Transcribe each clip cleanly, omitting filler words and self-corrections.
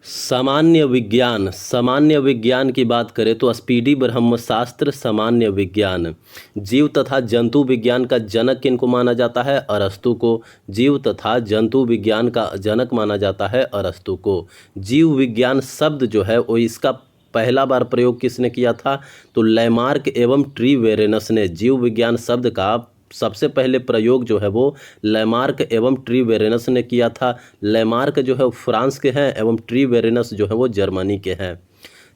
सामान्य विज्ञान की बात करें तो स्पीडी ब्रह्मशास्त्र सामान्य विज्ञान। जीव तथा जंतु विज्ञान का जनक किनको माना जाता है? अरस्तु को। जीव तथा जंतु विज्ञान का जनक माना जाता है अरस्तु को। जीव विज्ञान शब्द जो है वो इसका पहला बार प्रयोग किसने किया था? तो लैमार्क एवं ट्रीवेरेनस ने जीव विज्ञान शब्द का सबसे पहले प्रयोग जो है वो लैमार्क एवं ट्रीवेरेनस ने किया था। लैमार्क जो है वो फ्रांस के हैं एवं ट्रीवेरेनस जो है वो जर्मनी के हैं।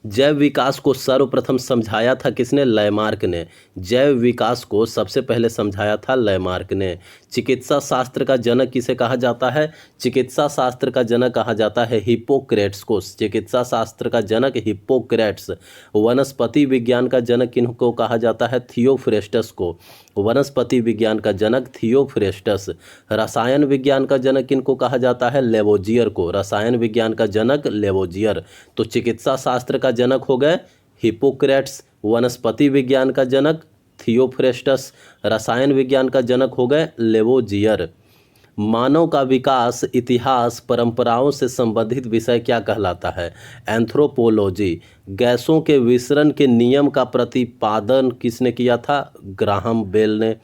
जैव विकास को सर्वप्रथम समझाया था किसने? लैमार्क ने। जैव विकास को सबसे पहले समझाया था लैमार्क ने। चिकित्सा शास्त्र का जनक किसे कहा जाता है? चिकित्सा शास्त्र का जनक कहा जाता है हिप्पोक्रेट्स को। चिकित्सा शास्त्र का जनक हिप्पोक्रेट्स। वनस्पति विज्ञान का जनक किनको कहा जाता है? थियोफ्रेस्टस को। वनस्पति विज्ञान का जनक थियोफ्रेस्टस। रसायन विज्ञान का जनक किनको कहा जाता है? लेवोजियर को। रसायन विज्ञान का जनक लेवोजियर। तो चिकित्सा शास्त्र का जनक हो गए हिप्पोक्रेट्स, वनस्पति विज्ञान का जनक थियोफ्रेस्टस, रसायन विज्ञान का जनक हो गए लेवोजियर। मानव का विकास इतिहास परंपराओं से संबंधित विषय क्या कहलाता है? एंथ्रोपोलॉजी। गैसों के विसरण के नियम का प्रतिपादन किसने किया था? ग्राहम बेल ने।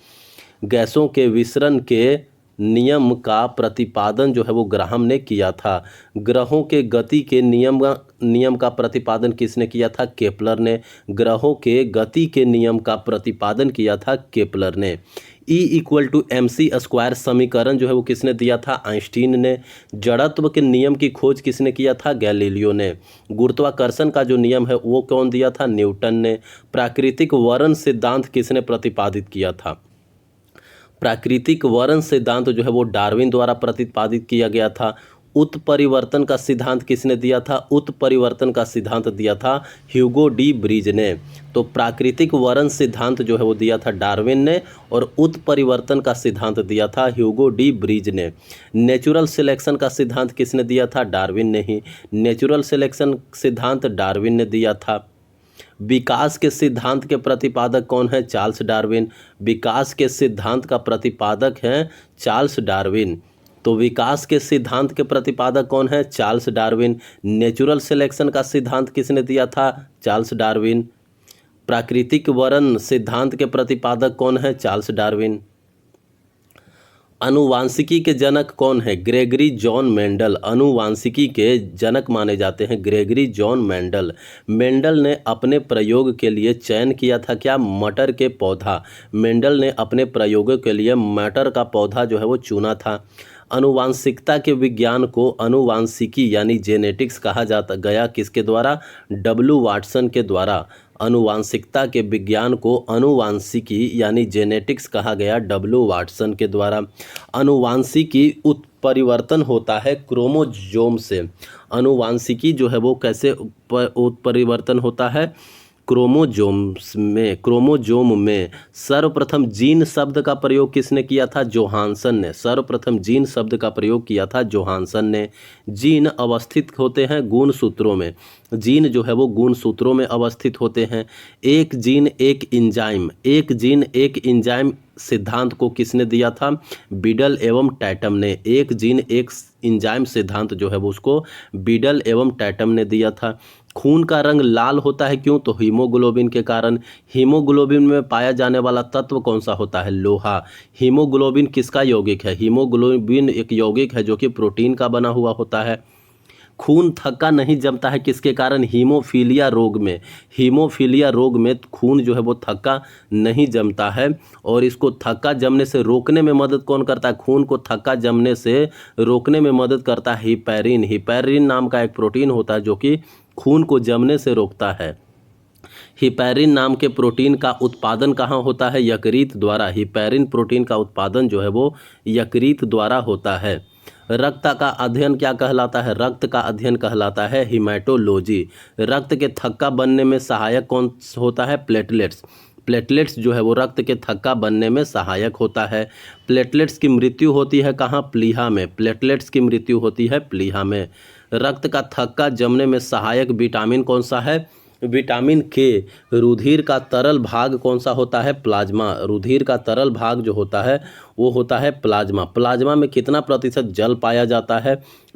गैसों के विसरण के नियम का प्रतिपादन जो है वो ग्राहम ने किया था। ग्रहों के गति के नियम का प्रतिपादन किसने किया था? केपलर ने। ग्रहों के गति के नियम का प्रतिपादन किया था केपलर ने। E=mc² समीकरण जो है वो किसने दिया था? आइंस्टीन ने। जड़त्व के नियम की खोज किसने किया था? गैलीलियो ने। गुरुत्वाकर्षण का जो नियम है वो कौन दिया था? न्यूटन ने। प्राकृतिक वर्ण सिद्धांत किसने प्रतिपादित किया था? प्राकृतिक वर्ण सिद्धांत जो है वो डार्विन द्वारा प्रतिपादित किया गया था। उत्परिवर्तन का सिद्धांत किसने दिया था? उत्परिवर्तन का सिद्धांत दिया था ह्यूगो डी ब्रीज ने। तो प्राकृतिक वर्ण सिद्धांत जो है वो दिया था डार्विन ने और उत्परिवर्तन का सिद्धांत दिया था ह्यूगो डी ब्रीज ने। नेचुरल सिलेक्शन का सिद्धांत किसने दिया था? डार्विन ने ही। नेचुरल सिलेक्शन सिद्धांत डार्विन ने दिया था। विकास के सिद्धांत के प्रतिपादक कौन है? Charles Darwin. विकास के सिद्धांत का प्रतिपादक हैं चार्ल्स डार्विन। तो विकास के सिद्धांत के प्रतिपादक कौन है? Charles Darwin. नेचुरल सिलेक्शन का सिद्धांत किसने दिया था? Charles Darwin. प्राकृतिक वर्ण सिद्धांत के प्रतिपादक कौन है? Charles Darwin. अनुवांशिकी के जनक कौन है? Gregory John Mendel. अनुवांशिकी के जनक माने जाते हैं ग्रेगरी जॉन मेंडल। मेंडल ने अपने प्रयोग के लिए चयन किया था क्या? मटर के पौधा। मेंडल ने अपने प्रयोगों के लिए मटर का पौधा जो है वो चुना था। अनुवांशिकता के विज्ञान को अनुवांशिकी यानी जेनेटिक्स कहा जाता गया किसके द्वारा? डब्ल्यू वाटसन के द्वारा। अनुवांशिकता के विज्ञान को अनुवांशिकी यानी जेनेटिक्स कहा गया डब्ल्यू वाटसन के द्वारा। अनुवांशिकी उत्परिवर्तन होता है क्रोमोजोम से। अनुवांशिकी जो है वो कैसे उत्परिवर्तन होता है? क्रोमोजोम में सर्वप्रथम जीन शब्द का प्रयोग किसने किया था? जोहानसन ने। सर्वप्रथम जीन शब्द का प्रयोग किया था जोहानसन ने। जीन अवस्थित होते हैं गुणसूत्रों में। जीन जो है वो गुणसूत्रों में अवस्थित होते हैं। एक जीन एक इंजाइम। एक जीन एक इंजाइम सिद्धांत को किसने दिया था? बीडल एवं टैटम ने। एक जीन एक इंजाइम सिद्धांत जो है वो उसको बीडल एवं टैटम ने दिया था। खून का रंग लाल होता है क्यों? तो हीमोग्लोबिन के कारण। हीमोग्लोबिन में पाया जाने वाला तत्व कौन सा होता है? लोहा। हीमोग्लोबिन किसका यौगिक है? हीमोग्लोबिन एक यौगिक है जो कि प्रोटीन का बना हुआ होता है। खून थक्का नहीं जमता है किसके कारण? हीमोफीलिया रोग में। हीमोफीलिया रोग में खून जो है वो थक्का नहीं जमता है और इसको थक्का जमने से रोकने में मदद कौन करता है? खून को थक्का जमने से रोकने में मदद करता है हिपैरिन। हिपैरिन नाम का एक प्रोटीन होता है जो कि खून को जमने से रोकता है। हिपैरिन नाम के प्रोटीन का उत्पादन कहाँ होता है? यकृत द्वारा। हिपैरिन प्रोटीन का उत्पादन जो है वो यकृत द्वारा होता है। रक्त का अध्ययन क्या कहलाता है? रक्त का अध्ययन कहलाता है हिमेटोलॉजी। रक्त के थक्का बनने में सहायक कौन होता है? प्लेटलेट्स। प्लेटलेट्स जो है वो रक्त के थक्का बनने में सहायक होता है। प्लेटलेट्स की मृत्यु होती है कहाँ? प्लीहा में। प्लेटलेट्स की मृत्यु होती है प्लीहा में। रक्त का थक्का जमने में सहायक विटामिन कौन सा है? विटामिन के। रुधिर का तरल भाग कौन सा होता है? प्लाज्मा। रुधिर का तरल भाग जो होता है वो होता है प्लाज्मा। प्लाज्मा में कितना प्रतिशत जल पाया जाता है?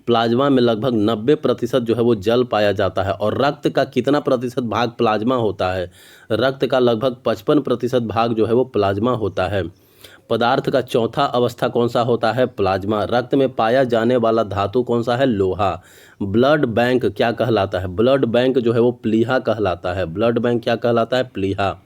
प्लाज्मा में लगभग 90% जो है वो जल पाया जाता है। और रक्त का कितना प्रतिशत भाग प्लाज्मा होता है? रक्त का लगभग 55% भाग जो है वो प्लाज्मा होता है। पदार्थ का चौथा अवस्था कौन सा होता है? प्लाज्मा। रक्त में पाया जाने वाला धातु कौन सा है? लोहा। ब्लड बैंक क्या कहलाता है? ब्लड बैंक जो है वो प्लीहा कहलाता है। ब्लड बैंक क्या कहलाता है? प्लीहा।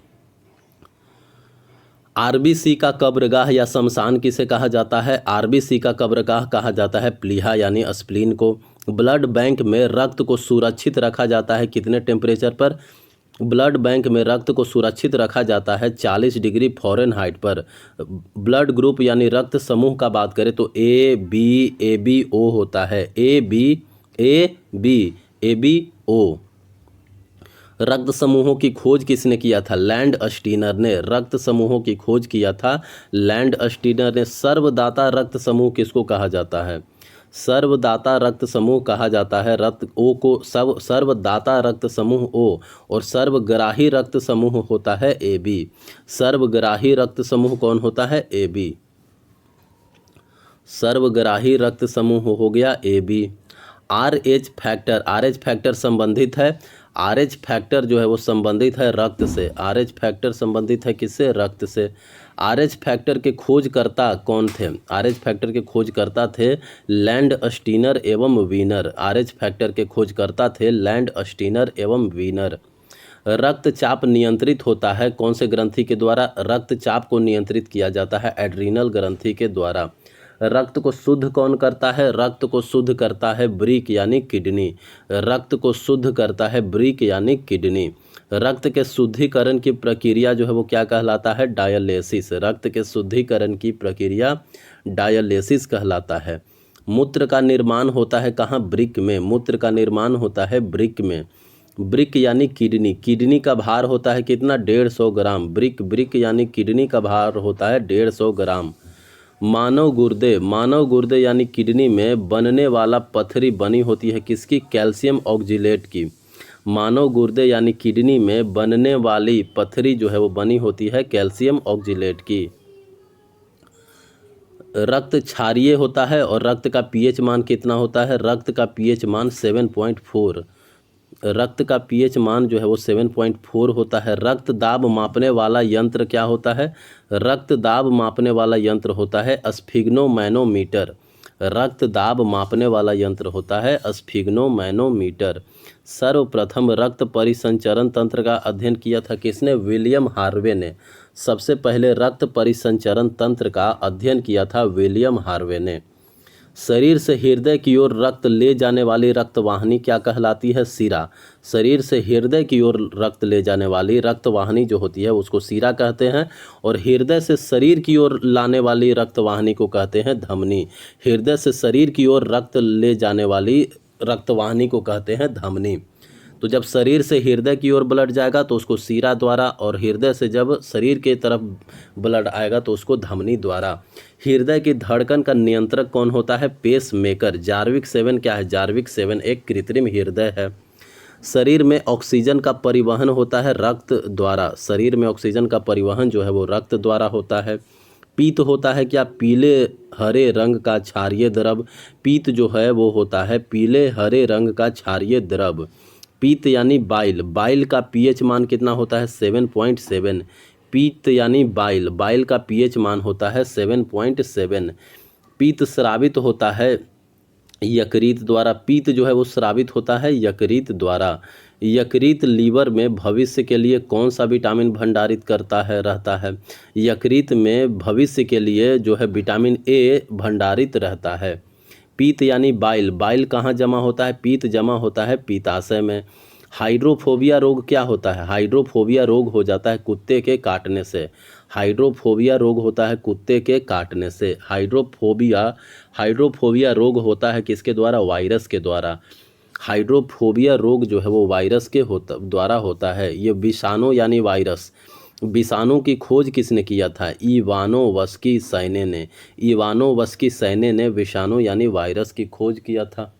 आरबीसी का कब्रगाह या शमशान किसे कहा जाता है? आरबीसी का कब्रगाह कहा जाता है प्लीहा यानी स्प्लीन को। ब्लड बैंक में रक्त को सुरक्षित रखा जाता है कितने टेम्परेचर पर? ब्लड बैंक में रक्त को सुरक्षित रखा जाता है 40 डिग्री फ़ारेनहाइट पर। ब्लड ग्रुप यानी रक्त समूह का बात करें तो ए बी ओ होता है। A B O. रक्त समूहों की खोज किसने किया था? लैंड स्टीनर ने रक्त समूहों की खोज किया था लैंड स्टीनर ने। सर्वदाता रक्त समूह किसको कहा जाता है? सर्वदाता रक्त समूह कहा जाता है रक्त ओ को। सर्वदाता रक्त समूह ओ। और सर्वग्राही रक्त समूह होता है ए बी। सर्वग्राही रक्त समूह कौन होता है? A B. सर्वग्राही रक्त समूह हो गया A B. RH factor, RH factor संबंधित है, RH फैक्टर जो है वो संबंधित है रक्त से। RH फैक्टर संबंधित है किससे? रक्त से। RH फैक्टर के खोजकर्ता कौन थे? RH फैक्टर के खोजकर्ता थे लैंड स्टीनर एवं वीनर। RH फैक्टर के खोजकर्ता थे लैंड स्टीनर एवं वीनर। रक्तचाप नियंत्रित होता है कौन से ग्रंथि के द्वारा? रक्तचाप को नियंत्रित किया जाता है एड्रीनल ग्रंथि के द्वारा। रक्त को शुद्ध कौन करता है? रक्त को शुद्ध करता है ब्रिक यानी किडनी। रक्त को शुद्ध करता है ब्रिक यानी किडनी। रक्त के शुद्धिकरण की प्रक्रिया जो है वो क्या कहलाता है? डायलिसिस। रक्त के शुद्धिकरण की प्रक्रिया डायलिसिस कहलाता है। मूत्र का निर्माण होता है कहाँ? ब्रिक में। मूत्र का निर्माण होता है ब्रिक में। ब्रिक यानी किडनी। किडनी का भार होता है कितना? 150 ग्राम। ब्रिक यानी किडनी का भार होता है 150 ग्राम। मानव गुर्दे यानी किडनी में बनने वाला पथरी बनी होती है किसकी? कैल्शियम ऑक्जिलेट की। मानव गुर्दे यानी किडनी में बनने वाली पथरी जो है वो बनी होती है कैल्शियम ऑक्जिलेट की। रक्त क्षारीय होता है और रक्त का पीएच मान कितना होता है? रक्त का पीएच मान 7.4। रक्त का पीएच मान जो है वो 7.4 होता है। रक्त दाब मापने वाला यंत्र क्या होता है? रक्त दाब मापने वाला यंत्र होता है स्फिग्नोमैनोमीटर। रक्त दाब मापने वाला यंत्र होता है स्फिग्नोमैनोमीटर। सर्वप्रथम रक्त परिसंचरण तंत्र का अध्ययन किया था किसने? विलियम हार्वे ने। सबसे पहले रक्त परिसंचरण तंत्र का अध्ययन किया था विलियम हार्वे ने। शरीर से हृदय की ओर रक्त ले जाने वाली रक्तवाहिनी क्या कहलाती है? शिरा। शरीर से हृदय की ओर रक्त ले जाने वाली रक्तवाहिनी जो होती है उसको शिरा कहते हैं। और हृदय से शरीर की ओर लाने वाली रक्तवाहिनी को कहते हैं धमनी। हृदय से शरीर की ओर रक्त ले जाने वाली रक्तवाहिनी को कहते हैं धमनी। तो जब शरीर से हृदय की ओर ब्लड जाएगा तो उसको शिरा द्वारा, और हृदय से जब शरीर के तरफ ब्लड आएगा तो उसको धमनी द्वारा। हृदय की धड़कन का नियंत्रक कौन होता है? Pace maker. जार्विक 7 क्या है? जार्विक 7 एक कृत्रिम हृदय है। शरीर में ऑक्सीजन का परिवहन होता है रक्त द्वारा। शरीर में ऑक्सीजन का परिवहन जो है वो रक्त द्वारा होता है। पीत होता है क्या? पीले हरे रंग का क्षारीय द्रव। पीत जो है वो होता है पीले हरे रंग का क्षारीय द्रव। पीत यानी बाइल। बाइल का पीएच मान कितना होता है? 7.7। पीत यानी बाइल। बाइल का पीएच मान होता है 7.7। पीत स्रावित होता है यकृत द्वारा। पीत जो है वो स्रावित होता है यकृत द्वारा। यकृत लीवर में भविष्य के लिए कौन सा विटामिन भंडारित करता है रहता है? यकृत में भविष्य के लिए जो है विटामिन ए भंडारित रहता है। पीत यानी बाइल। बाइल कहाँ जमा होता है? पीत जमा होता है पित्ताशय में। हाइड्रोफोबिया रोग क्या होता है? हाइड्रोफोबिया रोग हो जाता है कुत्ते के काटने से। हाइड्रोफोबिया रोग होता है कुत्ते के काटने से। हाइड्रोफोबिया रोग होता है किसके द्वारा? वायरस के द्वारा। हाइड्रोफोबिया रोग जो है वो वायरस के द्वारा होता है। ये विषाणु यानी वायरस। विषाणु की खोज किसने किया था? इवानोवस्की सैने ने। इवानोवस्की सैने ने विषाणु यानी वायरस की खोज किया था।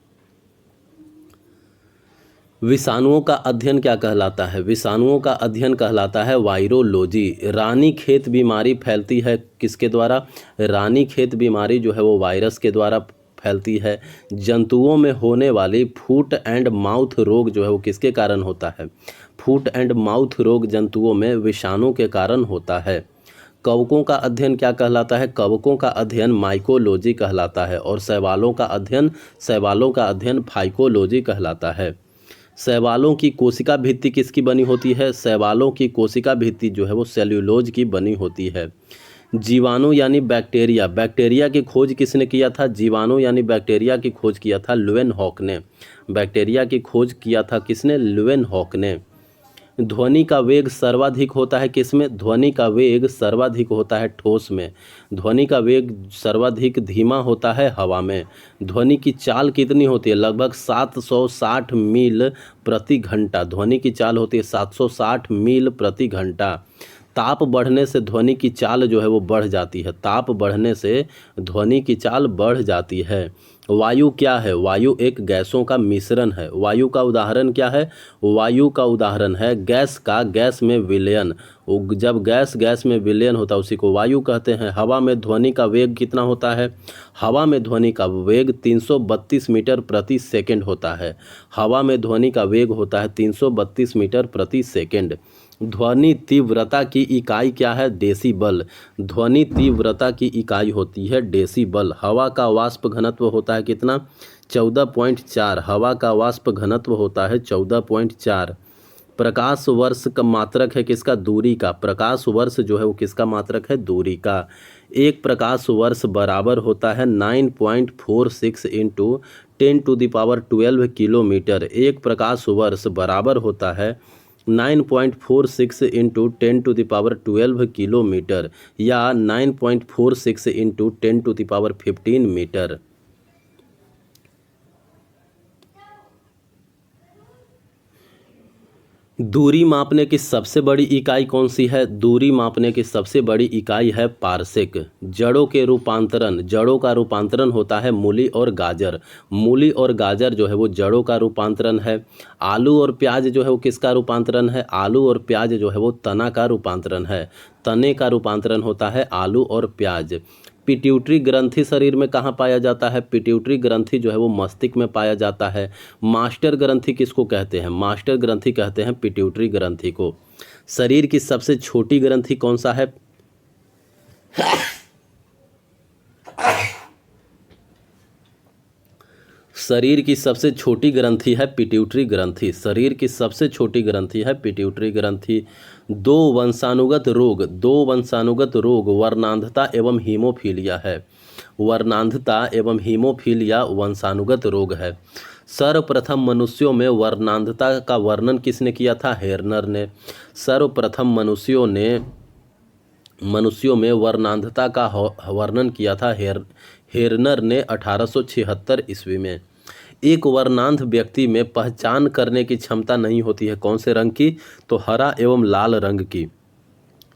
विषाणुओं का अध्ययन क्या कहलाता है? विषाणुओं का अध्ययन कहलाता है वायरोलॉजी। रानीखेत बीमारी फैलती है किसके द्वारा? रानीखेत बीमारी जो है वो वायरस के द्वारा फैलती है। जंतुओं में होने वाली फुट एंड माउथ रोग जो है वो किसके कारण होता है? फुट एंड माउथ रोग जंतुओं में विषाणु के कारण होता है। कवकों का अध्ययन क्या कहलाता है? कवकों का अध्ययन माइकोलॉजी कहलाता है और शैवालों का अध्ययन फाइकोलॉजी कहलाता है। शैवालों की कोशिका भित्ति किसकी बनी होती है? शैवालों की कोशिका भित्ति जो है वो सेल्यूलोज की बनी होती है। जीवाणु यानी बैक्टीरिया की खोज किसने किया था? जीवाणु यानी बैक्टीरिया की खोज किया था ल्यूवेनहॉक ने। बैक्टीरिया की खोज किया था किसने? ल्यूवेनहॉक ने। ध्वनि का वेग सर्वाधिक होता है किसमें? ध्वनि का वेग सर्वाधिक होता है ठोस में। ध्वनि का वेग सर्वाधिक धीमा होता है हवा में। ध्वनि की चाल कितनी होती है? लगभग 760 मील प्रति घंटा। ध्वनि की चाल होती है 760 मील प्रति घंटा। ताप बढ़ने से ध्वनि की चाल जो है वो बढ़ जाती है। ताप बढ़ने से ध्वनि की चाल बढ़ जाती है। वायु क्या है? वायु एक गैसों का मिश्रण है। वायु का उदाहरण क्या है? वायु का उदाहरण है गैस में विलयन। जब गैस में विलयन होता है उसी को वायु कहते हैं। हवा में ध्वनि का वेग कितना होता है? हवा में ध्वनि का वेग 332 मीटर प्रति सेकंड होता है। हवा में ध्वनि का वेग होता है 332 मीटर प्रति सेकंड। ध्वनि तीव्रता की इकाई क्या है? डेसिबल। ध्वनि तीव्रता की इकाई होती है डेसिबल। हवा का वाष्प घनत्व होता है कितना? 14.4। हवा का वाष्प घनत्व होता है 14.4। प्रकाश वर्ष का मात्रक है किसका? दूरी का। प्रकाश वर्ष जो है वो किसका मात्रक है? दूरी का। एक प्रकाश वर्ष बराबर होता है 9.46 इंटू 10⁻12 किलोमीटर। एक प्रकाश वर्ष बराबर होता है 9.46 इंटू 10⁻12 किलोमीटर या 9.46 इंटू 10⁻15 मीटर। दूरी मापने की सबसे बड़ी इकाई कौन सी है? दूरी मापने की सबसे बड़ी इकाई है पारसेक। जड़ों का रूपांतरण होता है मूली और गाजर। मूली और गाजर जो है वो जड़ों का रूपांतरण है। आलू और प्याज जो है वो किसका रूपांतरण है? आलू और प्याज जो है वो तना का रूपांतरण है। तने का रूपांतरण होता है आलू और प्याज। पिट्यूटरी ग्रंथि शरीर में कहाँ पाया जाता है? पिट्यूटरी ग्रंथि जो है वो मस्तिष्क में पाया जाता है। मास्टर ग्रंथि किसको कहते हैं? मास्टर ग्रंथि कहते हैं पिट्यूटरी ग्रंथि को। शरीर की सबसे छोटी ग्रंथि कौन सा है? शरीर की सबसे छोटी ग्रंथि है पिट्यूटरी ग्रंथि। शरीर की सबसे छोटी ग्रंथि है पिट्यूटरी ग्रंथि। दो वंशानुगत रोग वर्णांधता एवं हीमोफीलिया है। वर्णांधता एवं हीमोफीलिया वंशानुगत रोग है। सर्वप्रथम मनुष्यों में वर्णांधता का वर्णन किसने किया था? हेर्नर ने। सर्वप्रथम मनुष्यों में वर्णांधता का वर्णन किया था हेर्नर ने 1876 ईस्वी में। एक वर्णांध व्यक्ति में पहचान करने की क्षमता नहीं होती है। कौन से रंग की? तो हरा एवं लाल रंग की।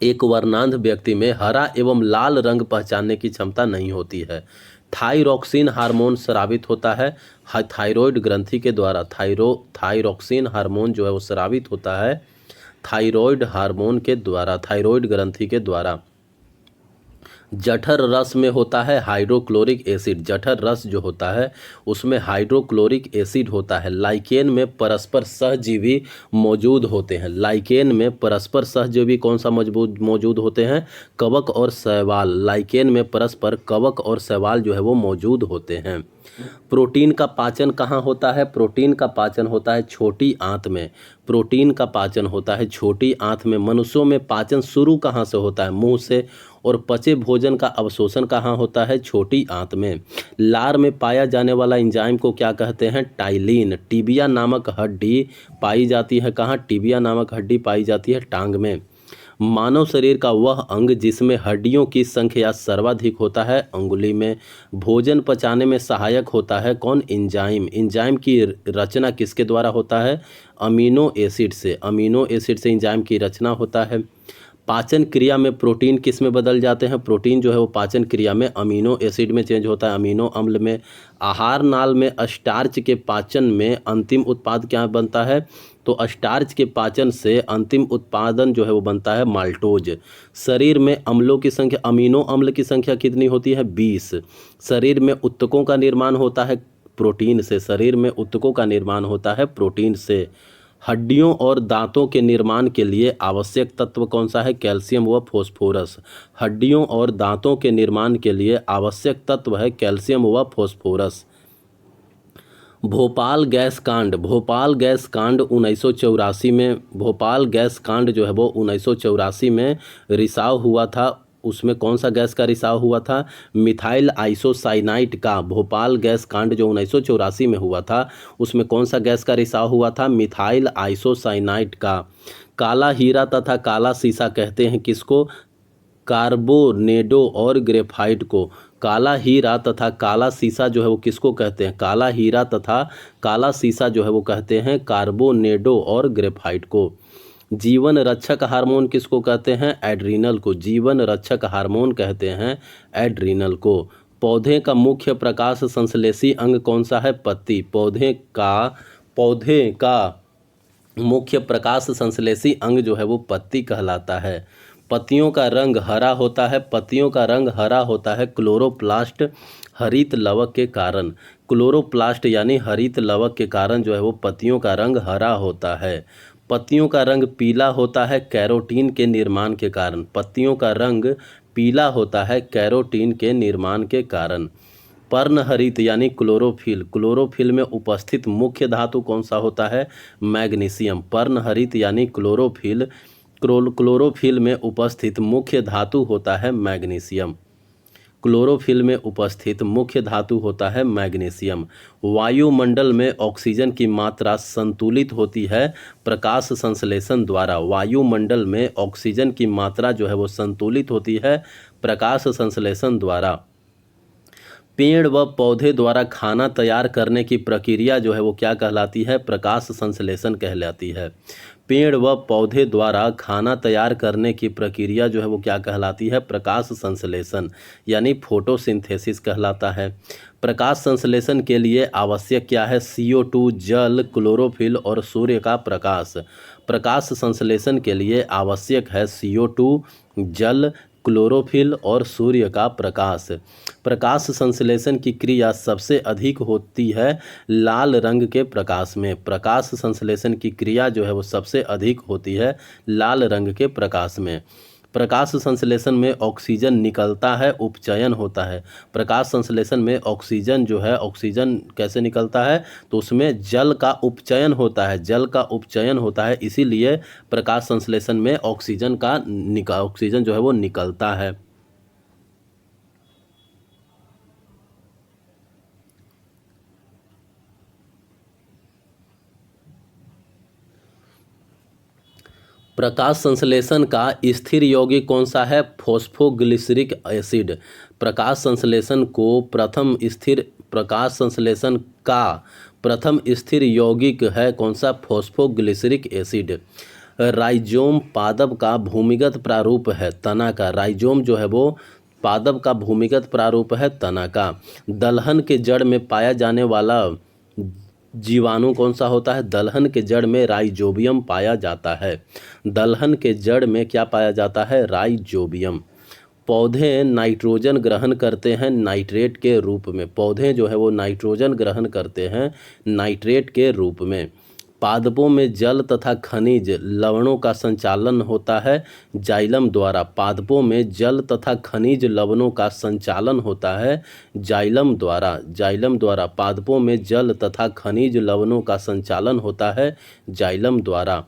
एक वर्णांध व्यक्ति में हरा एवं लाल रंग पहचानने की क्षमता नहीं होती है। थाइरोक्सिन हार्मोन स्रावित होता है थायराइड ग्रंथि के द्वारा। थाइरोक्सिन हार्मोन जो है वो स्रावित होता है थायराइड हार्मोन के द्वारा, थायराइड ग्रंथि के द्वारा। जठर रस में होता है हाइड्रोक्लोरिक एसिड। जठर रस जो होता है उसमें हाइड्रोक्लोरिक एसिड होता है। लाइकेन में परस्पर सहजीवी मौजूद होते हैं। लाइकेन में परस्पर सहजीवी कौन सा मौजूद होते हैं? कवक और शैवाल। लाइकेन में परस्पर कवक और शैवाल जो है वो मौजूद होते हैं। प्रोटीन का पाचन कहाँ होता है? प्रोटीन का पाचन होता है छोटी आंत में। प्रोटीन का पाचन होता है छोटी आंत में। मनुष्यों में पाचन शुरू कहाँ से होता है? मुंह से। और पचे भोजन का अवशोषण कहाँ होता है? छोटी आंत में। लार में पाया जाने वाला एंजाइम को क्या कहते हैं? टाइलिन। टिबिया नामक हड्डी पाई जाती है कहाँ? टिबिया नामक हड्डी पाई जाती है टांग में। मानव शरीर का वह अंग जिसमें हड्डियों की संख्या सर्वाधिक होता है अंगुली में। भोजन पचाने में सहायक होता है कौन? एंजाइम। एंजाइम की रचना किसके द्वारा होता है? अमीनो एसिड से। अमीनो एसिड से एंजाइम की रचना होता है। पाचन क्रिया में प्रोटीन किस में बदल जाते हैं? प्रोटीन जो है वो पाचन क्रिया में अमीनो एसिड में चेंज होता है, अमीनो अम्ल में। आहार नाल में स्टार्च के पाचन में अंतिम उत्पाद क्या बनता है? तो स्टार्च के पाचन से अंतिम उत्पादन जो है वो बनता है माल्टोज। शरीर में अम्लों की संख्या, अमीनो अम्ल की संख्या कितनी होती है? 20। शरीर में उत्तकों का निर्माण होता है प्रोटीन से, शरीर में उत्तकों का निर्माण होता है प्रोटीन से। हड्डियों और दांतों के निर्माण के लिए आवश्यक तत्व कौन सा है? कैल्शियम व फॉस्फोरस। हड्डियों और दांतों के निर्माण के लिए आवश्यक तत्व है कैल्शियम व फॉस्फोरस। भोपाल गैस कांड, भोपाल गैस कांड 1984 में, भोपाल गैस कांड जो है वो 1984 में रिसाव हुआ था। उसमें कौन सा गैस का रिसाव हुआ था? मिथाइल आइसोसाइनाइट का। भोपाल गैस कांड जो 1984 में हुआ था उसमें कौन सा गैस का रिसाव हुआ था? मिथाइल आइसोसाइनाइट का। काला हीरा तथा काला सीसा कहते हैं किसको? कार्बोनेडो और ग्रेफाइट को। काला हीरा तथा काला सीसा जो है वो किसको कहते हैं? काला हीरा तथा काला सीसा जो है वो कहते हैं कार्बोनेडो और ग्रेफाइट को। जीवन रक्षक हार्मोन किसको कहते हैं? एड्रीनल को। जीवन रक्षक हार्मोन कहते हैं एड्रीनल को। पौधे का मुख्य प्रकाश संश्लेषी अंग कौन सा है? पत्ती। पौधे का मुख्य प्रकाश संश्लेषी अंग जो है वो पत्ती कहलाता है। पत्तियों का रंग हरा होता है, पत्तियों का रंग हरा होता है क्लोरोप्लास्ट हरित लवक के कारण। क्लोरोप्लास्ट यानी हरित लवक के कारण जो है वो पत्तियों का रंग हरा होता है। पत्तियों का रंग पीला होता है कैरोटीन के निर्माण के कारण। पत्तियों का रंग पीला होता है कैरोटीन के निर्माण के कारण। पर्णहरित यानी क्लोरोफिल, क्लोरोफिल में उपस्थित मुख्य धातु कौन सा होता है? मैग्नीशियम। पर्णहरित यानी क्लोरोफिल, क्लोरोफिल में उपस्थित मुख्य धातु होता है मैग्नीशियम। क्लोरोफिल में उपस्थित मुख्य धातु होता है मैग्नीशियम। वायुमंडल में ऑक्सीजन की मात्रा संतुलित होती है प्रकाश संश्लेषण द्वारा। वायुमंडल में ऑक्सीजन की मात्रा जो है वो संतुलित होती है प्रकाश संश्लेषण द्वारा। पेड़ व पौधे द्वारा खाना तैयार करने की प्रक्रिया जो है वो क्या कहलाती है? प्रकाश संश्लेषण कहलाती है। पेड़ व पौधे द्वारा खाना तैयार करने की प्रक्रिया जो है वो क्या कहलाती है? प्रकाश संश्लेषण यानी फोटोसिंथेसिस कहलाता है। प्रकाश संश्लेषण के लिए आवश्यक क्या है? CO2, जल, क्लोरोफिल और सूर्य का प्रकाश। प्रकाश संश्लेषण के लिए आवश्यक है CO2, जल, क्लोरोफिल और सूर्य का प्रकाश। प्रकाश संश्लेषण की क्रिया सबसे अधिक होती है लाल रंग के प्रकाश में। प्रकाश संश्लेषण की क्रिया जो है वो सबसे अधिक होती है लाल रंग के प्रकाश में। प्रकाश संश्लेषण में ऑक्सीजन निकलता है, उपचयन होता है। प्रकाश संश्लेषण में ऑक्सीजन जो है, ऑक्सीजन कैसे निकलता है? तो उसमें जल का उपचयन होता है, जल का उपचयन होता है, इसीलिए प्रकाश संश्लेषण में ऑक्सीजन जो है वो निकलता है। प्रकाश संश्लेषण का स्थिर यौगिक कौन सा है? Phosphoglyceric acid. प्रकाश संश्लेषण का प्रथम स्थिर यौगिक है कौन सा? Phosphoglyceric acid. राइजोम पादप का भूमिगत प्रारूप है तना का। राइजोम जो है वो पादप का भूमिगत प्रारूप है तना का। दलहन के जड़ में पाया जाने वाला जीवाणु कौन सा होता है? दलहन के जड़ में राइजोबियम पाया जाता है। दलहन के जड़ में क्या पाया जाता है? राइजोबियम। पौधे नाइट्रोजन ग्रहण करते हैं नाइट्रेट के रूप में। पौधे जो है वो नाइट्रोजन ग्रहण करते हैं नाइट्रेट के रूप में। पादपों में जल तथा खनिज लवणों का संचालन होता है जाइलम द्वारा। पादपों में जल तथा खनिज लवणों का संचालन होता है जाइलम द्वारा। जाइलम द्वारा पादपों में जल तथा खनिज लवणों का संचालन होता है जाइलम द्वारा।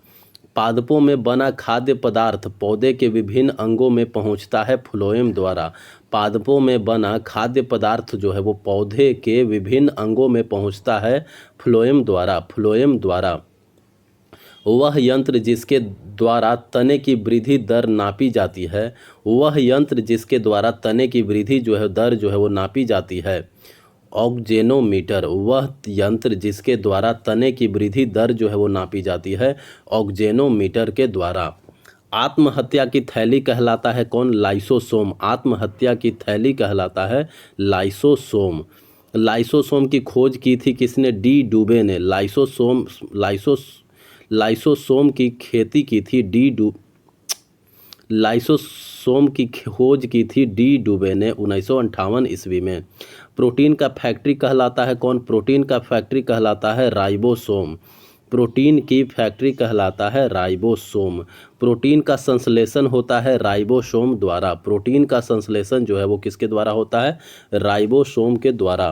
पादपों में बना खाद्य पदार्थ पौधे के विभिन्न अंगों में पहुंचता है फ्लोएम द्वारा। पादपों में बना खाद्य पदार्थ जो है वो पौधे के विभिन्न अंगों में पहुंचता है फ्लोएम द्वारा। फ्लोएम द्वारा वह यंत्र जिसके द्वारा तने की वृद्धि दर नापी जाती है, वह यंत्र जिसके द्वारा तने की वृद्धि जो है दर जो है वो नापी जाती है ऑक्जेनोमीटर। वह यंत्र जिसके द्वारा तने की वृद्धि दर जो है वो नापी जाती है ऑक्जेनोमीटर के द्वारा। आत्महत्या की थैली कहलाता है कौन? लाइसोसोम। आत्महत्या की थैली कहलाता है लाइसोसोम। लाइसोसोम की खोज की थी किसने? डी डुबे ने। लाइसोसोम की खेती की थी लाइसोसोम की खोज की थी डी डुबे ने 1958 ईस्वी में। प्रोटीन का फैक्ट्री कहलाता है कौन? प्रोटीन का फैक्ट्री कहलाता है राइबोसोम। प्रोटीन की फैक्ट्री कहलाता है राइबोसोम। प्रोटीन का संश्लेषण होता है राइबोसोम द्वारा। प्रोटीन का संश्लेषण जो है वो किसके द्वारा होता है? राइबोसोम के द्वारा।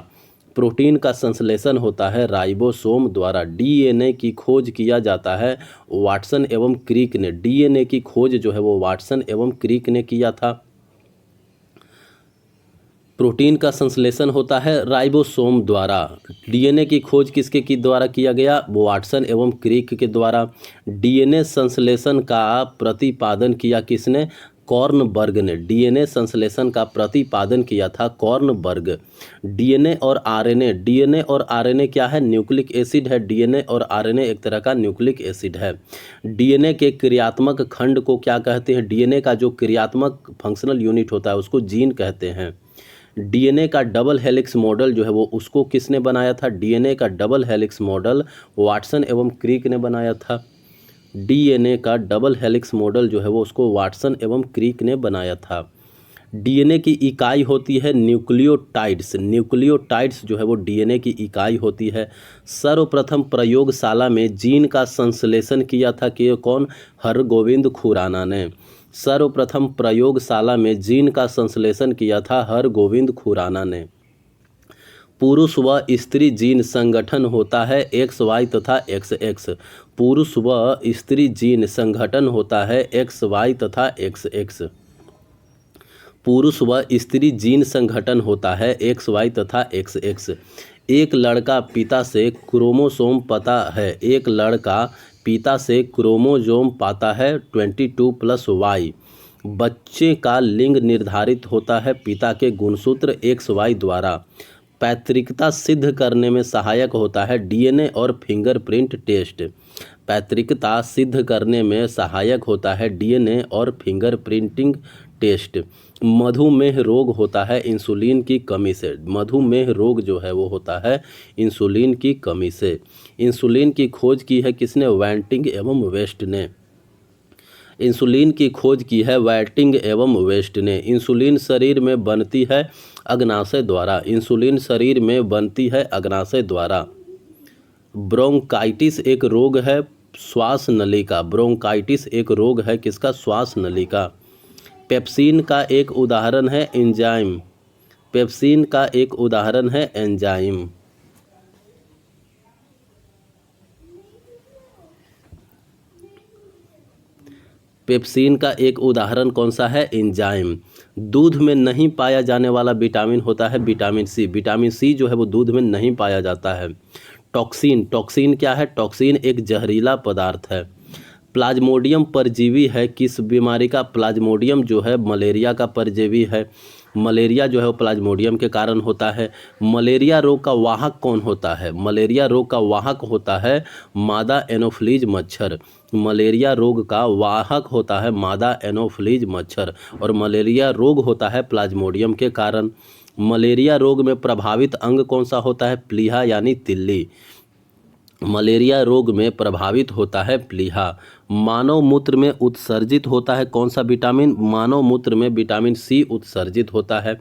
प्रोटीन का संश्लेषण होता है राइबोसोम द्वारा। डीएनए की खोज किया जाता है वाटसन एवं क्रिक ने। डीएनए की खोज जो है वो वाटसन एवं क्रिक ने किया था। प्रोटीन का संश्लेषण होता है राइबोसोम द्वारा। डीएनए की खोज किसके की द्वारा किया गया? वाटसन एवं क्रिक के द्वारा। डीएनए संश्लेषण का प्रतिपादन किया किसने? कॉर्नबर्ग ने। डीएनए संश्लेषण का प्रतिपादन किया था कॉर्नबर्ग। डीएनए और आरएनए क्या है? न्यूक्लिक एसिड है। डीएनए और आरएनए एक तरह का न्यूक्लिक एसिड है। डीएनए के क्रियात्मक खंड को क्या कहते हैं? डीएनए का जो क्रियात्मक फंक्शनल यूनिट होता है उसको जीन कहते हैं। डीएनए का डबल हेलिक्स मॉडल जो है वो उसको किसने बनाया था? डीएनए का डबल हेलिक्स मॉडल वाटसन एवं क्रिक ने बनाया था। डीएनए का डबल हेलिक्स मॉडल जो है वो उसको वाटसन एवं क्रिक ने बनाया था। डीएनए की इकाई होती है न्यूक्लियोटाइड्स। न्यूक्लियोटाइड्स जो है वो डीएनए की इकाई होती है। सर्वप्रथम प्रयोगशाला में जीन का संश्लेषण किया था कि कौन? हरगोविंद खुराना ने। सर्वप्रथम प्रयोगशाला में जीन का संश्लेषण किया था हरगोविंद खुराना ने। पुरुष व स्त्री जीन संगठन होता है XY तथा XX। पुरुष व स्त्री जीन संगठन होता है XY तथा XX। पुरुष व स्त्री जीन संगठन होता है XY तथा XX। एक लड़का पिता से क्रोमोसोम पाता है। एक लड़का पिता से क्रोमोसोम पाता है 22+Y। बच्चे का लिंग निर्धारित होता है पिता के गुणसूत्र XY द्वारा। पैतृकता सिद्ध करने में सहायक होता है डीएनए और फिंगरप्रिंट टेस्ट। पैतृकता सिद्ध करने में सहायक होता है डीएनए और फिंगरप्रिंटिंग टेस्ट। मधुमेह रोग होता है इंसुलिन की कमी से। मधुमेह रोग जो है वो होता है इंसुलिन की कमी से। इंसुलिन की खोज की है किसने? वैंटिंग एवं वेस्ट ने। इंसुलिन की खोज की है वैटिंग एवं वेस्ट ने। इंसुलिन शरीर में बनती है अग्नाशय द्वारा। इंसुलिन शरीर में बनती है अग्नाशय द्वारा। ब्रोंकाइटिस एक रोग है श्वास नली का। ब्रोंकाइटिस एक रोग है किसका? श्वास नली का। पेप्सिन का एक उदाहरण है एंजाइम। पेप्सिन का एक उदाहरण है एंजाइम। पेप्सिन का एक उदाहरण कौन सा है? एंजाइम। दूध में नहीं पाया जाने वाला विटामिन होता है विटामिन सी। विटामिन सी जो है वो दूध में नहीं पाया जाता है। टॉक्सिन। टॉक्सिन क्या है? टॉक्सिन एक जहरीला पदार्थ है। प्लाज्मोडियम परजीवी है किस बीमारी का? प्लाज्मोडियम जो है मलेरिया का परजीवी है। मलेरिया जो है वो प्लाज्मोडियम के कारण होता है। मलेरिया रोग का वाहक कौन होता है? मलेरिया रोग का वाहक होता है मादा एनोफ्लीज मच्छर। मलेरिया रोग का वाहक होता है मादा एनोफ्लीज मच्छर और मलेरिया रोग होता है प्लाज्मोडियम के कारण। मलेरिया रोग में प्रभावित अंग कौन सा होता है? प्लीहा यानी तिल्ली। मलेरिया रोग में प्रभावित होता है प्लीहा। मानव मूत्र में उत्सर्जित होता है कौन सा विटामिन? मानव मूत्र में विटामिन सी उत्सर्जित होता है।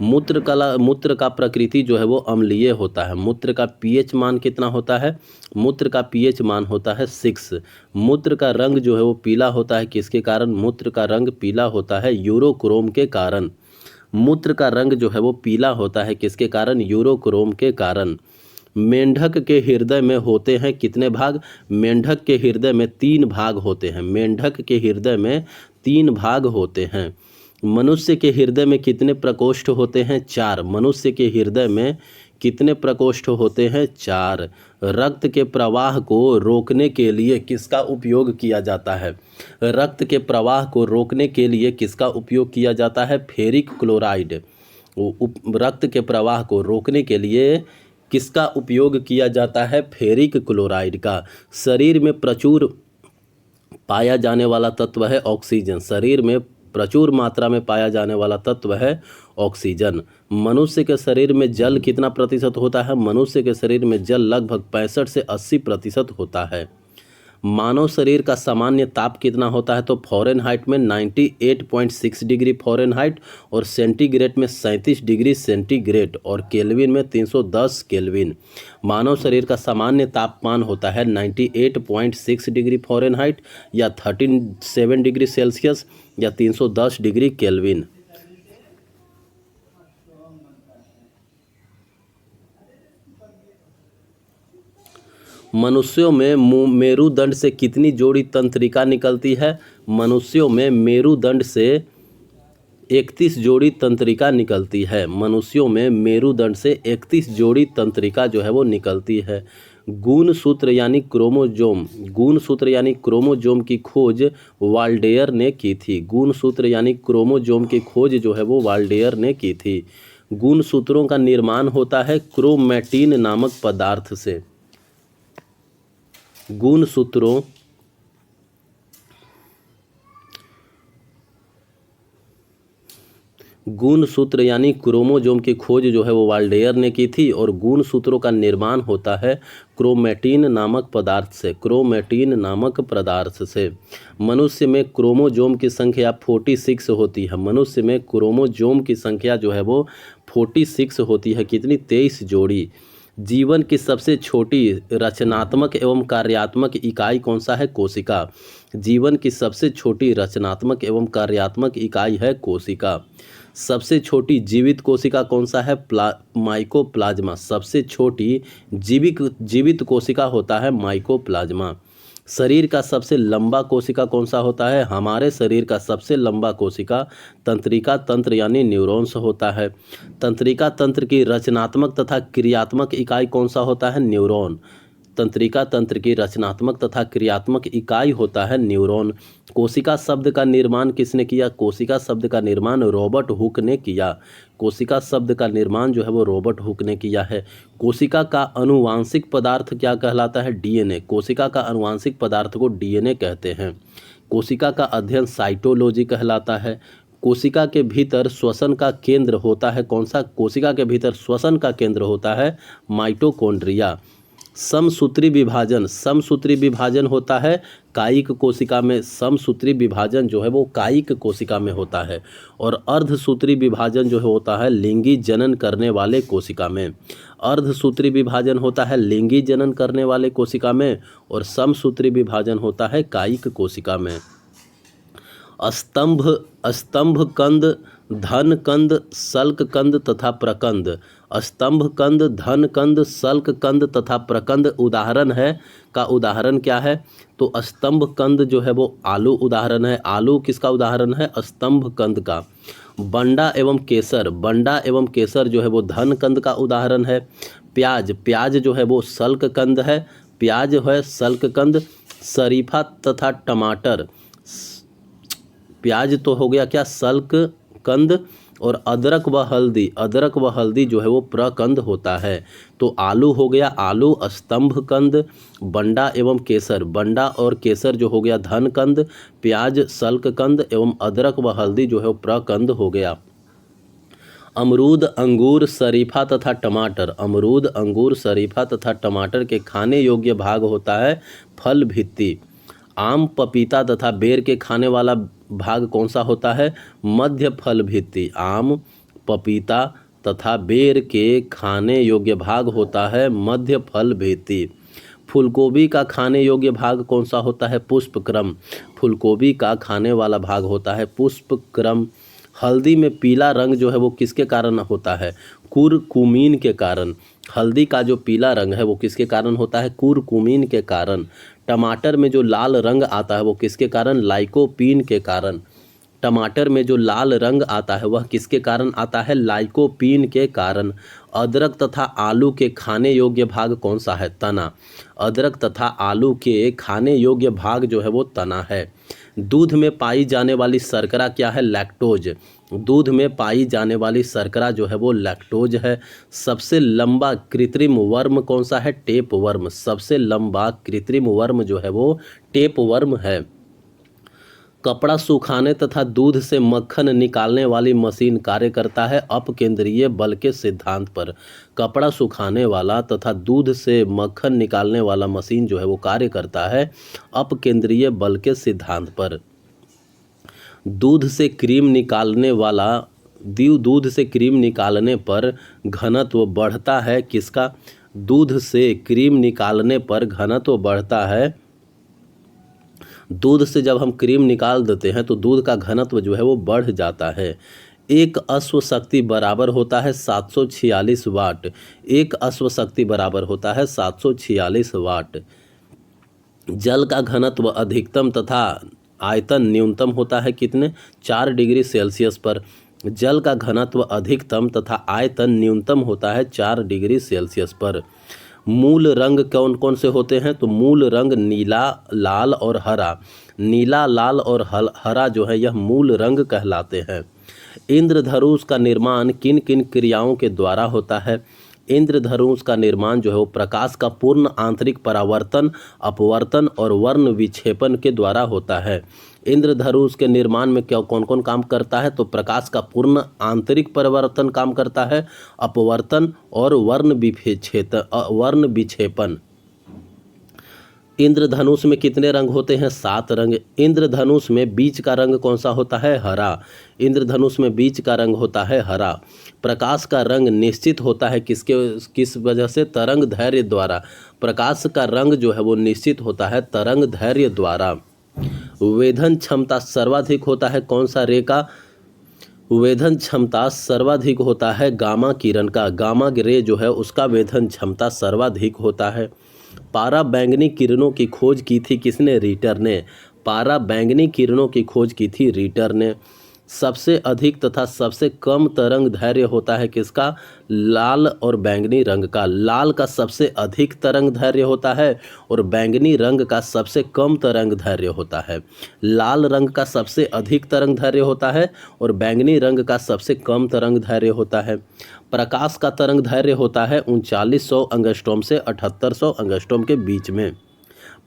मूत्र का प्रकृति जो है वो अम्लीय होता है। मूत्र का पीएच मान कितना होता है? मूत्र का पीएच मान होता है 6। मूत्र का रंग जो है वो पीला होता है किसके कारण? मूत्र का रंग पीला होता है यूरोक्रोम के कारण। मूत्र का रंग जो है वो पीला होता है किसके कारण? यूरोक्रोम के कारण। मेंढक के हृदय में होते हैं कितने भाग? मेंढक के हृदय में 3 भाग होते हैं। मेंढक के हृदय में 3 भाग होते हैं। मनुष्य के हृदय में कितने प्रकोष्ठ होते हैं? 4। मनुष्य के हृदय में कितने प्रकोष्ठ होते हैं? 4। रक्त के प्रवाह को रोकने के लिए किसका उपयोग किया जाता है? रक्त के प्रवाह को रोकने के लिए किसका उपयोग किया जाता है? Ferric chloride. रक्त के प्रवाह को रोकने के लिए किसका उपयोग किया जाता है? फेरिक क्लोराइड का। शरीर में प्रचुर पाया जाने वाला तत्व है ऑक्सीजन। शरीर में प्रचुर मात्रा में पाया जाने वाला तत्व है ऑक्सीजन। मनुष्य के शरीर में जल कितना प्रतिशत होता है? मनुष्य के शरीर में जल लगभग 65 से 80% होता है। मानव शरीर का सामान्य ताप कितना होता है? तो फ़ारेनहाइट में 98.6 डिग्री फ़ारेनहाइट और सेंटीग्रेड में 37 डिग्री सेंटीग्रेड और केल्विन में 310 केल्विन। मानव शरीर का सामान्य तापमान होता है 98.6 डिग्री फ़ारेनहाइट या 37 डिग्री सेल्सियस या 310 डिग्री केल्विन। मनुष्यों में मेरुदंड से कितनी जोड़ी तंत्रिका निकलती है? मनुष्यों में मेरुदंड से 31 जोड़ी तंत्रिका निकलती है। मनुष्यों में मेरुदंड से 31 जोड़ी तंत्रिका जो है वो निकलती है। गुणसूत्र यानी क्रोमोजोम की खोज वाल्डेयर ने की थी। गुणसूत्र यानी क्रोमोजोम की खोज जो है वो वाल्डेयर ने की थी। गुणसूत्रों का निर्माण होता है क्रोमैटिन नामक पदार्थ से। गुणसूत्र यानी क्रोमोजोम की खोज जो है वो वाल्डेयर ने की थी और गुणसूत्रों का निर्माण होता है क्रोमैटिन नामक पदार्थ से। मनुष्य में क्रोमोजोम की संख्या 46 होती है। मनुष्य में क्रोमोजोम की संख्या जो है वो 46 होती है। कितनी? 23 जोड़ी। जीवन की सबसे छोटी रचनात्मक एवं कार्यात्मक इकाई कौन सा है? कोशिका। जीवन की सबसे छोटी रचनात्मक एवं कार्यात्मक इकाई है कोशिका। सबसे छोटी जीवित कोशिका कौन सा है? माइकोप्लाज्मा। सबसे छोटी जीवित कोशिका होता है माइकोप्लाज्मा। शरीर का सबसे लंबा कोशिका कौन सा होता है? हमारे शरीर का सबसे लंबा कोशिका तंत्रिका तंत्र यानी न्यूरॉन्स होता है। तंत्रिका तंत्र की रचनात्मक तथा क्रियात्मक इकाई कौन सा होता है? न्यूरॉन। तंत्रिका तंत्र की रचनात्मक तथा क्रियात्मक इकाई होता है न्यूरॉन। कोशिका शब्द का निर्माण किसने किया? कोशिका शब्द का निर्माण रॉबर्ट हुक ने किया। कोशिका शब्द का निर्माण जो है वो रॉबर्ट हुक ने किया है। कोशिका का अनुवांशिक पदार्थ क्या कहलाता है? डीएनए। कोशिका का अनुवांशिक पदार्थ को डीएनए कहते हैं। कोशिका का अध्ययन साइटोलॉजी कहलाता है। कोशिका के भीतर श्वसन का केंद्र होता है कौन सा? कोशिका के भीतर श्वसन का केंद्र होता है माइटोकॉन्ड्रिया। समसूत्री विभाजन होता है कायिक कोशिका में। समसूत्री विभाजन जो है वो कायिक कोशिका में होता है। और अर्धसूत्री विभाजन जो होता है लिंगी जनन करने वाले कोशिका में। अर्धसूत्री विभाजन होता है लिंगी जनन करने वाले कोशिका में और समसूत्री विभाजन होता है कायिक कोशिका में। स्तंभ कंद, धन कंद, शल्क कंद तथा प्रकंद। स्तंभ कंद, धन कंद, शल्क कंद तथा प्रकंद उदाहरण क्या है? तो स्तंभ कंद जो है वो आलू उदाहरण है। आलू किसका उदाहरण है? स्तंभ कंद का। बंडा एवं केसर जो है वो धन कंद का उदाहरण है। प्याज जो है वो शल्क कंद है। प्याज है शल्क कंद। शरीफा तथा टमाटर, प्याज तो हो गया क्या? शल्क कंद। और अदरक व हल्दी जो है वो प्रकंद होता है। तो आलू हो गया आलू स्तंभ कंद। बंडा और केसर जो हो गया धन कंद। प्याज शल्क कंद एवं अदरक व हल्दी जो है वो प्रकंद हो गया। अमरूद, अंगूर, शरीफा तथा टमाटर के खाने योग्य भाग होता है फल भित्ति। आम, पपीता तथा बेर के खाने वाला भाग कौन सा होता है? मध्य फल भित्ति। आम, पपीता तथा बेर के खाने योग्य भाग होता है मध्य फल भित्ति। फूलगोभी का खाने योग्य भाग कौन सा होता है? पुष्पक्रम। फूलगोभी का खाने वाला भाग होता है पुष्पक्रम। हल्दी में पीला रंग जो है वो किसके कारण होता है? कुरकुमीन के कारण। हल्दी का जो पीला रंग है वो किसके कारण होता है? कुरकुमीन के कारण। टमाटर में जो लाल रंग आता है वो किसके कारण? लाइकोपीन के कारण। टमाटर में जो लाल रंग आता है वह किसके कारण आता है? लाइकोपीन के कारण। अदरक तथा आलू के खाने योग्य भाग कौन सा है? तना। अदरक तथा आलू के खाने योग्य भाग जो है वो तना है। दूध में पाई जाने वाली शर्करा क्या है? लैक्टोज। दूध में पाई जाने वाली शर्करा जो है वो लैक्टोज है। सबसे लंबा कृत्रिम वर्म कौन सा है? Tape worm. सबसे लंबा कृत्रिम वर्म जो है वो टेप वर्म है। कपड़ा सुखाने तथा दूध से मक्खन निकालने वाली मशीन कार्य करता है अपकेंद्रीय बल के सिद्धांत पर। कपड़ा सुखाने वाला तथा दूध से मक्खन निकालने वाला मशीन जो है वो कार्य करता है अपकेंद्रीय बल के सिद्धांत पर। दूध से क्रीम निकालने पर घनत्व बढ़ता है किसका? दूध से क्रीम निकालने पर घनत्व बढ़ता है। दूध से जब हम क्रीम निकाल देते हैं तो दूध का घनत्व जो है वो बढ़ जाता है। एक अश्व शक्ति बराबर होता है 746 वाट। एक अश्व शक्ति बराबर होता है 746 वाट। जल का घनत्व अधिकतम तथा आयतन न्यूनतम होता है कितने? 4 डिग्री सेल्सियस पर। जल का घनत्व अधिकतम तथा आयतन न्यूनतम होता है 4 डिग्री सेल्सियस पर। मूल रंग कौन कौन से होते हैं? तो मूल रंग नीला, लाल और हरा। नीला, लाल और हरा जो है यह मूल रंग कहलाते हैं। इंद्रधनुष का निर्माण किन किन क्रियाओं के द्वारा होता है? इंद्रधनुष का निर्माण जो है वो प्रकाश का पूर्ण आंतरिक परावर्तन, अपवर्तन और वर्ण विक्षेपण के द्वारा होता है। इंद्रधनुष के निर्माण में क्या कौन कौन काम करता है? तो प्रकाश का पूर्ण आंतरिक परिवर्तन काम करता है, अपवर्तन और वर्ण विक्षेपण। इंद्रधनुष में कितने रंग होते हैं? 7 रंग। इंद्रधनुष में बीच का रंग कौन सा होता है? हरा। इंद्रधनुष में बीच का रंग होता है हरा। प्रकाश का रंग निश्चित होता है किस वजह से? तरंग दैर्घ्य द्वारा। प्रकाश का रंग जो है वो निश्चित होता है तरंग दैर्घ्य द्वारा। वेधन क्षमता सर्वाधिक होता है कौन सा रे का? वेधन क्षमता सर्वाधिक होता है गामा किरण का। गामा रे जो है उसका वेधन क्षमता सर्वाधिक होता है। पारा बैंगनी किरणों की खोज की थी किसने? रीटर ने। पारा बैंगनी किरणों की खोज की थी रीटर ने। सबसे अधिक तथा सबसे कम तरंग दैर्घ्य होता है किसका? लाल और बैंगनी रंग का। लाल का सबसे अधिक तरंग दैर्घ्य होता है और बैंगनी रंग का सबसे कम तरंग दैर्घ्य होता है। लाल रंग का सबसे अधिक तरंग दैर्घ्य होता है और बैंगनी रंग का सबसे कम तरंग दैर्घ्य होता है। प्रकाश का तरंग दैर्घ्य होता है 3900 एंगस्ट्रॉम से 7800 एंगस्ट्रॉम के बीच में।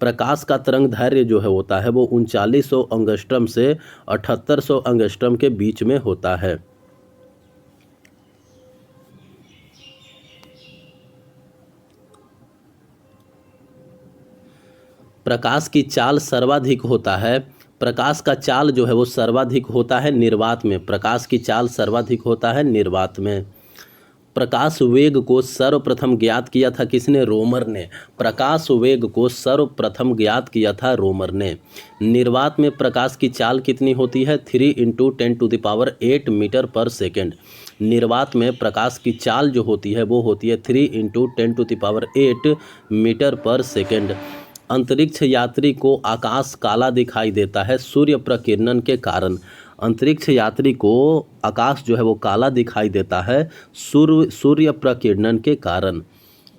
प्रकाश का तरंग दैर्घ्य जो है होता है वो 3900 एंगस्ट्रॉम से 7800 एंगस्ट्रॉम के बीच में होता है। प्रकाश की चाल सर्वाधिक होता है। प्रकाश का चाल जो है वो सर्वाधिक होता है निर्वात में। प्रकाश की चाल सर्वाधिक होता है निर्वात में। प्रकाश वेग को सर्वप्रथम ज्ञात किया था किसने? रोमर ने। प्रकाश वेग को सर्वप्रथम ज्ञात किया था रोमर ने। निर्वात में प्रकाश की चाल कितनी होती है? 3 × 10⁸ मीटर पर सेकेंड। निर्वात में प्रकाश की चाल जो होती है वो होती है 3 × 10⁸ मीटर पर सेकेंड। अंतरिक्ष यात्री को आकाश काला दिखाई देता है सूर्य प्रकिरणन के कारण। अंतरिक्ष यात्री को आकाश जो है वो काला दिखाई देता है सूर्य प्रकिरणन के कारण।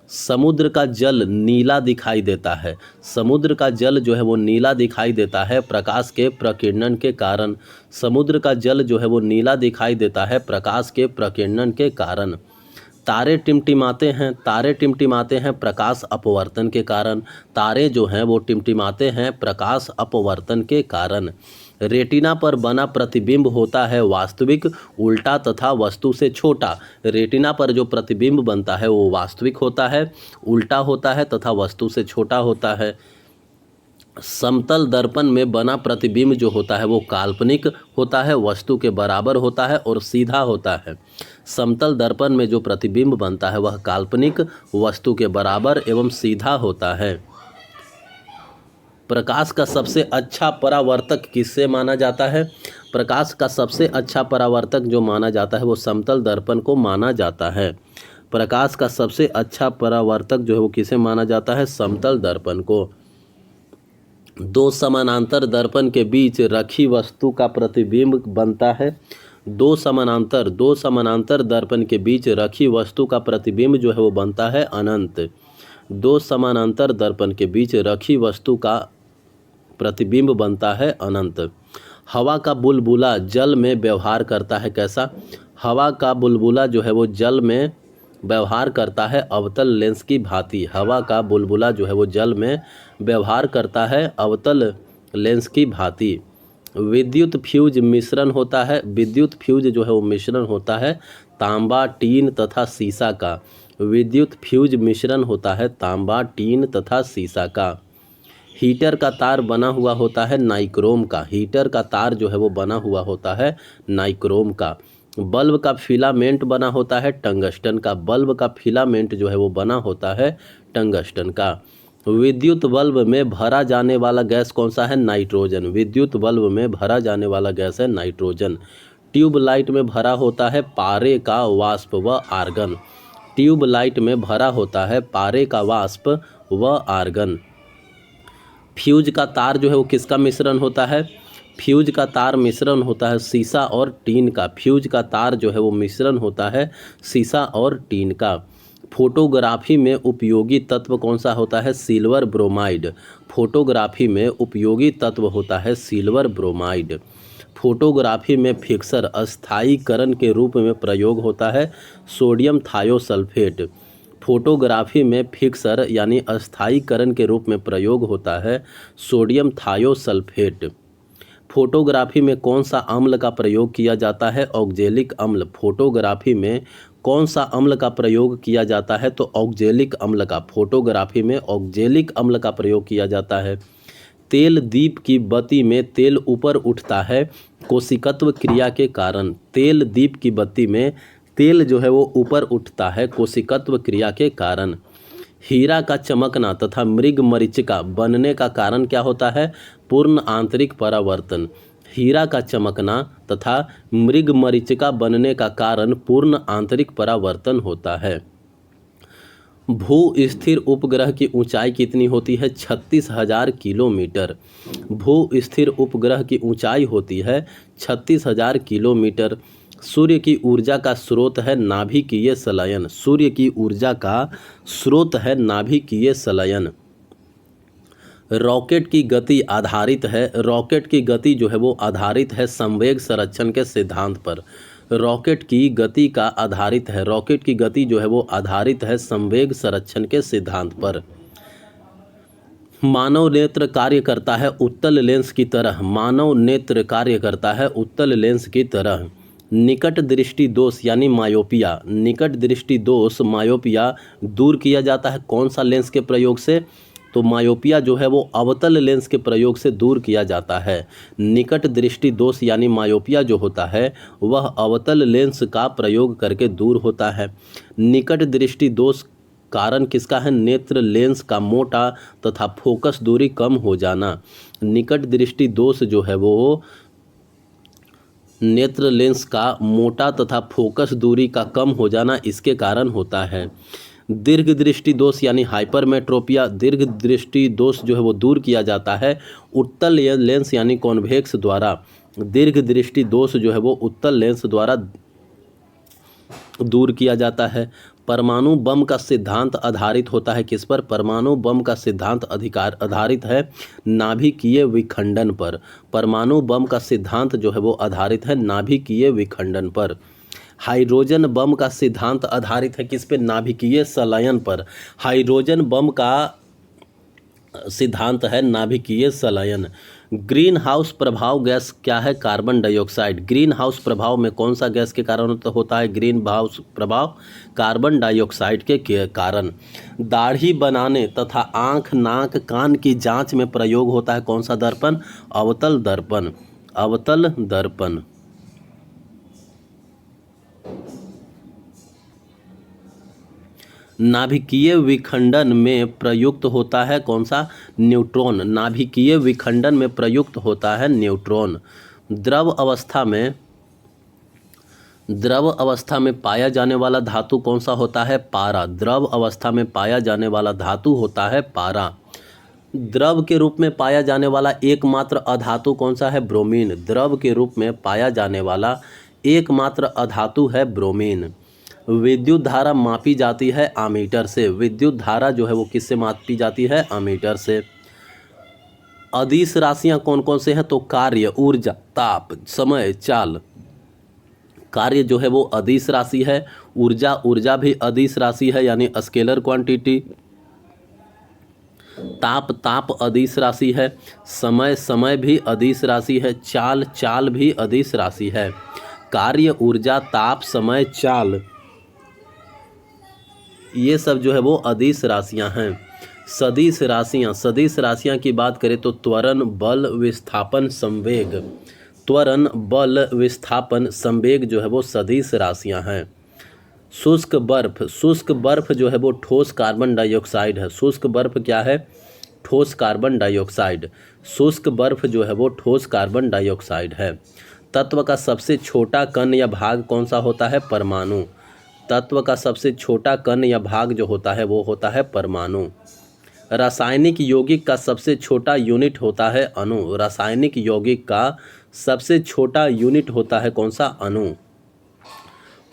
समुद्र का जल नीला दिखाई देता है। समुद्र का जल जो है वो नीला दिखाई देता है प्रकाश के प्रकिरणन के कारण। समुद्र का जल जो है वो नीला दिखाई देता है प्रकाश के प्रकिरणन के कारण। तारे टिमटिमाते हैं प्रकाश अपवर्तन के कारण। तारे जो हैं वो टिमटिमाते हैं प्रकाश अपवर्तन के कारण। रेटिना पर बना प्रतिबिंब होता है वास्तविक, उल्टा तथा वस्तु से छोटा। रेटिना पर जो प्रतिबिंब बनता है वो वास्तविक होता है, उल्टा होता है तथा वस्तु से छोटा होता है। समतल दर्पण में बना प्रतिबिंब जो होता है वो काल्पनिक होता है, वस्तु के बराबर होता है और सीधा होता है। समतल दर्पण में जो प्रतिबिंब बनता है वह काल्पनिक, वस्तु के बराबर एवं सीधा होता है। प्रकाश का सबसे अच्छा परावर्तक किससे माना जाता है? प्रकाश का सबसे अच्छा परावर्तक जो माना जाता है वो समतल दर्पण को माना जाता है। प्रकाश का सबसे अच्छा परावर्तक जो है वो किसे माना जाता है? समतल दर्पण को। दो समानांतर दर्पण के बीच रखी वस्तु का प्रतिबिंब बनता है। दो समानांतर दर्पण के बीच रखी वस्तु का प्रतिबिंब जो है वो बनता है अनंत। दो समानांतर दर्पण के बीच रखी वस्तु का प्रतिबिंब बनता है अनंत। हवा का बुलबुला जल में व्यवहार करता है कैसा? हवा का बुलबुला जो है वो जल में व्यवहार करता है अवतल लेंस की भांति। हवा का बुलबुला जो है वो जल में व्यवहार करता है अवतल लेंस की भांति। विद्युत फ्यूज मिश्रण होता है, विद्युत फ्यूज जो है वो मिश्रण होता है तांबा, टीन तथा सीसा का। विद्युत फ्यूज मिश्रण होता है तांबा, टीन तथा सीसा का। हीटर का तार बना हुआ होता है नाइक्रोम का। हीटर का तार जो है वो बना हुआ होता है नाइक्रोम का। बल्ब का फिलामेंट बना होता है टंगस्टन का। बल्ब का फिलामेंट जो है वो बना होता है टंगस्टन का। विद्युत बल्ब में भरा जाने वाला गैस कौन सा है? नाइट्रोजन। विद्युत बल्ब में भरा जाने वाला गैस है नाइट्रोजन। ट्यूबलाइट में भरा होता है पारे का वाष्प व आर्गन। ट्यूबलाइट में भरा होता है पारे का वाष्प व आर्गन। फ्यूज का तार जो है वो किसका मिश्रण होता है? फ्यूज का तार मिश्रण होता है सीसा और टीन का। फ्यूज का तार जो है वो मिश्रण होता है सीसा और टीन का। फोटोग्राफी में उपयोगी तत्व कौन सा होता है? Silver bromide. फोटोग्राफी में उपयोगी तत्व होता है सिल्वर ब्रोमाइड। फोटोग्राफी में फिक्सर अस्थायीकरण के रूप में प्रयोग होता है सोडियम थायोसल्फेट। फोटोग्राफी में फिक्सर यानी अस्थायीकरण के रूप में प्रयोग होता है सोडियम थायोसल्फेट। फोटोग्राफी में कौन सा अम्ल का प्रयोग किया जाता है? ऑक्जेलिक अम्ल। फोटोग्राफी में कौन सा अम्ल का प्रयोग किया जाता है? तो ऑक्जेलिक अम्ल का। फोटोग्राफी में ऑक्जेलिक अम्ल का प्रयोग किया जाता है। तेल दीप की बत्ती में तेल ऊपर उठता है कोशिकत्व क्रिया के कारण। तेल दीप की बत्ती में तेल जो है वो ऊपर उठता है कोशिकत्व क्रिया के कारण। हीरा का चमकना तथा मृग मरीचिका बनने का कारण क्या होता है? पूर्ण आंतरिक परावर्तन। हीरा का चमकना तथा मृग मरीचिका बनने का कारण पूर्ण आंतरिक परावर्तन होता है। भू स्थिर उपग्रह की ऊंचाई कितनी होती है? 36,000 किलोमीटर। भू स्थिर उपग्रह की ऊंचाई होती है 36,000 किलोमीटर। सूर्य की ऊर्जा का स्रोत है नाभिकीय संलयन। सूर्य की ऊर्जा का स्रोत है नाभिकीय संलयन। रॉकेट की गति आधारित है, रॉकेट की गति जो है वो आधारित है संवेग संरक्षण के सिद्धांत पर। रॉकेट की गति का आधारित है, रॉकेट की गति जो है वो आधारित है संवेग संरक्षण के सिद्धांत पर। मानव नेत्र कार्य करता है उत्तल लेंस की तरह। मानव नेत्र कार्य करता है उत्तल लेंस की तरह। निकट दृष्टि दोष यानी मायोपिया, निकट दृष्टि दोष मायोपिया दूर किया जाता है कौन सा लेंस के प्रयोग से? तो मायोपिया जो है वो अवतल लेंस के प्रयोग से दूर किया जाता है। निकट दृष्टि दोष यानी मायोपिया जो होता है वह अवतल लेंस का प्रयोग करके दूर होता है। निकट दृष्टि दोष कारण किसका है? नेत्र लेंस का मोटा तथा फोकस दूरी कम हो जाना। निकट दृष्टि दोष जो है वो नेत्र लेंस का मोटा तथा फोकस दूरी का कम हो जाना इसके कारण होता है। दीर्घ दृष्टि दोष यानी हाइपरमेट्रोपिया, दीर्घ दृष्टि दोष जो है वो दूर किया जाता है उत्तल लेंस यानी कॉन्वेक्स द्वारा। दीर्घ दृष्टि दोष जो है वो उत्तल लेंस द्वारा दूर किया जाता है। परमाणु बम का सिद्धांत आधारित होता है किस पर? परमाणु बम का सिद्धांत आधारित है नाभिकीय विखंडन पर। परमाणु बम का सिद्धांत जो है वो आधारित है नाभिकीय विखंडन पर। हाइड्रोजन बम का सिद्धांत आधारित है किस पे? नाभिकीय संलयन पर। हाइड्रोजन बम का सिद्धांत है नाभिकीय संलयन। ग्रीन हाउस प्रभाव गैस क्या है? Carbon dioxide. ग्रीन हाउस प्रभाव में कौन सा गैस के कारण होता है ग्रीन हाउस प्रभाव? कार्बन डाइऑक्साइड के कारण। दाढ़ी बनाने तथा आँख, नाक, कान की जांच में प्रयोग होता है कौन सा दर्पण? अवतल दर्पण। अवतल दर्पण। नाभिकीय विखंडन में प्रयुक्त होता है कौन सा? न्यूट्रॉन। नाभिकीय विखंडन में प्रयुक्त होता है न्यूट्रॉन। द्रव अवस्था में पाया जाने वाला धातु कौन सा होता है? पारा। द्रव अवस्था में पाया जाने वाला धातु होता है पारा। द्रव के रूप में पाया जाने वाला एकमात्र अधातु कौन सा है? ब्रोमीन। द्रव के रूप में पाया जाने वाला एकमात्र अधातु है ब्रोमीन। विद्युत धारा मापी जाती है आमीटर से। विद्युत धारा जो है वो किससे मापी जाती है? आमीटर से। अदिश राशियां कौन कौन से हैं? तो कार्य, ऊर्जा, ताप, समय, चाल। कार्य जो है वो अदिश राशि है। ऊर्जा भी अदिश राशि है यानी स्केलर क्वांटिटी। ताप ताप अदिश राशि है, समय समय भी अदिश राशि है, चाल चाल भी अदिश राशि है। कार्य, ऊर्जा, ताप, समय, चाल, ये सब जो है वो अदिश राशियां हैं। सदिश राशियां की बात करें तो त्वरण, बल, विस्थापन, संवेग। त्वरण, बल, विस्थापन, संवेग जो है वो सदिश राशियां हैं। शुष्क बर्फ जो है वो ठोस कार्बन डाइऑक्साइड है। शुष्क बर्फ क्या है? ठोस कार्बन डाइऑक्साइड। शुष्क बर्फ जो है वो ठोस कार्बन डाइऑक्साइड है। तत्व का सबसे छोटा कण या भाग कौन सा होता है? परमाणु। तत्व का सबसे छोटा कण या भाग जो होता है वो होता है परमाणु। रासायनिक यौगिक का सबसे छोटा यूनिट होता है अणु। रासायनिक यौगिक का सबसे छोटा यूनिट होता है कौन सा? अणु।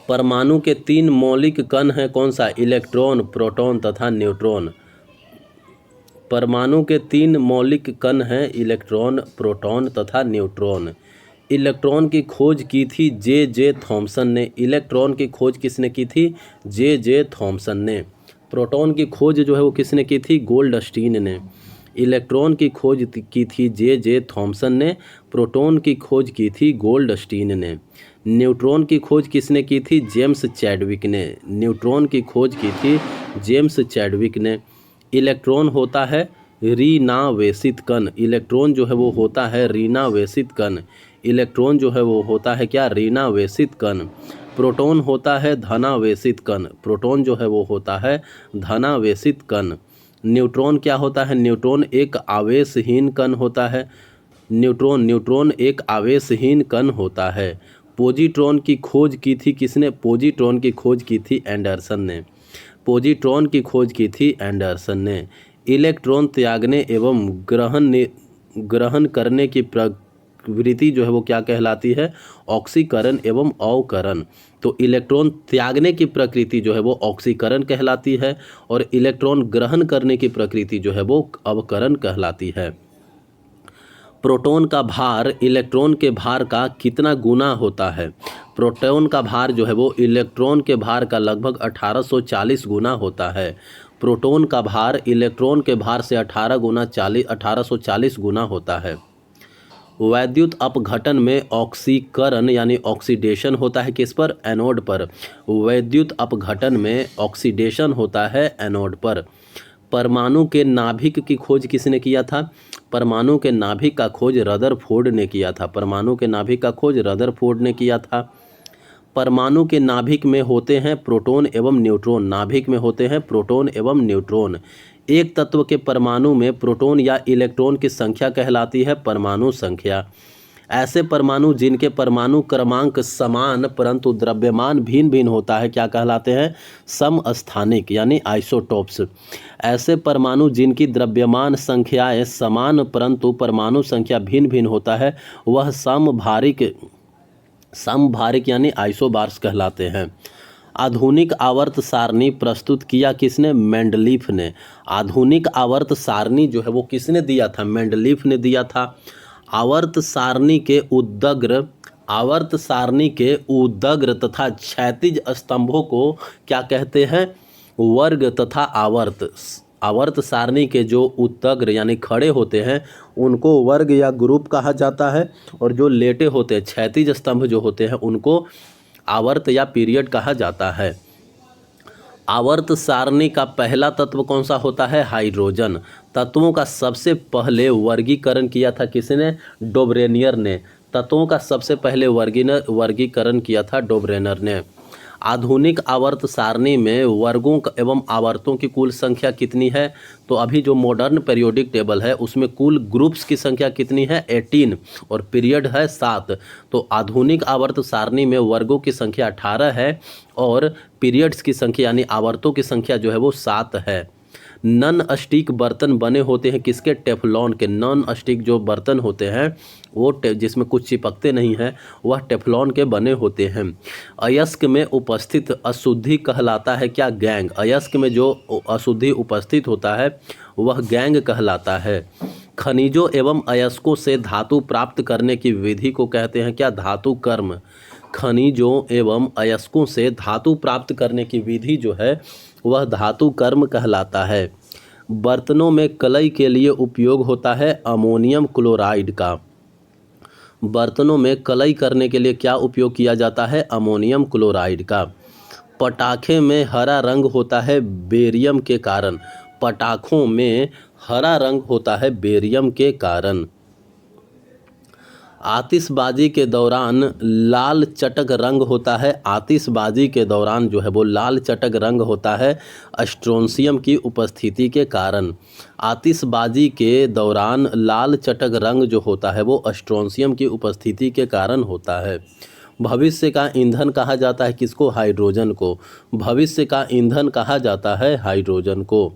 परमाणु के 3 मौलिक कण हैं कौन सा? इलेक्ट्रॉन, प्रोटॉन तथा न्यूट्रॉन। परमाणु के 3 मौलिक कण हैं इलेक्ट्रॉन, प्रोटॉन तथा न्यूट्रॉन। इलेक्ट्रॉन की खोज की थी जे थॉमसन ने। इलेक्ट्रॉन की खोज किसने की थी? जे थॉमसन ने। प्रोटॉन की खोज जो है वो किसने की थी? गोल्डस्टीन ने। इलेक्ट्रॉन की खोज की थी जे थॉमसन ने। प्रोटॉन की खोज की थी गोल्डस्टीन ने। न्यूट्रॉन की खोज किसने की थी? जेम्स चैडविक ने। न्यूट्रॉन की खोज की थी जेम्स चैडविक ने। इलेक्ट्रॉन होता है ऋणावेशित कण। इलेक्ट्रॉन जो है वो होता है ऋणावेशित कण। इलेक्ट्रॉन जो है वो होता है क्या? ऋणावेशित कण। प्रोटॉन होता है धनावेशित कण। प्रोटॉन जो है वो होता है धनावेशित कण। न्यूट्रॉन क्या होता है? न्यूट्रॉन एक आवेशहीन कण होता है। न्यूट्रॉन एक आवेशहीन कण होता है। पॉजिट्रॉन की खोज की थी किसने? पॉजिट्रॉन की खोज की थी एंडरसन ने। पॉजिट्रॉन की खोज की थी एंडरसन ने। इलेक्ट्रॉन त्यागने एवं ग्रहण करने की प्रवृत्ति जो है वो क्या कहलाती है? ऑक्सीकरण एवं अवकरण। तो इलेक्ट्रॉन त्यागने की प्रकृति जो है वो ऑक्सीकरण कहलाती है और इलेक्ट्रॉन ग्रहण करने की प्रकृति जो है वो अवकरण कहलाती है। प्रोटॉन का भार इलेक्ट्रॉन के भार का कितना गुना होता है? प्रोटॉन का भार जो है वो इलेक्ट्रॉन के भार का लगभग 1840 गुना होता है। प्रोटॉन का भार इलेक्ट्रॉन के भार से 1840 गुना होता है। वैद्युत अपघटन में ऑक्सीकरण यानी ऑक्सीडेशन होता है किस पर? एनोड पर। वैद्युत अपघटन में ऑक्सीडेशन होता है एनोड पर। परमाणु के नाभिक की खोज किसने किया था? परमाणु के नाभिक का खोज रदरफोर्ड ने किया था। परमाणु के नाभिक का खोज रदरफोर्ड ने किया था। परमाणु के नाभिक में होते हैं प्रोटॉन एवं न्यूट्रॉन। नाभिक में होते हैं प्रोटॉन एवं न्यूट्रॉन। एक तत्व के परमाणु में प्रोटॉन या इलेक्ट्रॉन की संख्या कहलाती है परमाणु संख्या। ऐसे परमाणु जिनके परमाणु क्रमांक समान परंतु द्रव्यमान भिन्न भिन्न होता है क्या कहलाते हैं? समस्थानिक यानी आइसोटोप्स। ऐसे परमाणु जिनकी द्रव्यमान संख्याएं समान परंतु परमाणु संख्या भिन्न भिन्न होता है वह समभारिक यानी आइसोबार्स कहलाते हैं। आधुनिक आवर्त सारणी प्रस्तुत किया किसने? मेंडलीफ ने। आधुनिक आवर्त सारणी जो है वो किसने दिया था? मेंडलीफ ने दिया था। आवर्त सारणी के उदग्र तथा क्षैतिज स्तंभों को क्या कहते हैं? वर्ग तथा आवर्त। आवर्त सारणी के जो उदग्र यानी खड़े होते हैं उनको वर्ग या ग्रुप कहा जाता है और जो लेटे होते हैं क्षैतिज स्तंभ जो होते हैं उनको आवर्त या पीरियड कहा जाता है। आवर्त सारणी का पहला तत्व कौन सा होता है? हाइड्रोजन। तत्वों का सबसे पहले वर्गीकरण किया था किसने? डोब्रेनियर ने। तत्वों का सबसे पहले वर्गीकरण किया था डोब्रेनर ने। आधुनिक आवर्त सारणी में वर्गों एवं आवर्तों की कुल संख्या कितनी है? तो अभी जो मॉडर्न पीरियोडिक टेबल है उसमें कुल ग्रुप्स की संख्या कितनी है? 18 और पीरियड है 7। तो आधुनिक आवर्त सारणी में वर्गों की संख्या 18 है और पीरियड्स की संख्या यानी आवर्तों की संख्या जो है वो 7 है। नॉन स्टिक बर्तन बने होते हैं किसके? टेफ्लॉन के। नॉन स्टिक जो बर्तन होते हैं वो जिसमें कुछ चिपकते नहीं हैं वह टेफ्लॉन के बने होते हैं। अयस्क में उपस्थित अशुद्धि कहलाता है क्या? गैंग। अयस्क में जो अशुद्धि उपस्थित होता है वह गैंग कहलाता है। खनिजों एवं अयस्कों से धातु प्राप्त करने की विधि को कहते हैं क्या? धातु कर्म। खनिजों एवं अयस्कों से धातु प्राप्त करने की विधि जो है वह धातु कर्म कहलाता है। बर्तनों में कलई के लिए उपयोग होता है अमोनियम क्लोराइड का। बर्तनों में कलई करने के लिए क्या उपयोग किया जाता है? अमोनियम क्लोराइड का। पटाखे में हरा रंग होता है बेरियम के कारण। पटाखों में हरा रंग होता है बेरियम के कारण। आतिशबाजी के दौरान लाल चटक रंग होता है। आतिशबाजी के दौरान जो है वो लाल चटक रंग होता है स्ट्रोंशियम की उपस्थिति के कारण। आतिशबाजी के दौरान लाल चटक रंग जो होता है वो स्ट्रोंशियम की उपस्थिति के कारण होता है। भविष्य का ईंधन कहा जाता है किसको? हाइड्रोजन को। भविष्य का ईंधन कहा जाता है हाइड्रोजन को।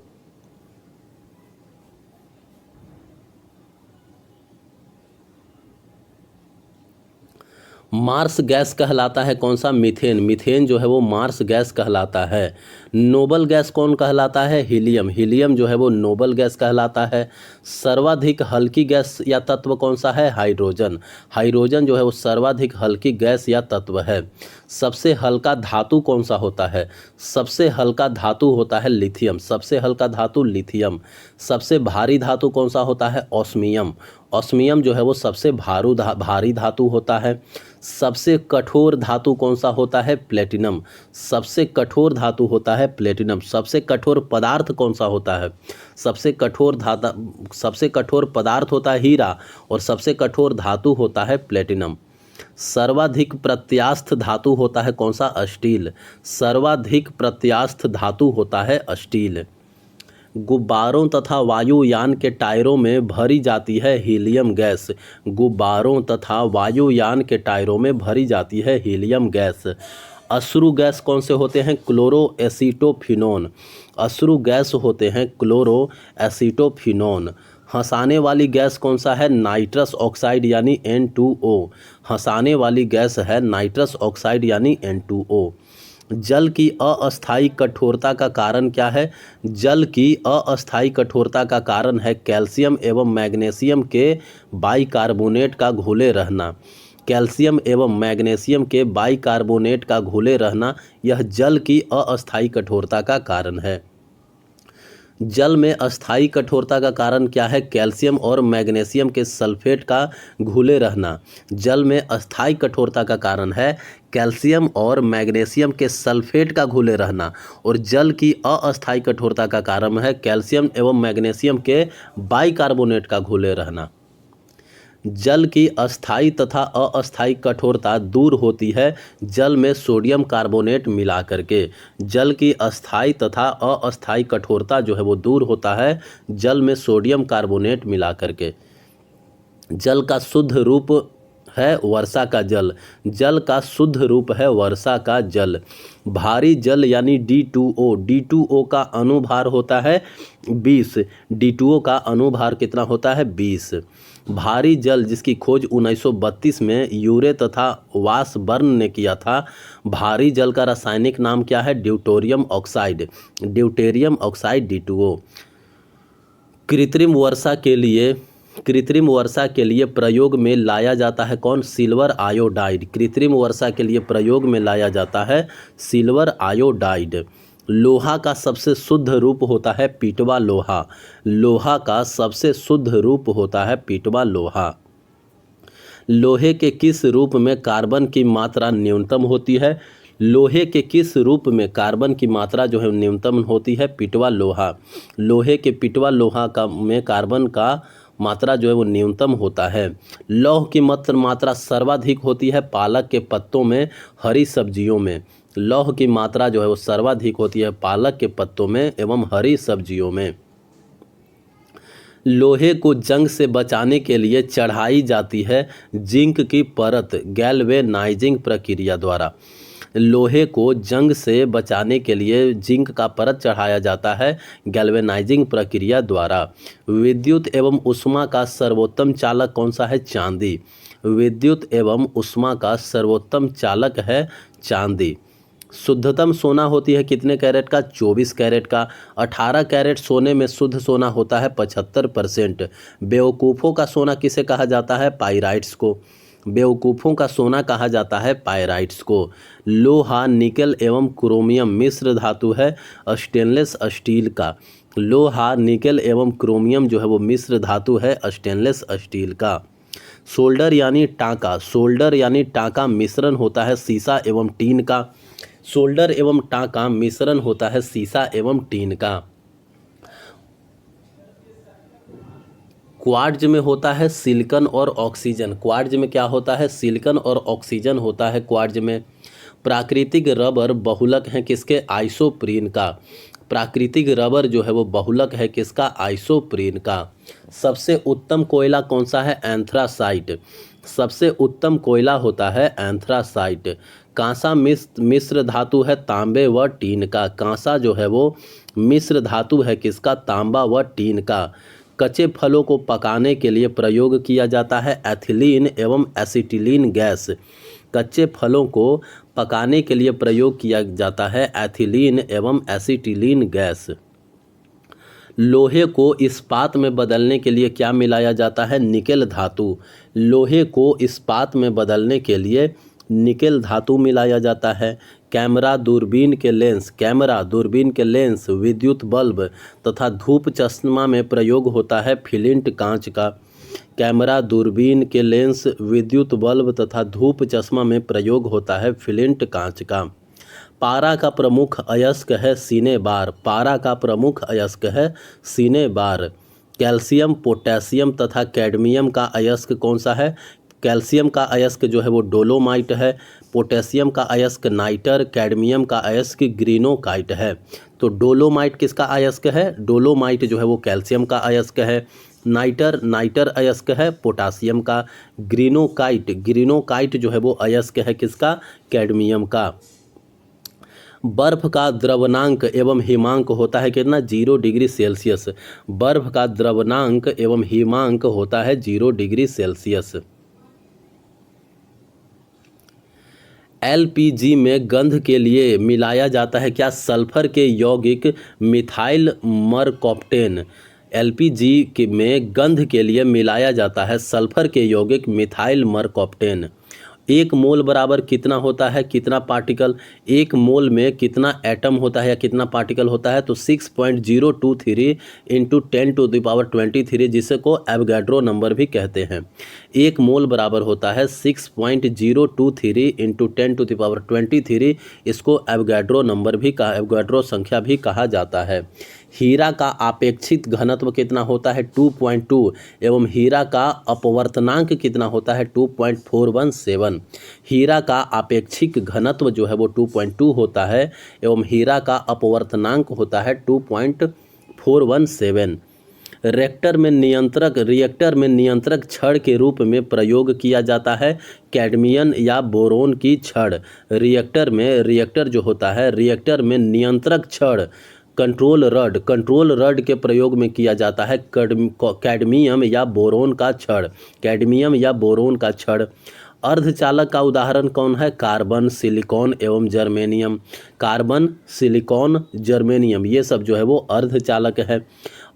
मार्स गैस कहलाता है कौन सा? मीथेन। मीथेन जो है वो मार्स गैस कहलाता है। नोबल गैस कौन कहलाता है? हीलियम। हीलियम जो है वो नोबल गैस कहलाता है। सर्वाधिक हल्की गैस या तत्व कौन सा है? हाइड्रोजन। हाइड्रोजन जो है वो सर्वाधिक हल्की गैस या तत्व है। सबसे हल्का धातु कौन सा होता है? सबसे हल्का धातु होता है लिथियम। सबसे हल्का धातु लिथियम। सबसे भारी धातु कौन सा होता है? ऑस्मियम। ऑस्मियम जो है वो सबसे भारी धातु होता है। सबसे कठोर धातु कौन सा होता है? प्लेटिनम। सबसे कठोर धातु होता है प्लेटिनम। सबसे कठोर पदार्थ कौन सा होता है? सबसे कठोर पदार्थ होता है हीरा और सबसे कठोर धातु होता है प्लेटिनम। सर्वाधिक प्रत्यास्थ धातु होता है कौन सा? स्टील। सर्वाधिक प्रत्यास्थ धातु होता है स्टील। गुब्बारों तथा वायुयान के टायरों में भरी जाती है हीलियम गैस। गुब्बारों तथा वायुयान के टायरों में भरी जाती है हीलियम गैस। अश्रु गैस कौन से होते हैं? Chloro acetophenone. अश्रु गैस होते हैं क्लोरो एसीटोफिनोन। हंसाने वाली गैस कौन सा है? नाइट्रस ऑक्साइड यानी N2O। हंसाने वाली गैस है नाइट्रस ऑक्साइड यानी N2O। जल की अस्थायी कठोरता का कारण क्या है? जल की अस्थायी कठोरता का कारण है कैल्शियम एवं मैग्नीशियम के बाइकार्बोनेट का घुले रहना। कैल्शियम एवं मैग्नीशियम के बाइकार्बोनेट का घुले रहना यह जल की अस्थायी कठोरता का कारण है। जल में अस्थायी कठोरता का कारण क्या है? कैल्शियम और मैग्नीशियम के सल्फेट का घुले रहना। जल में अस्थायी कठोरता का कारण है कैल्शियम और मैग्नीशियम के सल्फेट का घुले रहना और जल की अस्थायी कठोरता का कारण है कैल्शियम एवं मैग्नीशियम के बाइकार्बोनेट का घुले रहना। जल की अस्थायी तथा अस्थायी कठोरता दूर होती है जल में सोडियम कार्बोनेट मिला करके। जल की अस्थायी तथा अस्थायी कठोरता जो है वो दूर होता है जल में सोडियम कार्बोनेट मिला करके। जल का शुद्ध रूप है वर्षा का जल। जल का शुद्ध रूप है वर्षा का जल। भारी जल यानी D2O। D2O का अणुभार होता है 20। D2O का अणुभार कितना होता है? 20। भारी जल जिसकी खोज 1932 में यूरे तथा वासबर्न ने किया था। भारी जल का रासायनिक नाम क्या है? Deuterium oxide. Deuterium oxide D2O। कृत्रिम वर्षा के लिए प्रयोग में लाया जाता है कौन? Silver iodide. कृत्रिम वर्षा के लिए प्रयोग में लाया जाता है सिल्वर आयोडाइड। लोहा का सबसे शुद्ध रूप होता है पीटवा लोहा। लोहा का सबसे शुद्ध रूप होता है पीटवा लोहा। लोहे के किस रूप में कार्बन की मात्रा न्यूनतम होती है? लोहे के किस रूप में कार्बन की मात्रा जो है न्यूनतम होती है? पीटवा लोहा। लोहे के पीटवा लोहा का में कार्बन का मात्रा जो है वो न्यूनतम होता है। लौह की मात्रा सर्वाधिक होती है पालक के पत्तों में, हरी सब्जियों में। लौह की मात्रा जो है वो सर्वाधिक होती है पालक के पत्तों में एवं हरी सब्जियों में। लोहे को जंग से बचाने के लिए चढ़ाई जाती है जिंक की परत गैल्वेनाइजिंग प्रक्रिया द्वारा। लोहे को जंग से बचाने के लिए जिंक का परत चढ़ाया जाता है गैल्वेनाइजिंग प्रक्रिया द्वारा। विद्युत एवं ऊष्मा का सर्वोत्तम चालक कौन सा है? चांदी। विद्युत एवं ऊष्मा का सर्वोत्तम चालक है चांदी। शुद्धतम सोना होती है कितने कैरेट का? 24 कैरेट का। 18 कैरेट सोने में शुद्ध सोना होता है 75%। बेवकूफ़ों का सोना किसे कहा जाता है? पाइराइट्स को। बेवकूफ़ों का सोना कहा जाता है पाइराइट्स को। लोहा, निकल एवं क्रोमियम मिश्र धातु है स्टेनलेस स्टील का। लोहा, निकेल एवं क्रोमियम जो है वो मिश्र धातु है स्टेनलेस स्टील का। सोल्डर यानी टाँका, सोल्डर यानी टाँका मिश्रण होता है सीसा एवं टीन का। सोल्डर एवं टाँका मिश्रण होता है सीसा एवं टीन का। क्वार्ट्ज में होता है सिलिकॉन और ऑक्सीजन। क्वार्ट्ज में क्या होता है? सिलिकॉन और ऑक्सीजन होता है क्वार्ट्ज में। प्राकृतिक रबर बहुलक है किसके? आइसोप्रीन का। प्राकृतिक रबर जो है वो बहुलक है किसका? आइसोप्रीन का। सबसे उत्तम कोयला कौन सा है? एंथ्रासाइट। सबसे उत्तम कोयला होता है एंथ्रासाइट। कांसा मिश्र धातु है तांबे व टीन का। कांसा जो है वो मिश्र धातु है किसका? तांबा व टीन का। कच्चे फलों को पकाने के लिए प्रयोग किया जाता है एथिलीन एवं एसिटिलीन गैस। कच्चे फलों को पकाने के लिए प्रयोग किया जाता है एथिलीन एवं एसिटिलीन गैस। लोहे को इस्पात में बदलने के लिए क्या मिलाया जाता है? निकेल धातु। लोहे को इस्पात में बदलने के लिए निकेल धातु मिलाया जाता है। कैमरा दूरबीन के लेंस, कैमरा दूरबीन के लेंस, विद्युत बल्ब तथा धूप चश्मा में प्रयोग होता है फ्लिंट कांच का। कैमरा दूरबीन के लेंस, विद्युत बल्ब तथा धूप चश्मा में प्रयोग होता है फ्लिंट कांच का। पारा का प्रमुख अयस्क है सिनेबार। पारा का प्रमुख अयस्क है सिनेबार। कैल्शियम, पोटेशियम तथा कैडमियम का अयस्क कौन सा है? कैल्शियम का अयस्क जो है वो डोलोमाइट है। पोटेशियम का अयस्क नाइटर, कैडमियम का अयस्क ग्रीनोकाइट है। तो डोलोमाइट किसका अयस्क है? डोलोमाइट जो है वो कैल्शियम का अयस्क है। नाइटर अयस्क है पोटासियम का। ग्रीनोकाइट जो है वो अयस्क है किसका? कैडमियम का। बर्फ का द्रवनांक एवं हिमांक होता है कितना? 0 डिग्री सेल्सियस। बर्फ का द्रवनांक एवं हिमांक होता है 0 डिग्री सेल्सियस। एलपीजी में गंध के लिए मिलाया जाता है क्या? सल्फर के यौगिक मिथाइल मरकॉप्टेन। एलपीजी में गंध के लिए मिलाया जाता है सल्फर के यौगिक मिथाइल मरकॉप्टेन। 1 मोल बराबर कितना होता है? कितना पार्टिकल? 1 मोल में कितना एटम होता है या कितना पार्टिकल होता है? तो 6.023 इंटू 10⁻23, जिसे को एवोगाड्रो नंबर भी कहते हैं। 1 मोल बराबर होता है 6.023 इंटू 10⁻23। इसको एवोगाड्रो नंबर भी कहा, एवोगाड्रो संख्या भी कहा जाता है। हीरा का अपेक्षित घनत्व कितना होता है? 2.2 एवं हीरा का अपवर्तनांक कितना होता है? 2.417। हीरा का अपेक्षिक घनत्व जो है वो 2.2 होता है एवं हीरा का अपवर्तनांक होता है 2.417। रिएक्टर में नियंत्रक छड़ के रूप में प्रयोग किया जाता है कैडमियम या बोरोन की छड़। रिएक्टर जो होता है, रिएक्टर में नियंत्रक छड़ कंट्रोल रड के प्रयोग में किया जाता है कैडमियम या बोरोन का छड़। कैडमियम या बोरोन का छड़। अर्धचालक का उदाहरण कौन है? कार्बन, सिलिकॉन एवं जर्मेनियम। कार्बन, सिलिकॉन, जर्मेनियम ये सब जो है वो अर्धचालक है।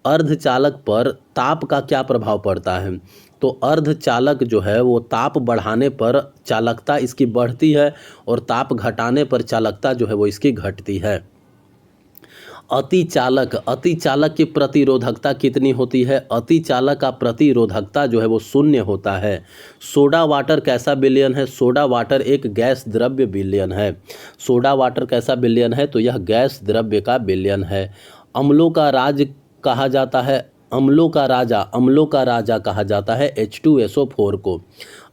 अर्धचालक पर ताप का क्या प्रभाव पड़ता है? तो अर्धचालक जो है वो ताप बढ़ाने पर चालकता इसकी बढ़ती है और ताप घटाने पर चालकता जो है वो इसकी घटती है। अतिचालक की प्रतिरोधकता कितनी होती है? अतिचालक का प्रतिरोधकता जो है वो 0 होता है। सोडा वाटर कैसा विलयन है? सोडा वाटर एक गैस द्रव्य विलयन है। सोडा वाटर कैसा विलयन है? तो यह गैस द्रव्य का विलयन है। अम्लों का राज कहा जाता है, अम्लों का राजा कहा जाता है H2SO4 को।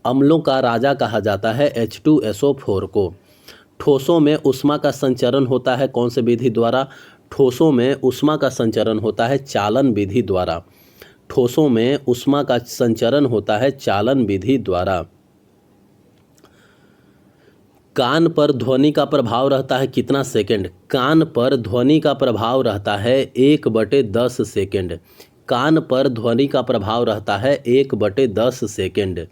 अम्लों का राजा कहा जाता है H2SO4 को। ठोसों में ऊष्मा का संचरण होता है कौन से विधि द्वारा? ठोसों में ऊष्मा का संचरण होता है चालन विधि द्वारा। ठोसों में ऊष्मा का संचरण होता है चालन विधि द्वारा। कान पर ध्वनि का प्रभाव रहता है कितना सेकंड? कान पर ध्वनि का प्रभाव रहता है 1/10 सेकंड। कान पर ध्वनि का प्रभाव रहता है 1/10 सेकंड।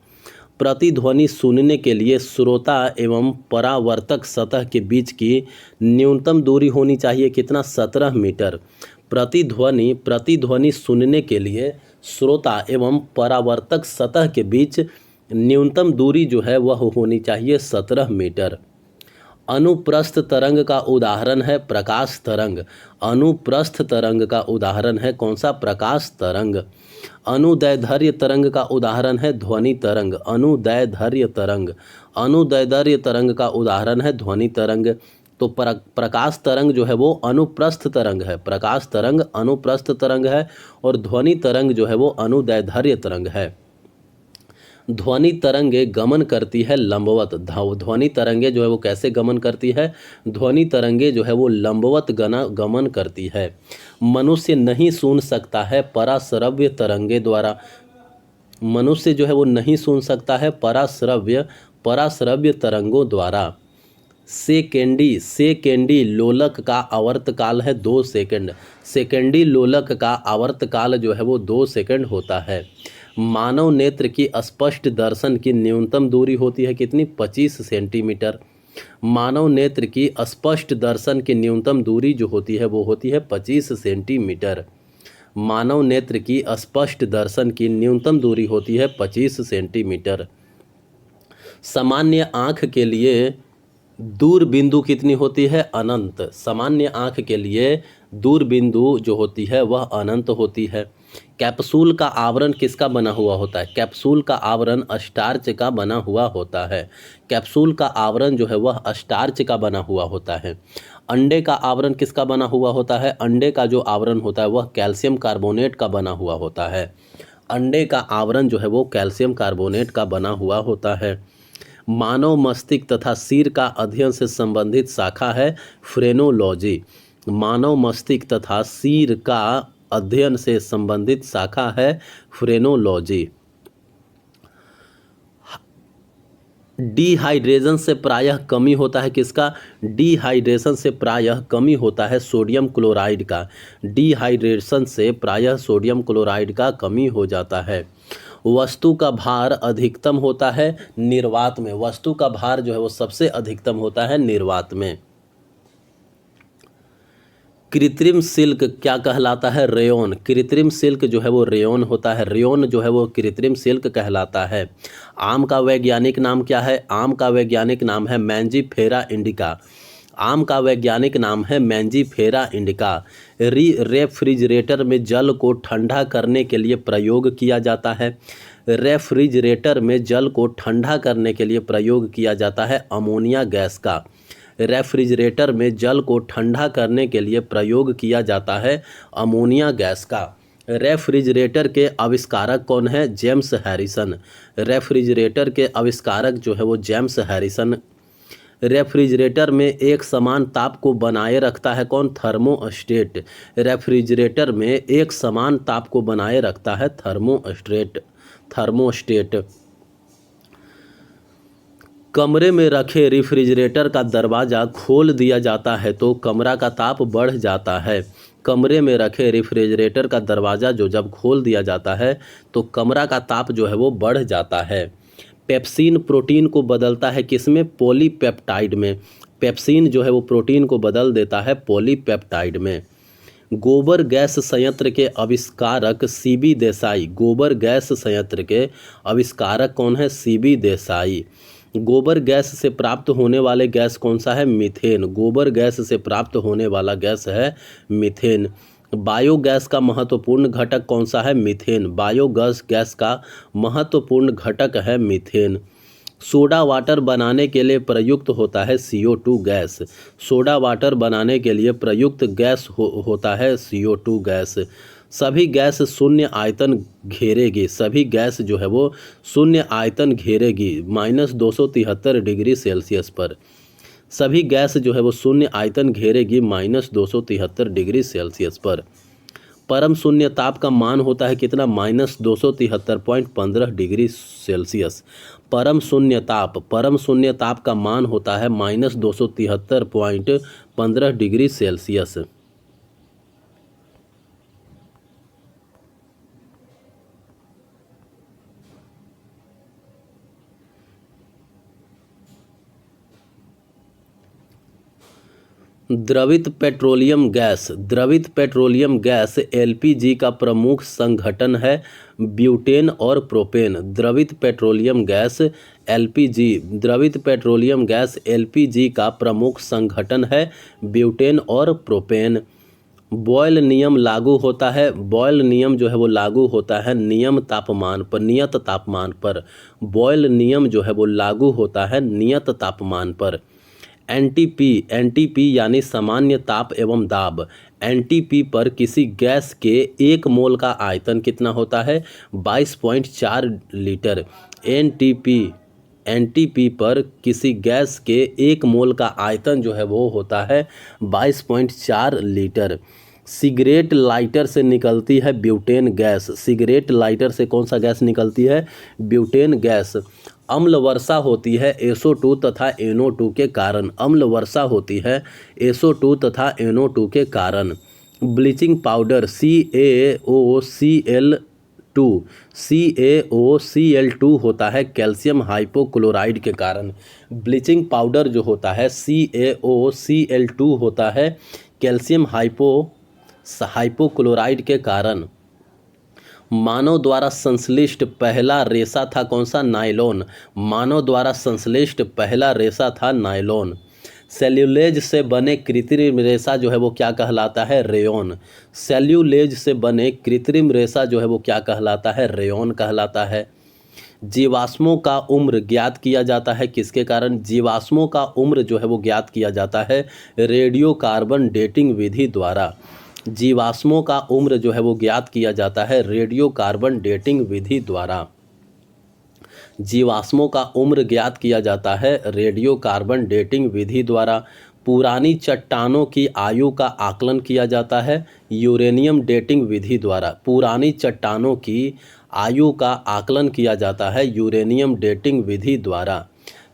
प्रतिध्वनि सुनने के लिए श्रोता एवं परावर्तक सतह के बीच की न्यूनतम दूरी होनी चाहिए कितना? 17 मीटर। प्रतिध्वनि सुनने के लिए श्रोता एवं परावर्तक सतह के बीच न्यूनतम दूरी जो है वह होनी चाहिए 17 मीटर। अनुप्रस्थ तरंग का उदाहरण है प्रकाश तरंग। अनुप्रस्थ तरंग का उदाहरण है कौन सा? प्रकाश तरंग। अनुदैर्ध्य तरंग का उदाहरण है ध्वनि तरंग। अनुदैर्ध्य तरंग, अनुदैर्ध्य तरंग का उदाहरण है ध्वनि तरंग। तो प्रकाश तरंग जो है वो अनुप्रस्थ तरंग है, प्रकाश तरंग अनुप्रस्थ तरंग है, और ध्वनि तरंग जो है वो अनुदैर्ध्य तरंग है। ध्वनि तरंगे गमन करती है लंबवत। ध्वनि तरंगे जो है वो कैसे गमन करती है? ध्वनि तरंगे जो है वो लंबवत गमन करती है। मनुष्य नहीं सुन सकता है पराश्रव्य तरंगे द्वारा। मनुष्य जो है वो नहीं सुन सकता है पराश्रव्य तरंगों द्वारा। सेकेंडी लोलक का आवर्तकाल है 2 सेकंड। सेकेंडी लोलक का आवर्तकाल जो है वो 2 सेकंड होता है। मानव नेत्र की स्पष्ट दर्शन की न्यूनतम दूरी होती है कितनी? 25 सेंटीमीटर। मानव नेत्र की स्पष्ट दर्शन की न्यूनतम दूरी जो होती है वो होती है 25 सेंटीमीटर। मानव नेत्र की स्पष्ट दर्शन की न्यूनतम दूरी होती है 25 सेंटीमीटर। सामान्य आँख के लिए दूर बिंदु कितनी होती है? अनंत। सामान्य आँख के लिए दूर बिंदु जो होती है वह अनंत होती है। कैप्सूल का आवरण किसका बना हुआ होता है? कैप्सूल का आवरण स्टार्च का बना हुआ होता है। कैप्सूल का आवरण जो है वह स्टार्च का बना हुआ होता है। अंडे का आवरण किसका बना हुआ होता है? अंडे का जो आवरण होता है वह कैल्शियम कार्बोनेट का बना हुआ होता है। अंडे का आवरण जो है वो कैल्शियम कार्बोनेट का बना हुआ होता है। मानव मस्तिष्क तथा सिर का अध्ययन से संबंधित शाखा है फ्रेनोलॉजी। मानव मस्तिष्क तथा सिर का अध्ययन से संबंधित शाखा है फ्रेनोलॉजी। डिहाइड्रेशन से प्रायः कमी होता है किसका? डिहाइड्रेशन से प्रायः कमी होता है सोडियम क्लोराइड का। डिहाइड्रेशन से प्रायः सोडियम क्लोराइड का कमी हो जाता है। वस्तु का भार अधिकतम होता है निर्वात में। वस्तु का भार जो है वो सबसे अधिकतम होता है निर्वात में। कृत्रिम सिल्क क्या कहलाता है? रेयॉन। कृत्रिम सिल्क जो है वो रेयॉन होता है। रेयॉन जो है वो कृत्रिम सिल्क कहलाता है। आम का वैज्ञानिक नाम क्या है? आम का वैज्ञानिक नाम है मैंजीफेरा इंडिका। आम का वैज्ञानिक नाम है मैंजीफेरा इंडिका। रेफ्रिजरेटर में जल को ठंडा करने के लिए प्रयोग किया जाता है। रेफ्रिजरेटर में जल को ठंडा करने के लिए प्रयोग किया जाता है अमोनिया गैस का। रेफ्रिजरेटर में जल को ठंडा करने के लिए प्रयोग किया जाता है अमोनिया गैस का। रेफ्रिजरेटर के आविष्कारक कौन है? James Harrison. रेफ्रिजरेटर के आविष्कारक जो है वो जेम्स हैरिसन। रेफ्रिजरेटर में एक समान ताप को बनाए रखता है कौन? थर्मोस्टेट। रेफ्रिजरेटर में एक समान ताप को बनाए रखता है थर्मोस्टेट। कमरे में रखे रेफ्रिजरेटर का दरवाज़ा खोल दिया जाता है तो कमरा का ताप बढ़ जाता है। कमरे में रखे रेफ्रिजरेटर का दरवाज़ा जो जब खोल दिया जाता है तो कमरा का ताप जो है वो बढ़ जाता है। पेप्सिन प्रोटीन को बदलता है किसमें? पॉलीपेप्टाइड में। पेप्सिन जो है वो प्रोटीन को बदल देता है पॉलीपेप्टाइड में। गोबर गैस संयंत्र के आविष्कारक सीबी देसाई। गोबर गैस संयंत्र के आविष्कारक कौन है? सीबी देसाई। गोबर गैस से प्राप्त होने वाले गैस कौन सा है? मीथेन। गोबर गैस से प्राप्त होने वाला गैस है मीथेन। बायोगैस का महत्वपूर्ण घटक कौन सा है? मीथेन। बायोगैस गैस का महत्वपूर्ण घटक है मीथेन। सोडा वाटर बनाने के लिए प्रयुक्त होता है CO2 गैस। सोडा वाटर बनाने के लिए प्रयुक्त गैस होता है CO2 गैस। सभी गैस शून्य आयतन घेरेगी। सभी गैस जो है वो शून्य आयतन घेरेगी -273 डिग्री सेल्सियस पर। सभी गैस जो है वो शून्य आयतन घेरेगी -273 डिग्री सेल्सियस पर। परम शून्य ताप का मान होता है कितना? -273.15 डिग्री सेल्सियस। परम शून्य ताप का मान होता है -273.15 डिग्री सेल्सियस। द्रवित पेट्रोलियम गैस एलपीजी का प्रमुख संघटन है ब्यूटेन और प्रोपेन। द्रवित पेट्रोलियम गैस एलपीजी का प्रमुख संघटन है ब्यूटेन और प्रोपेन। बॉयल नियम लागू होता है, बॉयल नियम जो है वो लागू होता है नियत तापमान पर। बॉयल नियम जो है वो लागू होता है नियत तापमान पर। एनटीपी यानी सामान्य ताप एवं दाब। एनटीपी पर किसी गैस के 1 मोल का आयतन कितना होता है? 22.4 लीटर। एनटीपी पर किसी गैस के 1 मोल का आयतन जो है वो होता है 22.4 लीटर। सिगरेट लाइटर से निकलती है ब्यूटेन गैस। सिगरेट लाइटर से कौन सा गैस निकलती है? Butane gas. अम्ल वर्षा होती है SO2 तथा NO2 के कारण। अम्ल वर्षा होती है SO2 तथा NO2 के कारण। ब्लीचिंग पाउडर CaOCl2 होता है कैल्शियम हाइपोक्लोराइड के कारण। ब्लीचिंग पाउडर जो होता है CaOCl2 होता है कैल्शियम हाइपोक्लोराइड के कारण। मानव द्वारा संश्लिष्ट पहला रेशा था कौन सा? नायलॉन। मानव द्वारा संश्लिष्ट पहला रेशा था नायलॉन। सेल्यूलेज से बने कृत्रिम रेशा जो है वो क्या कहलाता है? रेयॉन। सेल्यूलेज से बने कृत्रिम रेशा जो है वो क्या कहलाता है? रेयॉन कहलाता है। जीवाश्मों का उम्र ज्ञात किया जाता है किसके कारण? जीवाश्मों का उम्र जो है वो ज्ञात किया जाता है रेडियो कार्बन डेटिंग विधि द्वारा। जीवाश्मों का उम्र जो है वो ज्ञात किया जाता है रेडियो कार्बन डेटिंग विधि द्वारा। जीवाश्मों का उम्र ज्ञात किया जाता है रेडियो कार्बन डेटिंग विधि द्वारा। पुरानी चट्टानों की आयु का आकलन किया जाता है यूरेनियम डेटिंग विधि द्वारा। पुरानी चट्टानों की आयु का आकलन किया जाता है यूरेनियम डेटिंग विधि द्वारा।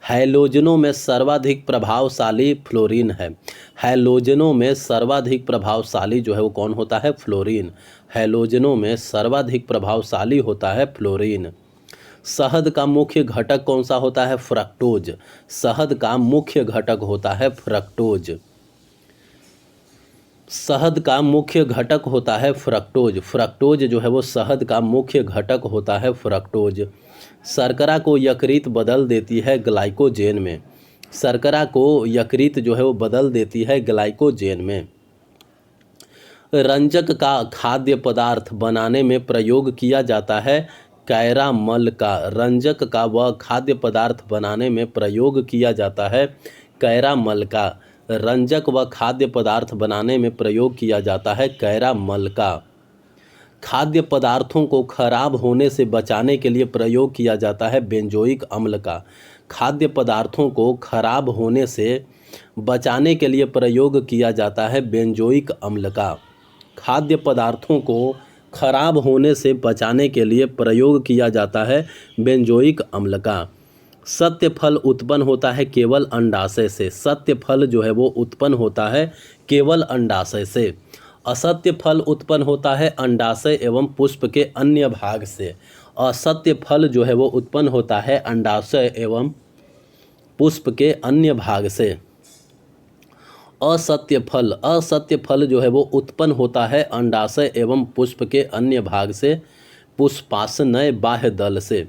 हैलोजनों में सर्वाधिक प्रभावशाली फ्लोरीन है। हैलोजनों में सर्वाधिक प्रभावशाली जो है वो कौन होता है? फ्लोरीन। हैलोजनों में सर्वाधिक प्रभावशाली होता है फ्लोरीन। शहद का मुख्य घटक कौन सा होता है? फ्रक्टोज। शहद का मुख्य घटक होता है फ्रक्टोज। शहद का मुख्य घटक होता है फ्रक्टोज। फ्रक्टोज जो है वो शहद का मुख्य घटक होता है फ्रक्टोज। शर्करा को यकृत बदल देती है ग्लाइकोजेन में। शर्करा को यकृत जो है वो बदल देती है ग्लाइकोजेन में। रंजक का खाद्य पदार्थ बनाने में प्रयोग किया जाता है कैरामल का। रंजक का वह खाद्य पदार्थ बनाने में प्रयोग किया जाता है कैरामल का। रंजक व खाद्य पदार्थ बनाने में प्रयोग किया जाता है कैरामल का। खाद्य पदार्थों को खराब होने से बचाने के लिए प्रयोग किया जाता है बेंजोइक अम्ल का। खाद्य पदार्थों को खराब होने से बचाने के लिए प्रयोग किया जाता है बेंजोइक अम्ल का। खाद्य पदार्थों को खराब होने से बचाने के लिए प्रयोग किया जाता है बेंजोइक अम्ल का। सत्य फल उत्पन्न होता है केवल अंडाशय से। सत्य फल जो है वो उत्पन्न होता है केवल अंडाशय से। असत्य फल उत्पन्न होता है अंडाशय एवं पुष्प के अन्य भाग से। असत्य फल जो है वो उत्पन्न होता है अंडाशय एवं पुष्प के अन्य भाग से। असत्य फल जो है वो उत्पन्न होता है अंडाशय एवं पुष्प के अन्य भाग से, पुष्पाशनय बाह्य दल से।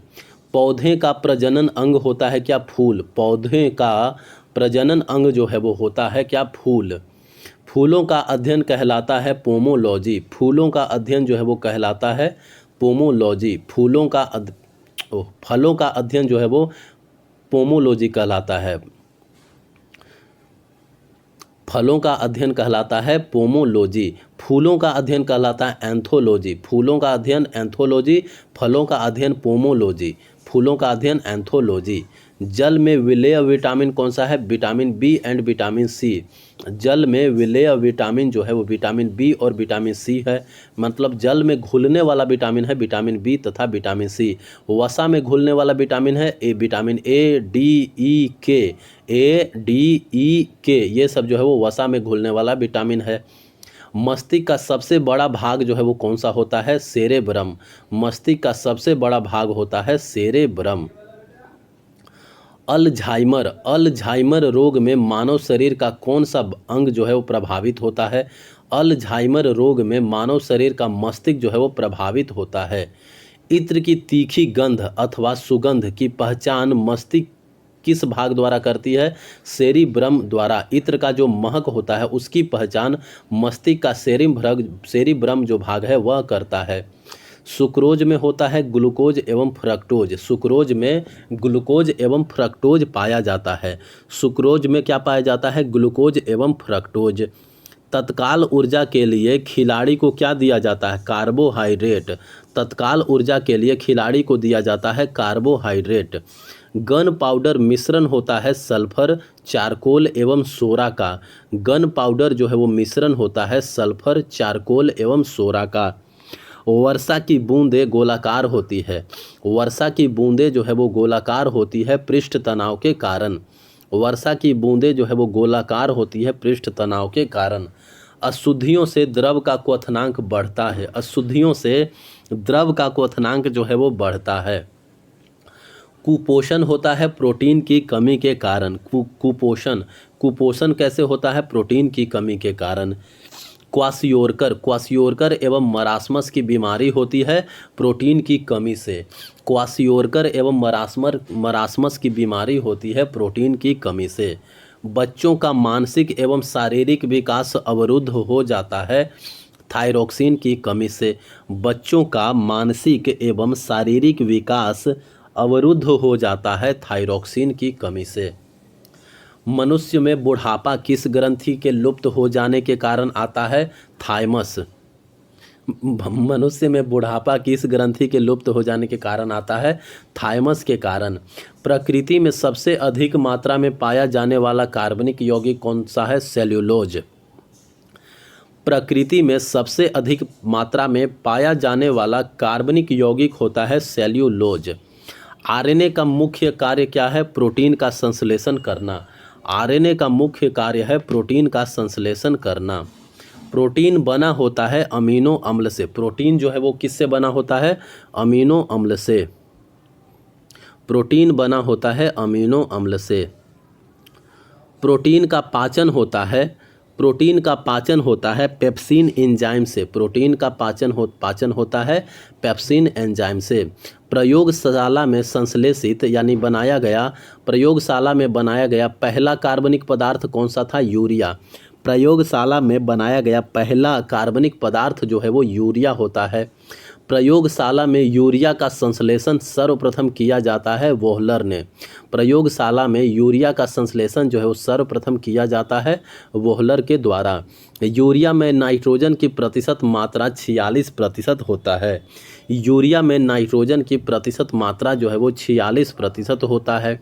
पौधे का प्रजनन अंग होता है क्या? फूल। पौधे का प्रजनन अंग जो है वो होता है क्या? फूल। फूलों का अध्ययन कहलाता है पोमोलॉजी। फूलों का अध्ययन जो है वो कहलाता है पोमोलॉजी। फलों का अध्ययन जो है वो पोमोलॉजी कहलाता है। फलों का अध्ययन कहलाता है पोमोलॉजी। फूलों का अध्ययन कहलाता है एंथोलॉजी। फूलों का अध्ययन एंथोलॉजी, फलों का अध्ययन पोमोलॉजी। फूलों का अध्ययन एंथोलॉजी। जल में विलेय विटामिन कौन सा है? Vitamin B and vitamin C. जल में विलेय विटामिन जो है वो विटामिन बी और विटामिन सी है। मतलब जल में घुलने वाला विटामिन है विटामिन बी तथा विटामिन सी। वसा में घुलने वाला विटामिन है विटामिन ए, डी, ई, के। ए, डी, ई, के ये सब जो है वो वसा में घुलने वाला विटामिन है। मस्तिष्क का सबसे बड़ा भाग जो है वो कौन सा होता है? सेरेब्रम। मस्तिष्क का सबसे बड़ा भाग होता है सेरेब्रम। अल्जाइमर रोग में मानव शरीर का कौन सा अंग जो है वो प्रभावित होता है? अल्जाइमर रोग में मानव शरीर का मस्तिष्क जो है वो प्रभावित होता है। इत्र की तीखी गंध अथवा सुगंध की पहचान मस्तिष्क किस भाग द्वारा करती है? सेरिब्रम द्वारा। इत्र का जो महक होता है उसकी पहचान मस्तिष्क का सेरिब्रम जो भाग है वह करता है। सुक्रोज में होता है ग्लूकोज एवं फ्रक्टोज। सुक्रोज में ग्लूकोज एवं फ्रक्टोज पाया जाता है। सुक्रोज में क्या पाया जाता है? ग्लूकोज एवं फ्रक्टोज। तत्काल ऊर्जा के लिए खिलाड़ी को क्या दिया जाता है? कार्बोहाइड्रेट। तत्काल ऊर्जा के लिए खिलाड़ी को दिया जाता है कार्बोहाइड्रेट। गन पाउडर मिश्रण होता है सल्फर, चारकोल एवं सोरा का। गन पाउडर जो है वो मिश्रण होता है सल्फर, चारकोल एवं सोरा का। वर्षा की बूंदें गोलाकार होती है। वर्षा की बूंदें जो है वो गोलाकार होती है पृष्ठ तनाव के कारण। वर्षा की बूंदें जो है वो गोलाकार होती है पृष्ठ तनाव के कारण। अशुद्धियों से द्रव का क्वथनांक बढ़ता है। अशुद्धियों से द्रव का क्वथनांक जो है वो बढ़ता है। कुपोषण होता है प्रोटीन की कमी के कारण। कुपोषण कैसे होता है? प्रोटीन की कमी के कारण। क्वासियोरकर एवं मरासमस की बीमारी होती है प्रोटीन की कमी से। क्वासियोरकर एवं मरासमस की बीमारी होती है प्रोटीन की कमी से। बच्चों का मानसिक एवं शारीरिक विकास अवरुद्ध हो जाता है थायरॉक्सिन की कमी से। बच्चों का मानसिक एवं शारीरिक विकास अवरुद्ध हो जाता है थायरॉक्सिन की कमी से। मनुष्य में बुढ़ापा किस ग्रंथि के लुप्त हो जाने के कारण आता है? थाइमस। मनुष्य में बुढ़ापा किस ग्रंथि के लुप्त हो जाने के कारण आता है? थाइमस के कारण। प्रकृति में सबसे अधिक मात्रा में पाया जाने वाला कार्बनिक यौगिक कौन सा है? सेल्यूलोज। प्रकृति में सबसे अधिक मात्रा में पाया जाने वाला कार्बनिक यौगिक होता है सेल्यूलोज। आरएनए का मुख्य कार्य क्या है? प्रोटीन का संश्लेषण करना। आरएनए का मुख्य कार्य है प्रोटीन का संश्लेषण करना। प्रोटीन बना होता है अमीनो अम्ल से। प्रोटीन जो है वो किससे बना होता है? अमीनो अम्ल से। प्रोटीन बना होता है अमीनो अम्ल से। प्रोटीन का पाचन होता है पेप्सिन एंजाइम से। प्रोटीन का पाचन होता है पेप्सिन एंजाइम से। प्रयोगशाला में संश्लेषित यानी प्रयोगशाला में बनाया गया पहला कार्बनिक पदार्थ कौन सा था? यूरिया। प्रयोगशाला में बनाया गया पहला कार्बनिक पदार्थ जो है वो यूरिया होता है। प्रयोगशाला में यूरिया का संश्लेषण सर्वप्रथम किया जाता है वोहलर ने। प्रयोगशाला में यूरिया का संश्लेषण जो है वो सर्वप्रथम किया जाता है वोहलर के द्वारा। यूरिया में नाइट्रोजन की प्रतिशत मात्रा 46% होता है। यूरिया में नाइट्रोजन की प्रतिशत मात्रा जो है वो 46% होता है।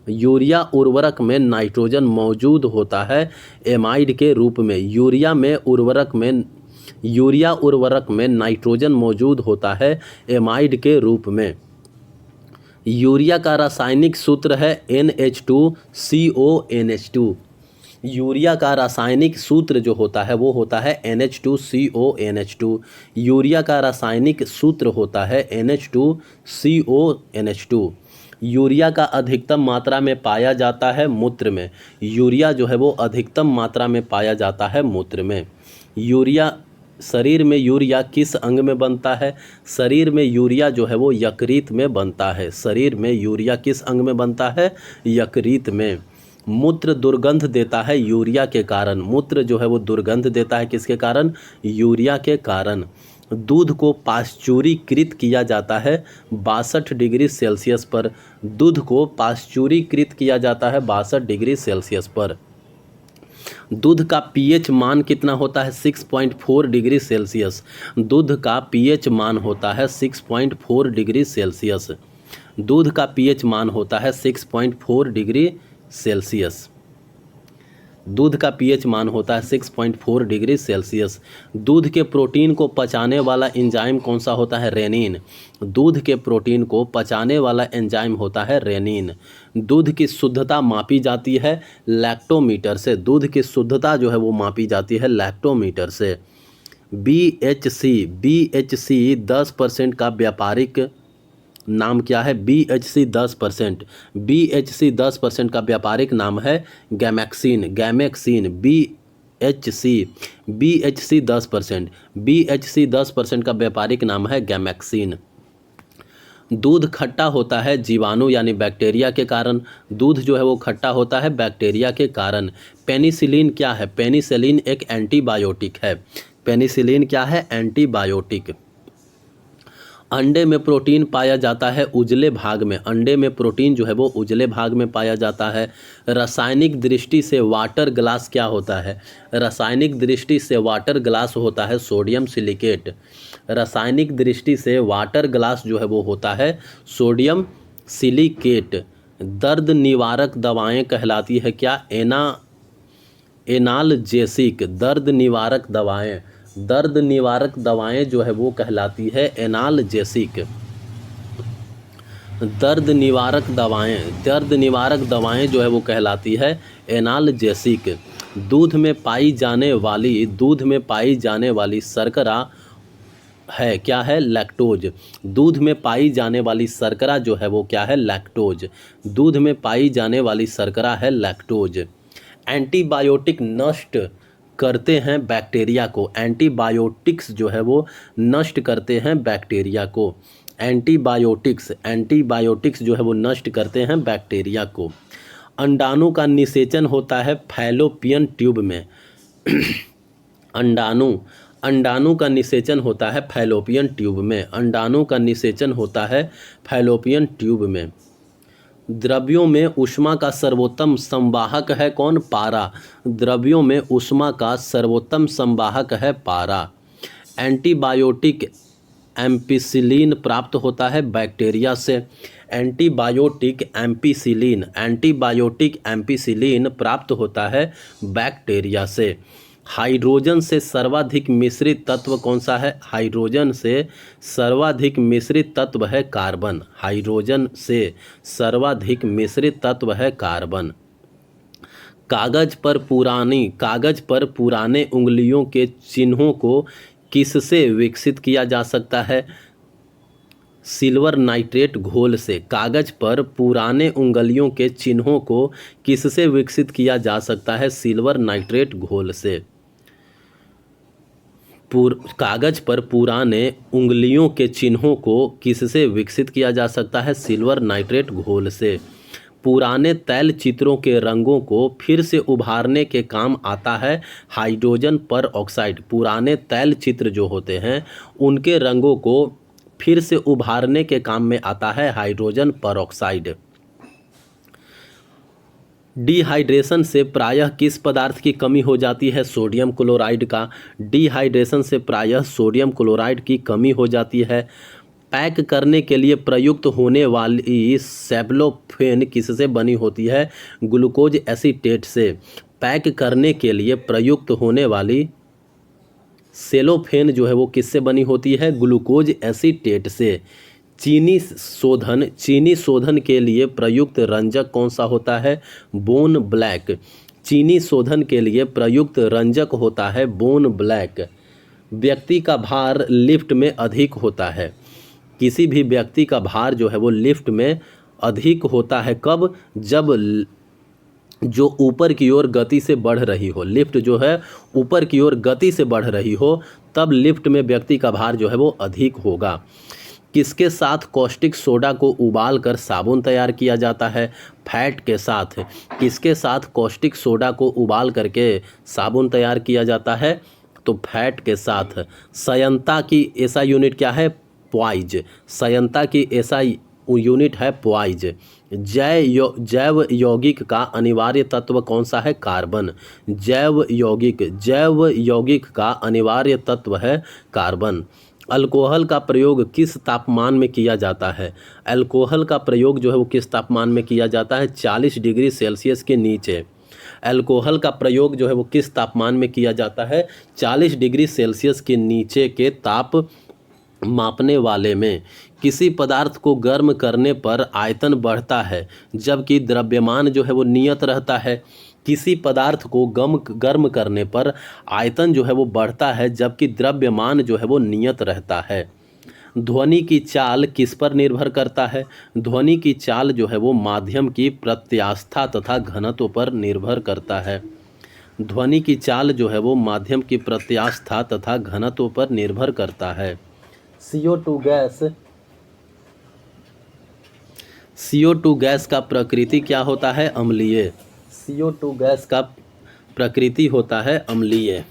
यूरिया उर्वरक में नाइट्रोजन मौजूद होता है एमाइड के रूप में। यूरिया उर्वरक में नाइट्रोजन मौजूद होता है एमाइड के रूप में। यूरिया का रासायनिक सूत्र है NH2CONH2। यूरिया का रासायनिक सूत्र जो होता है वो होता है NH2CONH2। यूरिया का रासायनिक सूत्र होता है NH2CONH2। यूरिया का अधिकतम मात्रा में पाया जाता है मूत्र में। यूरिया जो है वो अधिकतम मात्रा में पाया जाता है मूत्र में। शरीर में यूरिया किस अंग में बनता है? शरीर में यूरिया जो है वो यकृत में बनता है। शरीर में यूरिया किस अंग में बनता है? यकृत में। मूत्र दुर्गंध देता है यूरिया के कारण। मूत्र जो है वो दुर्गंध देता है किसके कारण? यूरिया के कारण। दूध को पाश्चुरीकृत किया जाता है 62 डिग्री सेल्सियस पर। दूध को पाश्चुरीकृत किया जाता है 62 डिग्री सेल्सियस पर। दूध का पीएच मान कितना होता है? 6.4 डिग्री सेल्सियस। दूध का पीएच मान होता है 6.4 डिग्री सेल्सियस। दूध का पीएच मान होता है 6.4 डिग्री सेल्सियस। दूध का पीएच मान होता है 6.4 डिग्री सेल्सियस। दूध के प्रोटीन को पचाने वाला एंजाइम कौन सा होता है? रेनिन। दूध के प्रोटीन को पचाने वाला एंजाइम होता है रेनिन। दूध की शुद्धता मापी जाती है लैक्टोमीटर से। दूध की शुद्धता जो है वो मापी जाती है लैक्टोमीटर से। BHC 10% का व्यापारिक नाम क्या है? BHC 10%। BHC 10% का व्यापारिक नाम है गैमेक्सिन। Gammexane BHC 10%। BHC 10% का व्यापारिक नाम है गैमेक्सिन। दूध खट्टा होता है जीवाणु यानी बैक्टीरिया के कारण। दूध जो है वो खट्टा होता है बैक्टीरिया के कारण। पेनिसिलिन क्या है? पेनिसिलिन एक एंटीबायोटिक है। पेनिसिलिन क्या है? एंटीबायोटिक। अंडे में प्रोटीन पाया जाता है उजले भाग में। अंडे में प्रोटीन जो है वो उजले भाग में पाया जाता है। रासायनिक दृष्टि से वाटर ग्लास क्या होता है? रासायनिक दृष्टि से वाटर ग्लास होता है सोडियम सिलिकेट। रासायनिक दृष्टि से वाटर ग्लास जो है वो होता है सोडियम सिलिकेट। दर्द निवारक दवाएं कहलाती है क्या? एनाल्जेसिक। दर्द निवारक दवाएं जो है वो कहलाती है एनाल्जेसिक। दर्द निवारक दवाएं जो है वो कहलाती है एनाल्जेसिक। दूध में पाई जाने वाली शर्करा है क्या है? लैक्टोज। दूध में पाई जाने वाली शर्करा जो है वो क्या है? लैक्टोज। दूध में पाई जाने वाली शर्करा है लैक्टोज। एंटीबायोटिक नष्ट करते हैं बैक्टीरिया को। एंटीबायोटिक्स जो है वो नष्ट करते हैं बैक्टीरिया को। एंटीबायोटिक्स जो है वो नष्ट करते हैं बैक्टीरिया को। अंडाणु का निषेचन होता है फैलोपियन ट्यूब में। अंडाणु का निषेचन होता है फैलोपियन ट्यूब में। अंडाणु का निषेचन होता है फैलोपियन ट्यूब में। द्रव्यों में ऊष्मा का सर्वोत्तम संवाहक है कौन? पारा। द्रव्यों में ऊष्मा का सर्वोत्तम संवाहक है पारा। एंटीबायोटिक एम्पिसिलिन प्राप्त होता है बैक्टीरिया से। एंटीबायोटिक एम्पिसिलिन प्राप्त होता है बैक्टीरिया से। हाइड्रोजन से सर्वाधिक मिश्रित तत्व कौन सा है? हाइड्रोजन से सर्वाधिक मिश्रित तत्व है कार्बन। हाइड्रोजन से सर्वाधिक मिश्रित तत्व है कार्बन। कागज पर पुराने उंगलियों के चिन्हों को किससे विकसित किया जा सकता है? सिल्वर नाइट्रेट घोल से। कागज पर पुराने उंगलियों के चिन्हों को किससे विकसित किया जा सकता है? सिल्वर नाइट्रेट घोल से। कागज पर पुराने उंगलियों के चिन्हों को किससे विकसित किया जा सकता है? सिल्वर नाइट्रेट घोल से। पुराने तैल चित्रों के रंगों को फिर से उभारने के काम आता है हाइड्रोजन पर ऑक्साइड। पुराने तैल चित्र जो होते हैं उनके रंगों को फिर से उभारने के काम में आता है हाइड्रोजन पर ऑक्साइड। डिहाइड्रेशन से प्रायः किस पदार्थ की कमी हो जाती है? सोडियम क्लोराइड का। डिहाइड्रेशन से प्रायः सोडियम क्लोराइड की कमी हो जाती है। पैक करने के लिए प्रयुक्त होने वाली सेलोफेन किससे बनी होती है? ग्लूकोज एसीटेट से। पैक करने के लिए प्रयुक्त होने वाली सेलोफेन जो है वो किससे बनी होती है? ग्लूकोज एसीटेट से। चीनी शोधन के लिए प्रयुक्त रंजक कौन सा होता है? Bone black. चीनी शोधन के लिए प्रयुक्त रंजक होता है बोन ब्लैक। व्यक्ति का भार लिफ्ट में अधिक होता है। किसी भी व्यक्ति का भार जो है वो लिफ्ट में अधिक होता है कब? जब जो ऊपर की ओर गति से बढ़ रही हो। लिफ्ट जो है ऊपर की ओर गति से बढ़ रही हो तब लिफ्ट में व्यक्ति का भार जो है वो अधिक होगा। किसके साथ कॉस्टिक सोडा को उबाल कर साबुन तैयार किया जाता है? फैट के साथ। किसके साथ कॉस्टिक सोडा को उबाल करके साबुन तैयार किया जाता है? तो फैट के साथ। संयंता की एसआई यूनिट क्या है? पॉइज। संयंता की एसआई यूनिट है पॉइज। जैव यौगिक का अनिवार्य तत्व कौन सा है? कार्बन। जैव यौगिक का अनिवार्य तत्व है कार्बन। अल्कोहल का प्रयोग किस तापमान में किया जाता है? अल्कोहल का प्रयोग जो है वो किस तापमान में किया जाता है? 40 डिग्री सेल्सियस के नीचे। अल्कोहल का प्रयोग जो है वो किस तापमान में किया जाता है? 40 डिग्री सेल्सियस के नीचे के ताप मापने वाले में। किसी पदार्थ को गर्म करने पर आयतन बढ़ता है जबकि द्रव्यमान जो है वो नियत रहता है। किसी पदार्थ को गर्म करने पर आयतन जो है वो बढ़ता है जबकि द्रव्यमान जो है वो नियत रहता है। ध्वनि की चाल किस पर निर्भर करता है? ध्वनि की चाल जो है वो माध्यम की प्रत्यास्था तथा घनत्व पर निर्भर करता है। ध्वनि की चाल जो है वो माध्यम की प्रत्यास्था तथा घनत्व पर निर्भर करता है। CO2 गैस का प्रकृति क्या होता है? अम्लीय। CO2 गैस का प्रकृति होता है अम्लीय।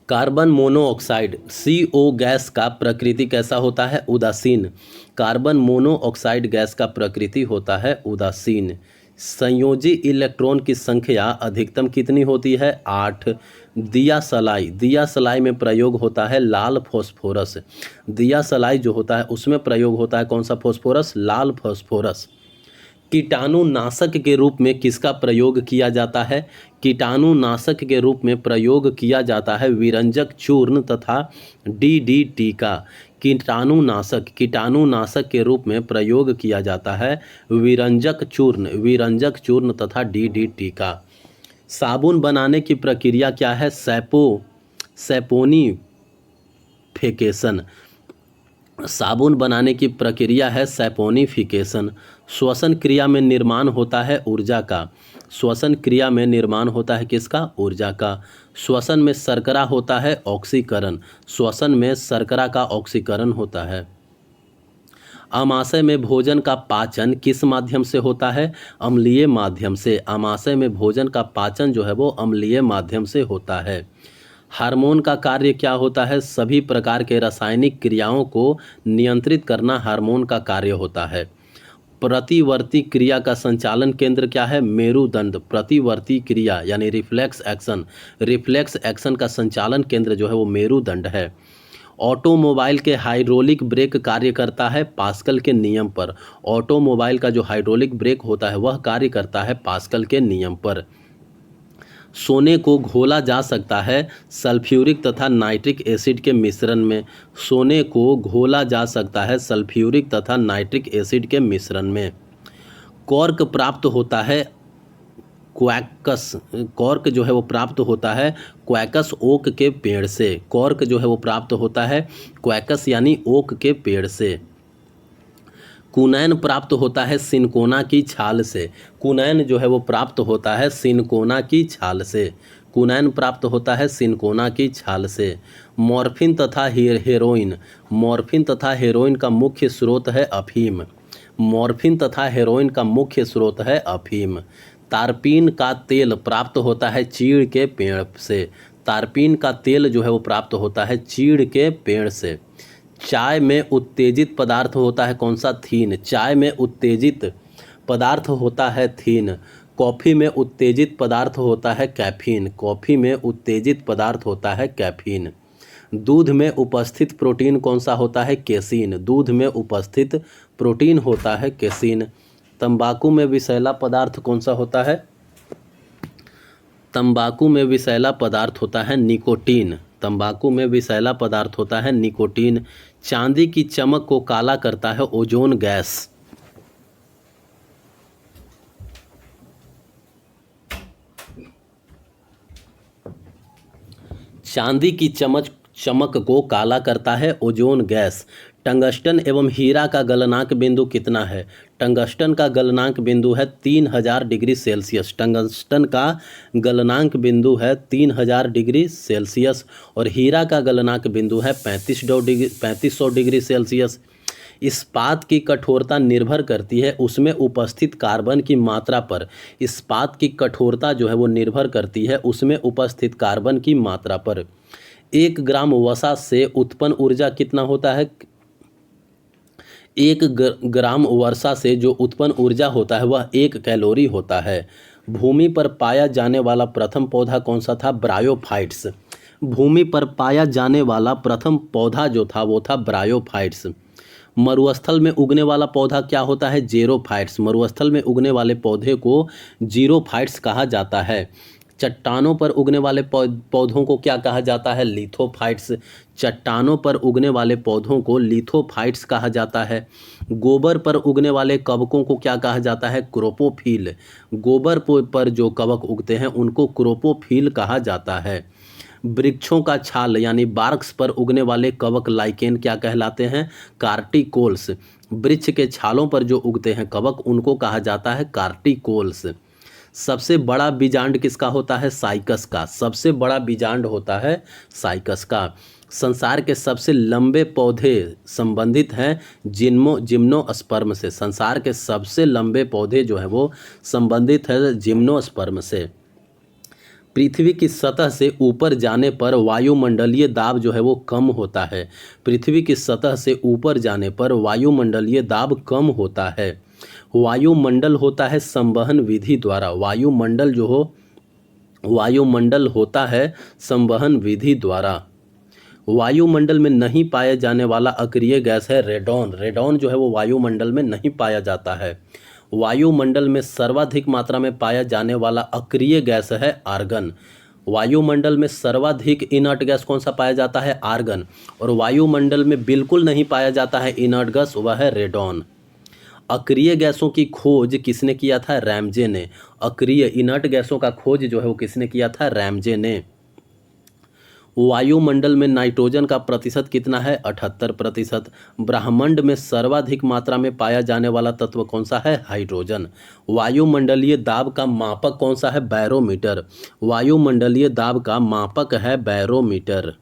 कार्बन मोनोऑक्साइड CO गैस का प्रकृति कैसा होता है? उदासीन। कार्बन मोनोऑक्साइड गैस का प्रकृति होता है उदासीन। संयोजी इलेक्ट्रॉन की संख्या अधिकतम कितनी होती है? 8। दिया सलाई में प्रयोग होता है लाल फॉस्फोरस। दिया सलाई जो होता है उसमें प्रयोग होता है कौन सा फॉस्फोरस? लाल फॉस्फोरस। कीटाणुनाशक के रूप में किसका प्रयोग किया जाता है? कीटाणुनाशक के रूप में प्रयोग किया जाता है विरंजक चूर्ण तथा DDT का। कीटाणुनाशक के रूप में प्रयोग किया जाता है विरंजक चूर्ण तथा DDT का। साबुन बनाने की प्रक्रिया क्या है? सैपोनिफिकेशन। साबुन बनाने की प्रक्रिया है सैपोनिफिकेशन। श्वसन क्रिया में निर्माण होता है ऊर्जा का। श्वसन क्रिया में निर्माण होता है किसका? ऊर्जा का। श्वसन में शर्करा होता है ऑक्सीकरण। श्वसन में शर्करा का ऑक्सीकरण होता है। आमाशय में भोजन का पाचन किस माध्यम से होता है? अम्लीय माध्यम से। आमाशय में भोजन का पाचन जो है वो अम्लीय माध्यम से होता है। हार्मोन का कार्य क्या होता है? सभी प्रकार के रासायनिक क्रियाओं को नियंत्रित करना हार्मोन का कार्य होता है। प्रतिवर्ती क्रिया का संचालन केंद्र क्या है? मेरुदंड। प्रतिवर्ती क्रिया यानी रिफ्लेक्स एक्शन का संचालन केंद्र जो है वो मेरुदंड है। ऑटोमोबाइल के हाइड्रोलिक ब्रेक कार्य करता है पास्कल के नियम पर। ऑटोमोबाइल का जो हाइड्रोलिक ब्रेक होता है वह कार्य करता है पास्कल के नियम पर। सोने को घोला जा सकता है सल्फ्यूरिक तथा नाइट्रिक एसिड के मिश्रण में। सोने को घोला जा सकता है सल्फ्यूरिक तथा नाइट्रिक एसिड के मिश्रण में। कॉर्क प्राप्त होता है क्वैकस। कॉर्क जो है वो प्राप्त होता है क्वैकस ओक के पेड़ से। कॉर्क जो है वो प्राप्त होता है क्वैकस यानी ओक के पेड़ से। कुनैन प्राप्त होता है सिनकोना की छाल से। कुनैन जो है वो प्राप्त होता है सिनकोना की छाल से। कुनैन प्राप्त होता है सिनकोना की छाल से। मॉर्फिन तथा हेरोइन। मॉर्फिन तथा हेरोइन का मुख्य स्रोत है अफीम। मॉर्फिन तथा हेरोइन का मुख्य स्रोत है अफीम। तारपीन का तेल प्राप्त होता है चीड़ के पेड़ से। तारपीन का तेल जो है वो प्राप्त होता है चीड़ के पेड़ से। चाय में उत्तेजित पदार्थ होता है कौन सा? थीन। चाय में उत्तेजित पदार्थ होता है थीन। कॉफ़ी में उत्तेजित पदार्थ होता है कैफीन। कॉफ़ी में उत्तेजित पदार्थ होता है कैफीन। दूध में उपस्थित प्रोटीन कौन सा होता है? केसीन। दूध में उपस्थित प्रोटीन होता है केसीन। तंबाकू में विषैला पदार्थ कौन सा होता है? तंबाकू में विषैला पदार्थ होता है निकोटीन। तंबाकू में विषैला पदार्थ होता है निकोटीन। चांदी की चमक को काला करता है ओजोन गैस। चांदी की चमक को काला करता है ओजोन गैस। टंगस्टन एवं हीरा का गलनांक बिंदु कितना है? टंगस्टन का गलनांक बिंदु है 3000 डिग्री सेल्सियस। टंगस्टन का गलनांक बिंदु है 3000 डिग्री सेल्सियस और हीरा का गलनांक बिंदु है 3500 डिग्री सेल्सियस। इस्पात की कठोरता निर्भर करती है उसमें उपस्थित कार्बन की मात्रा पर। इस्पात की कठोरता जो है वो निर्भर करती है उसमें उपस्थित कार्बन की मात्रा पर। 1 ग्राम वसा से उत्पन्न ऊर्जा कितना होता है? 1 ग्राम वर्षा से जो उत्पन्न ऊर्जा होता है वह 1 कैलोरी होता है। भूमि पर पाया जाने वाला प्रथम पौधा कौन सा था? ब्रायोफाइट्स। भूमि पर पाया जाने वाला प्रथम पौधा जो था वो था ब्रायोफाइट्स। मरुस्थल में उगने वाला पौधा क्या होता है? जेरोफाइट्स। मरुस्थल में उगने वाले पौधे को जीरोफाइट्स कहा जाता है। चट्टानों पर उगने वाले पौधों को क्या कहा जाता है? लिथोफाइट्स। चट्टानों पर उगने वाले पौधों को लिथोफाइट्स कहा जाता है। गोबर पर उगने वाले कवकों को क्या कहा जाता है? क्रोपोफिल। गोबर पर जो कवक उगते हैं उनको क्रोपोफिल कहा जाता है। वृक्षों का छाल यानी बार्क्स पर उगने वाले कवक लाइकेन क्या कहलाते हैं? कार्टिकोल्स। वृक्ष के छालों पर जो उगते हैं कवक उनको कहा जाता है कार्टिकोल्स। सबसे बड़ा बीजांड किसका होता है? साइकस का। सबसे बड़ा बीजांड होता है साइकस का। संसार के सबसे लंबे पौधे संबंधित हैं जिम्नोस्पर्म से। संसार के सबसे लंबे पौधे जो है वो संबंधित है जिम्नोस्पर्म से। पृथ्वी की सतह से ऊपर जाने पर वायुमंडलीय दाब जो है वो कम होता है। पृथ्वी की सतह से ऊपर जाने पर वायुमंडलीय दाब कम होता है। वायुमंडल होता है संवहन विधि द्वारा। वायुमंडल होता है संवहन विधि द्वारा। वायुमंडल में नहीं पाया जाने वाला अक्रिय गैस है रेडॉन। रेडॉन जो है वो वायुमंडल में नहीं पाया जाता है। वायुमंडल में सर्वाधिक मात्रा में पाया जाने वाला अक्रिय गैस है आर्गन। वायुमंडल में सर्वाधिक इनर्ट गैस कौन सा पाया जाता है? आर्गन। और वायुमंडल में बिल्कुल नहीं पाया जाता है इनर्ट गैस, वह है रेडॉन। अक्रिय गैसों की खोज किसने किया था? रैमजे ने। अक्रिय इनर्ट गैसों का खोज जो है वो किसने किया था? रैमजे ने। वायुमंडल में नाइट्रोजन का प्रतिशत कितना है? 78%। ब्रह्मांड में सर्वाधिक मात्रा में पाया जाने वाला तत्व कौन सा है? हाइड्रोजन। वायुमंडलीय दाब का मापक कौन सा है? बैरोमीटर। वायुमंडलीय दाब का मापक है बैरोमीटर।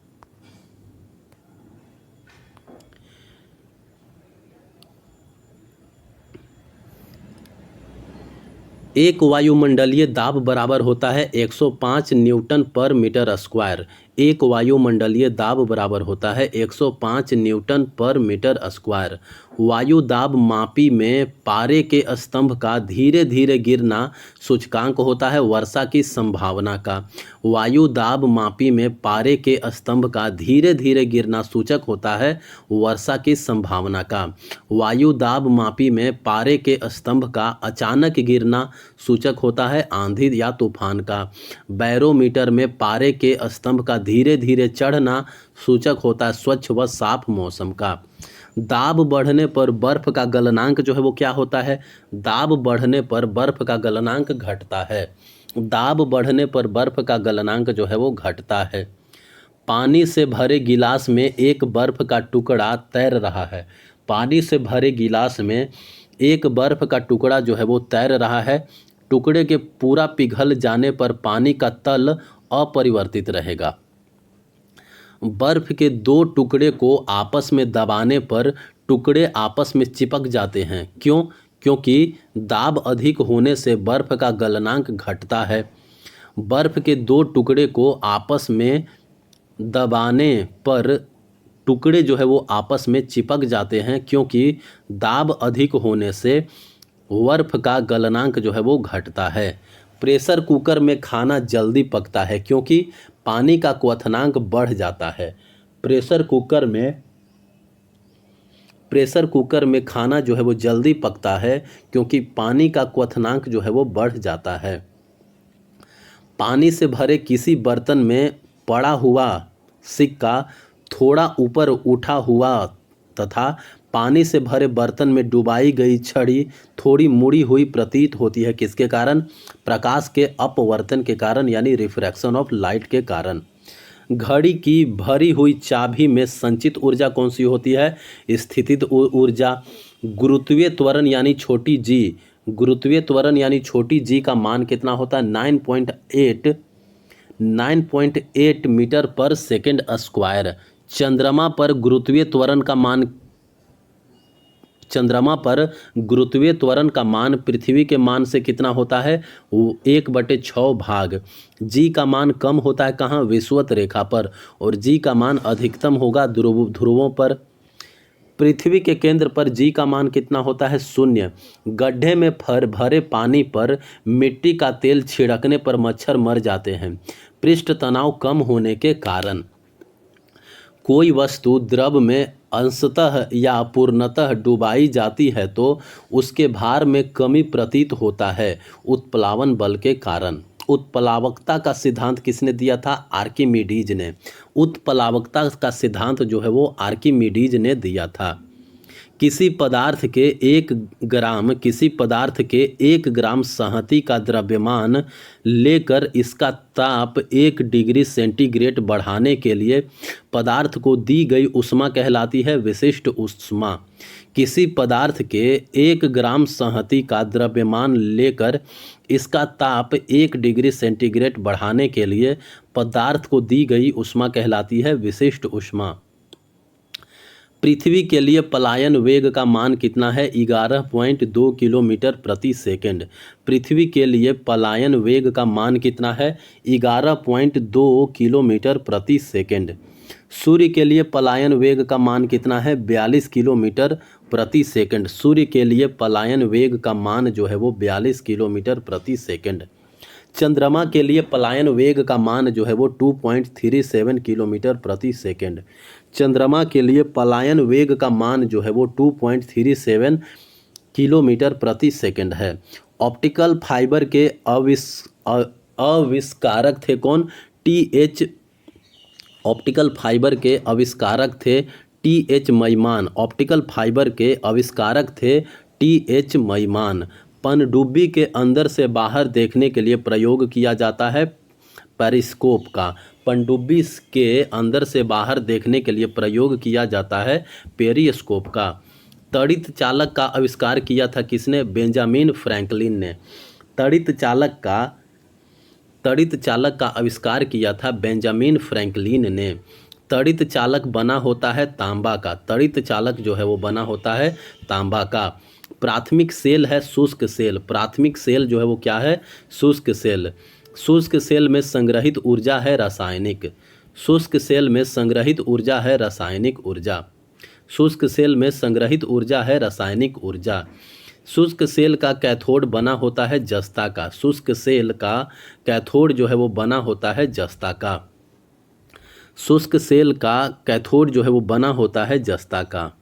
एक वायुमंडलीय दाब बराबर होता है 105 न्यूटन पर मीटर स्क्वायर। एक वायुमंडलीय दाब बराबर होता है 105 न्यूटन पर मीटर स्क्वायर। वायु दाब मापी में पारे के स्तंभ का धीरे धीरे गिरना सूचकांक होता है वर्षा की संभावना का। वायु दाब मापी में पारे के स्तंभ का धीरे धीरे गिरना सूचक होता है वर्षा की संभावना का। वायु दाब मापी में पारे के स्तंभ का अचानक गिरना सूचक होता है आंधी या तूफान का। बैरोमीटर में पारे के स्तंभ का धीरे धीरे चढ़ना सूचक होता है स्वच्छ व साफ मौसम का। दाब बढ़ने पर बर्फ का गलनांक जो है वो क्या होता है? दाब बढ़ने पर बर्फ का गलनांक घटता है। दाब बढ़ने पर बर्फ का गलनांक जो है वो घटता है। पानी से भरे गिलास में एक बर्फ का टुकड़ा तैर रहा है। पानी से भरे गिलास में एक बर्फ का टुकड़ा जो है वो तैर रहा है। टुकड़े के पूरा पिघल जाने पर पानी का तल अपरिवर्तित रहेगा। बर्फ के दो टुकड़े को आपस में दबाने पर टुकड़े आपस में चिपक जाते हैं। क्यों? क्योंकि दाब अधिक होने से बर्फ का गलनांक घटता है। बर्फ के दो टुकड़े को आपस में दबाने पर टुकड़े जो है वो आपस में चिपक जाते हैं क्योंकि दाब अधिक होने से बर्फ का गलनांक जो है वो घटता है। प्रेशर कुकर में खाना जल्दी पकता है क्योंकि पानी का क्वथनांक बढ़ जाता है। प्रेशर कुकर में खाना जो है वो जल्दी पकता है क्योंकि पानी का क्वथनांक जो है वो बढ़ जाता है। पानी से भरे किसी बर्तन में पड़ा हुआ सिक्का थोड़ा ऊपर उठा हुआ तथा पानी से भरे बर्तन में डुबाई गई छड़ी थोड़ी मुड़ी हुई प्रतीत होती है। किसके कारण? प्रकाश के अपवर्तन के कारण यानी रिफ्रैक्शन ऑफ लाइट के कारण। घड़ी की भरी हुई चाबी में संचित ऊर्जा कौन सी होती है? स्थितिज ऊर्जा। गुरुत्वीय त्वरण यानी छोटी जी। गुरुत्वीय त्वरण यानी छोटी जी का मान कितना होता है? 9.8 मीटर पर सेकेंड स्क्वायर। चंद्रमा पर गुरुत्वीय त्वरण का मान पृथ्वी के मान से कितना होता है? 1/6 भाग। जी का मान कम होता है कहाँ? विषुवत रेखा पर। और जी का मान अधिकतम होगा ध्रुवों पर। पृथ्वी के केंद्र पर जी का मान कितना होता है? 0। गड्ढे में भरे पानी पर मिट्टी का तेल छिड़कने पर मच्छर मर जाते हैं। पृष्ठ तनाव कम होने के कारण। कोई वस्तु द्रव में अंशतः या पूर्णतः डुबाई जाती है तो उसके भार में कमी प्रतीत होता है उत्प्लावन बल के कारण। उत्प्लावकता का सिद्धांत किसने दिया था? आर्किमिडीज ने। उत्प्लावकता का सिद्धांत जो है वो आर्किमिडीज ने दिया था। किसी पदार्थ के 1 ग्राम संहति का द्रव्यमान लेकर इसका ताप 1 डिग्री सेंटीग्रेड बढ़ाने के लिए पदार्थ को दी गई ऊष्मा कहलाती है विशिष्ट ऊष्मा। किसी पदार्थ के 1 ग्राम संहति का द्रव्यमान लेकर इसका ताप 1 डिग्री सेंटीग्रेड बढ़ाने के लिए पदार्थ को दी गई ऊष्मा कहलाती है विशिष्ट ऊष्मा। पृथ्वी के लिए पलायन वेग का मान कितना है? 11.2 किलोमीटर प्रति सेकंड। पृथ्वी के लिए पलायन वेग का मान कितना है? 11.2 किलोमीटर प्रति सेकंड। सूर्य के लिए पलायन वेग का मान कितना है? 42 किलोमीटर प्रति सेकंड। सूर्य के लिए पलायन वेग का मान जो है वो 42 किलोमीटर प्रति सेकंड। चंद्रमा के लिए पलायन वेग का मान जो है वो 2.37 किलोमीटर प्रति सेकंड। चंद्रमा के लिए पलायन वेग का मान जो है वो 2.37 किलोमीटर प्रति सेकंड है। ऑप्टिकल फाइबर के आविष्कारक थे कौन? ऑप्टिकल फाइबर के आविष्कारक थे टी.एच. मैमान। ऑप्टिकल फाइबर के आविष्कारक थे टी.एच. मैमान। पनडुब्बी के अंदर से बाहर देखने के लिए प्रयोग किया जाता है पेरिस्कोप का। पनडुब्बी के अंदर से बाहर देखने के लिए प्रयोग किया जाता है पेरिस्कोप का। तड़ित चालक का आविष्कार किया था किसने? बेंजामिन फ्रैंकलिन ने। तड़ित चालक का आविष्कार किया था बेंजामिन फ्रैंकलिन ने। तड़ित चालक बना होता है तांबा का। तड़ित चालक जो है वो बना होता है तांबा का। प्राथमिक सेल है शुष्क सेल। प्राथमिक सेल जो है वो क्या है? शुष्क सेल। शुष्क सेल में संग्रहित ऊर्जा है रासायनिक। शुष्क सेल में संग्रहित ऊर्जा है रासायनिक ऊर्जा। शुष्क सेल में संग्रहित ऊर्जा है रासायनिक ऊर्जा। शुष्क सेल का कैथोड बना होता है जस्ता का। शुष्क सेल का कैथोड जो है वो बना होता है जस्ता का। शुष्क सेल का कैथोड जो है वो बना होता है जस्ता का।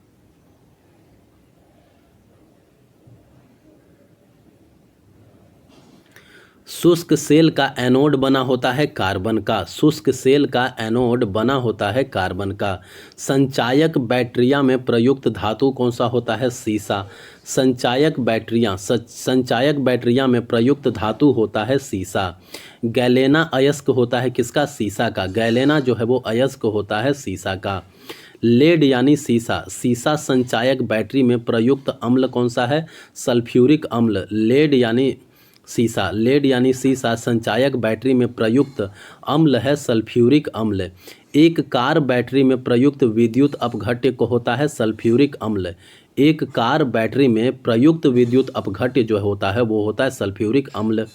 शुष्क सेल का एनोड बना होता है कार्बन का। शुष्क सेल का एनोड बना होता है कार्बन का। संचायक बैटरिया में प्रयुक्त धातु कौन सा होता है? सीसा। संचायक बैटरिया में प्रयुक्त धातु होता है सीसा। गैलेना अयस्क होता है किसका? सीसा का। गैलेना जो है वो अयस्क होता है सीसा का। लेड यानी सीसा। सीसा संचायक बैटरी में प्रयुक्त अम्ल कौन सा है? सल्फ्यूरिक अम्ल। लेड यानी सीसा संचायक बैटरी में प्रयुक्त अम्ल है सल्फ्यूरिक अम्ल। एक कार बैटरी में प्रयुक्त विद्युत अपघट्य को होता है सल्फ्यूरिक अम्ल। एक कार बैटरी में प्रयुक्त विद्युत अपघट्य जो होता है वो होता है सल्फ्यूरिक अम्ल।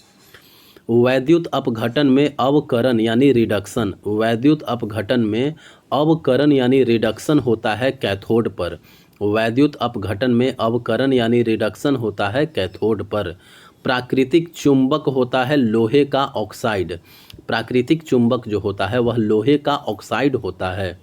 वैद्युत अपघटन में अवकरण यानी रिडक्शन। वैद्युत अपघटन में अवकरण यानी रिडक्शन होता है कैथोड पर। वैद्युत अपघटन में अवकरण यानी रिडक्शन होता है कैथोड पर। प्राकृतिक चुंबक होता है लोहे का ऑक्साइड। प्राकृतिक चुंबक जो होता है वह लोहे का ऑक्साइड होता है।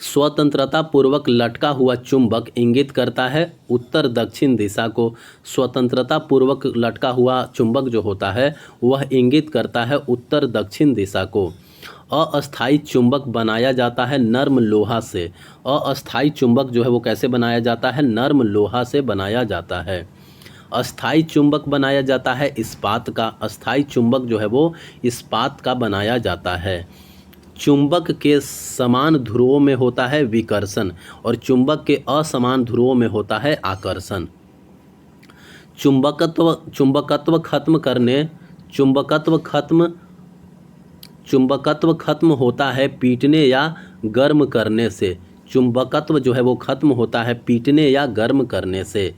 स्वतंत्रता पूर्वक लटका हुआ चुंबक इंगित करता है उत्तर दक्षिण दिशा को। स्वतंत्रता पूर्वक लटका हुआ चुंबक जो होता है वह इंगित करता है उत्तर दक्षिण दिशा को। अस्थायी चुंबक बनाया जाता है नर्म लोहा से। अस्थायी चुंबक जो है वो कैसे बनाया जाता है? नर्म लोहा से बनाया जाता है। अस्थायी चुंबक बनाया जाता है इस्पात का। अस्थायी चुंबक जो है वो इस्पात का बनाया जाता है। चुंबक के समान ध्रुवों में होता है विकर्षण और चुंबक के असमान ध्रुवों में होता है आकर्षण। चुंबकत्व खत्म होता है पीटने या गर्म करने से। चुंबकत्व जो है वो खत्म होता है पीटने या गर्म करने से।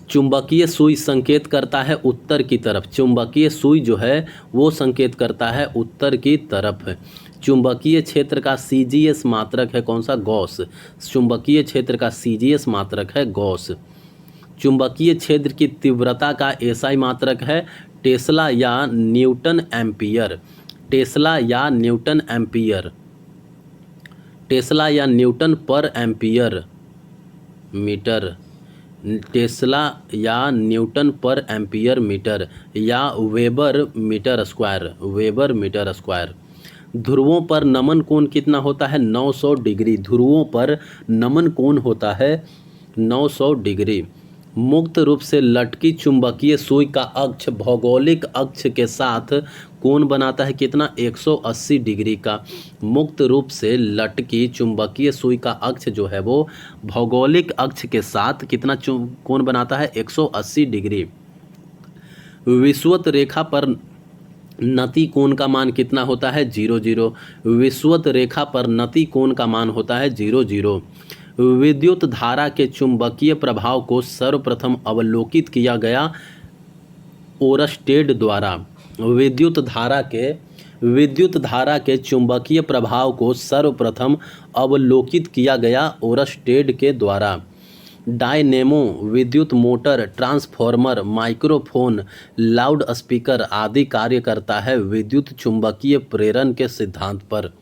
चुंबकीय सुई संकेत करता है उत्तर की तरफ। चुंबकीय सुई जो है वो संकेत करता है उत्तर की तरफ। चुंबकीय क्षेत्र का सीजीएस मात्रक है कौन सा? गॉस। चुंबकीय क्षेत्र का सीजीएस मात्रक है गॉस। चुंबकीय क्षेत्र की तीव्रता का एसआई मात्रक है टेस्ला या न्यूटन एम्पियर। टेस्ला या न्यूटन एम्पियर। टेस्ला या न्यूटन पर एम्पियर। मीटर, टेस्ला या न्यूटन पर एम्पियर मीटर या weber metre square, weber metre square. ध्रुवों पर नमन कोण कितना होता है? 900 डिग्री। ध्रुवों पर नमन कोण होता है 900 डिग्री। मुक्त रूप से लटकी चुंबकीय सुई का अक्ष भौगोलिक अक्ष के साथ कोण बनाता है कितना? 180 डिग्री का। मुक्त रूप से लटकी चुंबकीय सुई का अक्ष जो है वो भौगोलिक अक्ष के साथ कितना कोण बनाता है? 180 डिग्री। विषुवत रेखा पर नति कोण का मान कितना होता है? 0,0। विषुवत रेखा पर नति कोण का मान होता है 0,0। विद्युत धारा के चुंबकीय प्रभाव को सर्वप्रथम अवलोकित किया गया ओरस्टेड द्वारा। विद्युत धारा के चुंबकीय प्रभाव को सर्वप्रथम अवलोकित किया गया ओरस्टेड के द्वारा। डायनेमो विद्युत motor, transformer, microphone, loud speaker आदि कार्य करता है विद्युत चुंबकीय प्रेरण के सिद्धांत पर।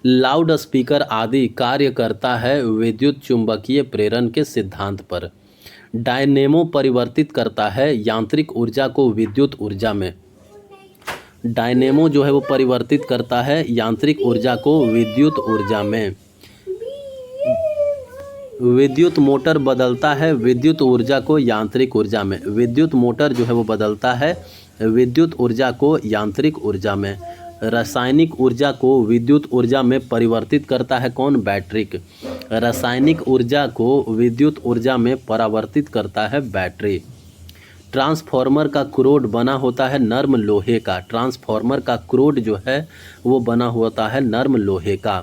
लाउड स्पीकर आदि कार्य करता है विद्युत चुंबकीय प्रेरण के सिद्धांत पर। डायनेमो परिवर्तित करता है यांत्रिक ऊर्जा को विद्युत ऊर्जा में। डायनेमो जो है वो परिवर्तित करता है यांत्रिक ऊर्जा को विद्युत ऊर्जा में। विद्युत मोटर बदलता है विद्युत ऊर्जा को यांत्रिक ऊर्जा में। विद्युत मोटर जो है वो बदलता है विद्युत ऊर्जा को यांत्रिक ऊर्जा में। रासायनिक ऊर्जा को विद्युत ऊर्जा में परिवर्तित करता है कौन? बैटरी। रासायनिक ऊर्जा को विद्युत ऊर्जा में परावर्तित करता है बैटरी। ट्रांसफॉर्मर का क्रोड बना होता है नर्म लोहे का। ट्रांसफॉर्मर का क्रोड जो है वो बना होता है नर्म लोहे का।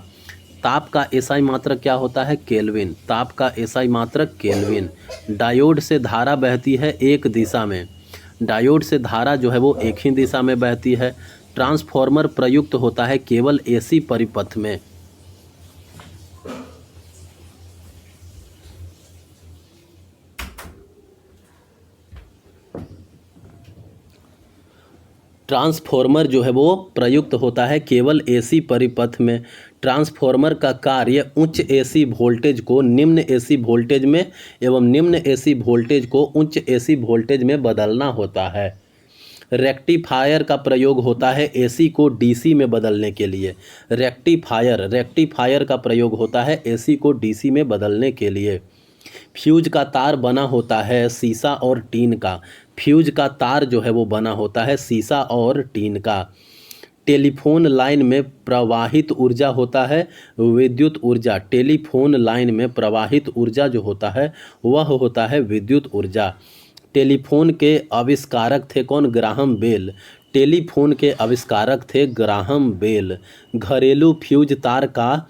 ताप का एसआई मात्रक क्या होता है? केल्विन। ताप का एसआई मात्रक केल्विन। डायोड से धारा बहती है एक दिशा में। डायोड से धारा जो है वो एक ही दिशा में बहती है। ट्रांसफॉर्मर प्रयुक्त होता है केवल एसी परिपथ में। ट्रांसफॉर्मर जो है वो प्रयुक्त होता है केवल एसी परिपथ में। ट्रांसफॉर्मर का कार्य उच्च एसी वोल्टेज को निम्न एसी वोल्टेज में एवं निम्न एसी वोल्टेज को उच्च एसी वोल्टेज में बदलना होता है। रेक्टिफायर का प्रयोग होता है एसी को डीसी में बदलने के लिए। रेक्टिफायर का प्रयोग होता है एसी को डीसी में बदलने के लिए। फ्यूज का तार बना होता है सीसा और टीन का। फ्यूज का तार जो है वो बना होता है सीसा और टीन का। टेलीफोन लाइन में प्रवाहित ऊर्जा होता है विद्युत ऊर्जा। टेलीफोन लाइन में प्रवाहित ऊर्जा जो होता है वह होता है विद्युत ऊर्जा। टेलीफोन के आविष्कारक थे कौन? Graham bell. टेलीफोन के आविष्कारक थे ग्राहम बेल। घरेलू फ्यूज तार का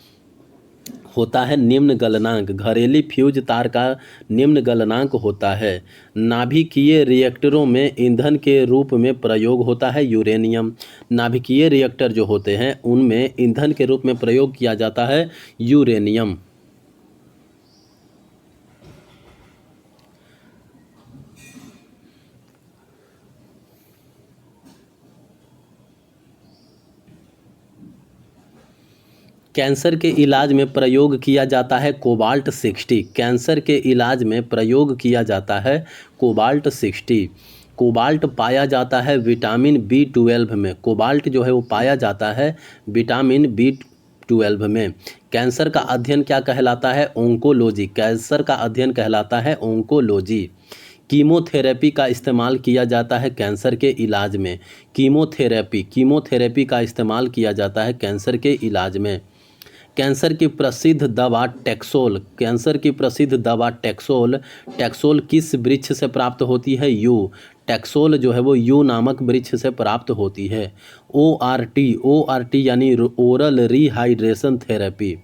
होता है निम्न गलनांक। घरेलू फ्यूज तार का निम्न गलनांक होता है। नाभिकीय रिएक्टरों में ईंधन के रूप में प्रयोग होता है यूरेनियम। नाभिकीय रिएक्टर जो होते हैं उनमें ईंधन के रूप में प्रयोग किया जाता है यूरेनियम। कैंसर के इलाज में प्रयोग किया जाता है कोबाल्ट 60। कैंसर के इलाज में प्रयोग किया जाता है कोबाल्ट 60। कोबाल्ट पाया जाता है विटामिन B12 में। कोबाल्ट जो है वो पाया जाता है विटामिन B12 में। कैंसर का अध्ययन क्या कहलाता है? ओंकोलॉजी। कैंसर का अध्ययन कहलाता है ओंकोलॉजी। कीमोथेरेपी का इस्तेमाल किया जाता है कैंसर के इलाज में। कीमोथेरेपी का इस्तेमाल किया जाता है कैंसर के इलाज में। कैंसर की प्रसिद्ध दवा टैक्सोल। कैंसर की प्रसिद्ध दवा टैक्सोल। टैक्सोल किस वृक्ष से प्राप्त होती है? यू। टैक्सोल जो है वो यू नामक वृक्ष से प्राप्त होती है। ORT यानी oral rehydration therapy.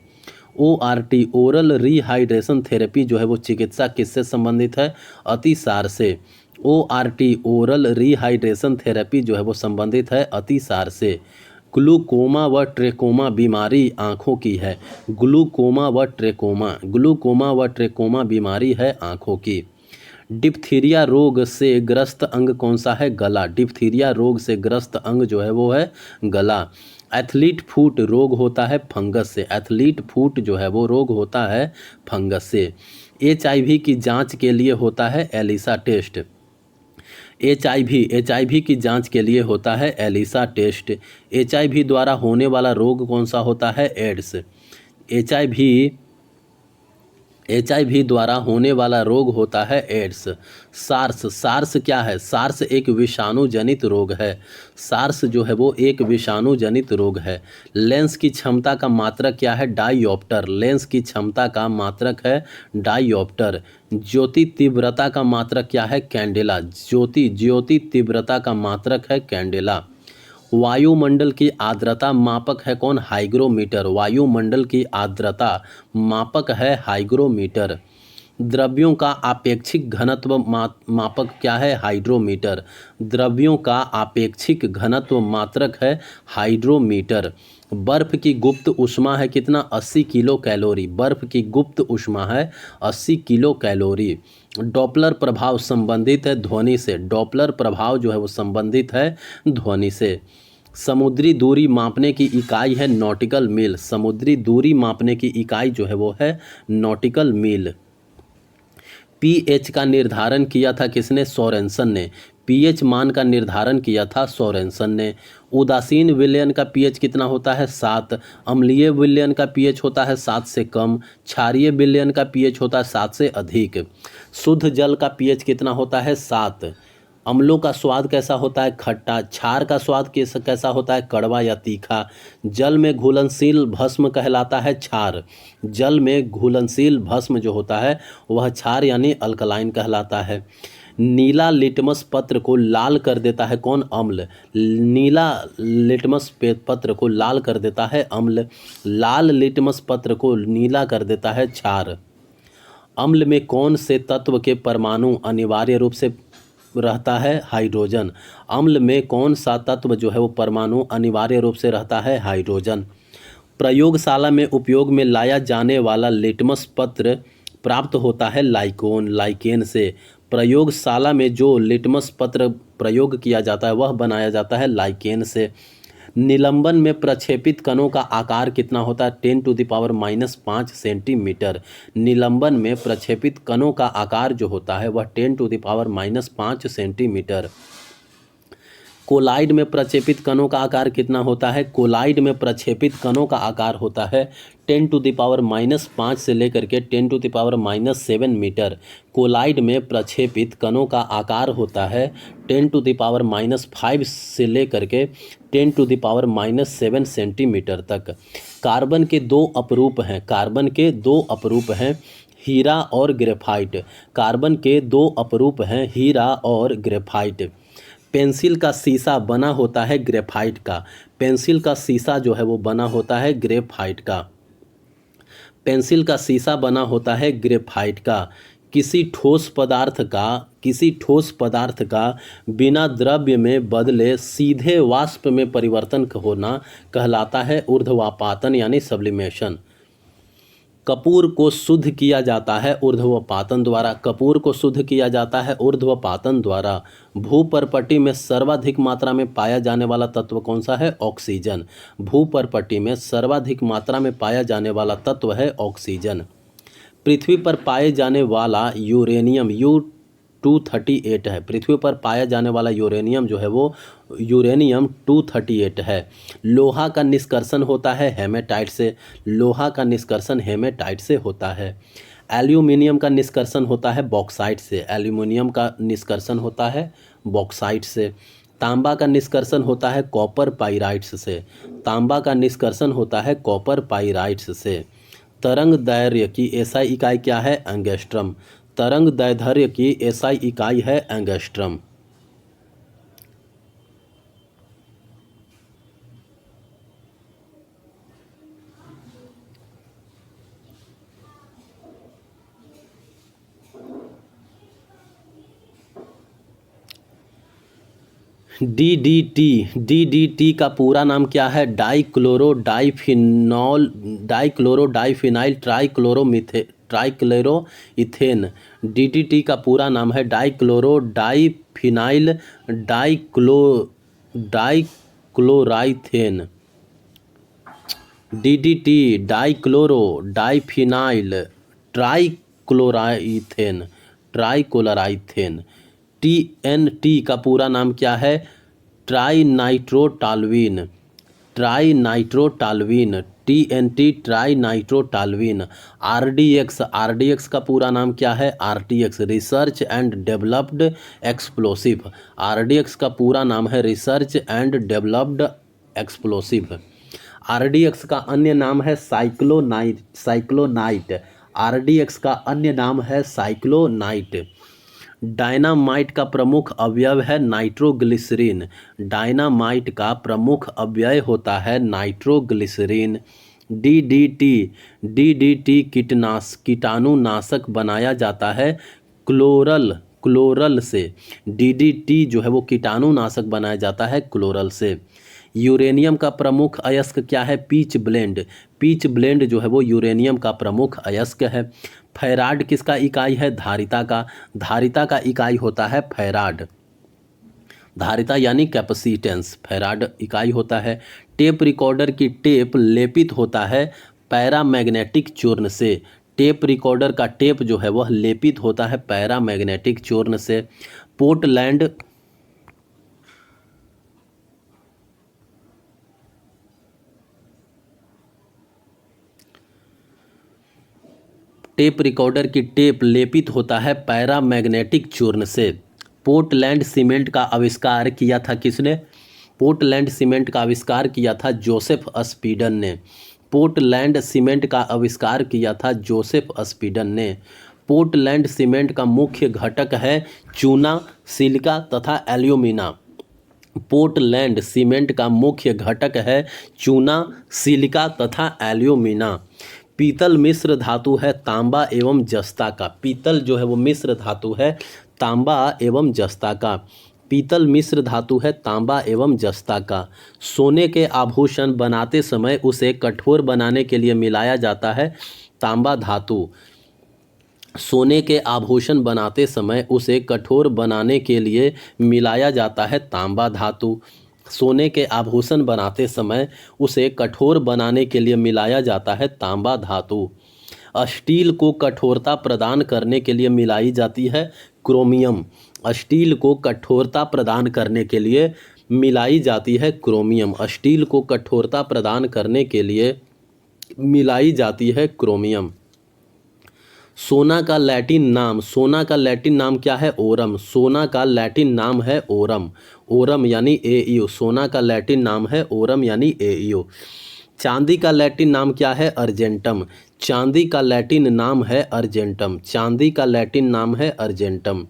Oral rehydration therapy जो है वो चिकित्सा किससे संबंधित है? अतिसार से। ओरल रिहाइड्रेशन थेरेपी जो है वो संबंधित है अतिसार से। ग्लूकोमा व ट्रेकोमा बीमारी आँखों की है। ग्लूकोमा व ट्रेकोमा बीमारी है आँखों की। डिप्थीरिया रोग से ग्रस्त अंग कौन सा है? गला। डिप्थीरिया रोग से ग्रस्त अंग जो है वो है गला। एथलीट फुट रोग होता है फंगस से। एथलीट फुट जो है वो रोग होता है फंगस से। HIV की जांच के लिए होता है एलिसा टेस्ट। HIV की जांच के लिए होता है एलिसा टेस्ट। HIV द्वारा होने वाला रोग कौन सा होता है? एड्स। HIV द्वारा होने वाला रोग होता है एड्स। सार्स क्या है? सार्स एक विषाणु जनित रोग है। सार्स जो है वो एक विषाणु जनित रोग है। लेंस की क्षमता का मात्रक क्या है? डाईऑप्टर। लेंस की क्षमता का मात्रक है डाईऑप्टर। ज्योति तीव्रता का मात्रक क्या है? कैंडेला। ज्योति तीव्रता का मात्रक है कैंडेला। वायुमंडल की आर्द्रता मापक है कौन? हाइग्रोमीटर। वायुमंडल की आर्द्रता मापक है हाइग्रोमीटर। द्रव्यों का आपेक्षिक घनत्व मापक क्या है? हाइड्रोमीटर। द्रव्यों का आपेक्षिक घनत्व मात्रक है हाइड्रोमीटर। बर्फ की गुप्त ऊष्मा है कितना? 80 किलो कैलोरी। बर्फ की गुप्त ऊष्मा है 80 किलो कैलोरी। डॉपलर प्रभाव संबंधित है ध्वनि से। डॉपलर प्रभाव जो है वो संबंधित है ध्वनि से। समुद्री दूरी मापने की इकाई है नॉटिकल मील। समुद्री दूरी मापने की इकाई जो है वो है नॉटिकल मील। पीएच का निर्धारण किया था किसने? सोरेनसन ने। पीएच मान का निर्धारण किया था सोरेनसन ने। उदासीन विलयन का पीएच कितना होता है? 7। अम्लीय विलयन का पीएच होता है 7 से कम। क्षारीय विलयन का पीएच होता है 7 से अधिक। शुद्ध जल का पीएच कितना होता है? 7। अम्लों का स्वाद कैसा होता है? खट्टा। क्षार का स्वाद कैसा होता है? कड़वा या तीखा। जल में घुलनशील भस्म कहलाता है क्षार। जल में घुलनशील भस्म जो होता है वह क्षार यानी अल्कलाइन कहलाता है। नीला लिटमस पत्र को लाल कर देता है कौन? अम्ल। नीला लिटमस पत्र को लाल कर देता है अम्ल। लाल लिटमस पत्र को नीला कर देता है क्षार। अम्ल में कौन से तत्व के परमाणु अनिवार्य रूप से रहता है? हाइड्रोजन। अम्ल में कौन सा तत्व जो है वो परमाणु अनिवार्य रूप से रहता है? हाइड्रोजन। प्रयोगशाला में उपयोग में लाया जाने वाला लिटमस पत्र प्राप्त होता है लाइकेन से। प्रयोगशाला में जो लिटमस पत्र प्रयोग किया जाता है वह बनाया जाता है लाइकेन से। निलंबन में प्रक्षेपित कणों का आकार कितना होता है? 10⁻⁻5 सेंटीमीटर। निलंबन में प्रक्षेपित कणों का आकार जो होता है वह 10⁻⁻5 सेंटीमीटर। कोलाइड में प्रक्षेपित कणों का आकार कितना होता है? कोलाइड में प्रक्षेपित कणों का आकार होता है 10⁻⁻5 से लेकर के 10⁻⁻7 मीटर। कोलाइड में प्रक्षेपित कणों का आकार होता है 10⁻⁻5 से लेकर के 10⁻�7 सेंटीमीटर तक। कार्बन के दो अपरूप हैं। कार्बन के दो अपरूप हैं हीरा और ग्रेफाइट। कार्बन के दो अपरूप हैं हीरा और ग्रेफाइट। पेंसिल का शीशा बना होता है ग्रेफाइट का। पेंसिल का शीशा जो है वो बना होता है ग्रेफाइट का। पेंसिल का शीशा बना होता है ग्रेफाइट का। किसी ठोस पदार्थ का बिना द्रव्य में बदले सीधे वाष्प में परिवर्तन होना कहलाता है ऊर्ध्वपातन यानी सब्लिमेशन। कपूर को शुद्ध किया जाता है ऊर्ध्वपातन द्वारा। कपूर को शुद्ध किया जाता है ऊर्ध्वपातन द्वारा। भूपर्पटी में सर्वाधिक मात्रा में पाया जाने वाला तत्व कौन सा है? ऑक्सीजन। भूपर्पटी में सर्वाधिक मात्रा में पाया जाने वाला तत्व है ऑक्सीजन। पृथ्वी पर पाए जाने वाला यूरेनियम U-238 है। पृथ्वी पर पाया जाने वाला यूरेनियम जो है वो यूरेनियम 238 है। लोहा का निष्कर्षण होता है हेमेटाइट से। लोहा का निष्कर्षण हेमेटाइट से होता है। एल्यूमिनियम का निष्कर्षण होता है बॉक्साइट से। एल्यूमिनियम का निष्कर्षण होता है बॉक्साइट से। तांबा का निष्कर्षण होता है कॉपर पाइराइट्स से। तांबा का निष्कर्षण होता है कॉपर पाइराइट्स से। तरंग दैर्घ्य की एसआई इकाई क्या है? एंगस्ट्रम। तरंग दैर्घ्य की एसआई इकाई है एंगस्ट्रम। डीडीटी का पूरा नाम क्या है? डाइक्लोरोडाइफिनाइल ट्राइक्लोरोइथेन। डीडीटी का पूरा नाम है डाइक्लोरोडाइफिनाइल डाइक्लोराइथेन। डीडीटी डाइक्लोरोडाइफिनाइल ट्राइक्लोराइथेन, ट्राइक्लोराइथेन। TNT का पूरा नाम क्या है? ट्राइनाइट्रोटॉल्यूइन, ट्राइनाइट्रोटॉल्यूइन, TNT ट्राइनाइट्रोटॉल्यूइन। RDX का पूरा नाम क्या है? RTX, research and developed explosive. RDX का पूरा नाम है research and developed explosive. RDX का अन्य नाम है साइक्लोनाइट। RDX का अन्य नाम है साइक्लोनाइट। डायनामाइट का प्रमुख अवयव है नाइट्रोग्लिसरीन। डायनामाइट का प्रमुख अवयव होता है नाइट्रोग्लिसरीन। DDT कीटाणुनाशक बनाया जाता है क्लोरल से। DDT जो है वो कीटाणुनाशक बनाया जाता है क्लोरल से। यूरेनियम का प्रमुख अयस्क क्या है? Peach blend. पीच ब्लेंड जो है वो यूरेनियम का प्रमुख अयस्क है। फैराड किसका इकाई है? धारिता का। धारिता का इकाई होता है फैराड। धारिता यानी कैपेसिटेंस, फैराड इकाई होता है। टेप रिकॉर्डर की टेप लेपित होता है पैरामैग्नेटिक चूर्ण से। टेप रिकॉर्डर का टेप जो है वह लेपित होता है पैरामैग्नेटिक चूर्ण से। पोर्टलैंड टेप रिकॉर्डर की टेप लेपित होता है पैरामैग्नेटिक चूर्ण से। पोर्टलैंड सीमेंट का आविष्कार किया था किसने? पोर्टलैंड सीमेंट का आविष्कार किया था जोसेफ स्पीडन ने। पोर्टलैंड सीमेंट का आविष्कार किया था जोसेफ स्पीडन ने। पोर्टलैंड सीमेंट का मुख्य घटक है चूना, सिलिका तथा एल्यूमिना। पोर्टलैंड सीमेंट का मुख्य घटक है चूना, सिलिका तथा एल्यूमिना। पीतल मिश्र धातु है तांबा एवं जस्ता का। पीतल जो है वो मिश्र धातु है तांबा एवं जस्ता का। पीतल मिश्र धातु है तांबा एवं जस्ता का। सोने के आभूषण बनाते समय उसे कठोर बनाने के लिए मिलाया जाता है तांबा धातु। सोने के आभूषण बनाते समय उसे कठोर बनाने के लिए मिलाया जाता है तांबा धातु। सोने के आभूषण बनाते समय उसे कठोर बनाने के लिए मिलाया जाता है तांबा धातु। स्टील को कठोरता प्रदान करने के लिए मिलाई जाती है क्रोमियम। स्टील को कठोरता प्रदान करने के लिए मिलाई जाती है क्रोमियम। स्टील को कठोरता प्रदान करने के लिए मिलाई जाती है क्रोमियम। सोना का लैटिन नाम क्या है? ओरम। सोना का लैटिन नाम है ओरम। ओरम यानी एयू। सोना का लैटिन नाम है ओरम यानी एयू। चांदी का लैटिन नाम क्या है? अर्जेंटम। चांदी का लैटिन नाम है अर्जेंटम। चांदी का लैटिन नाम है अर्जेंटम।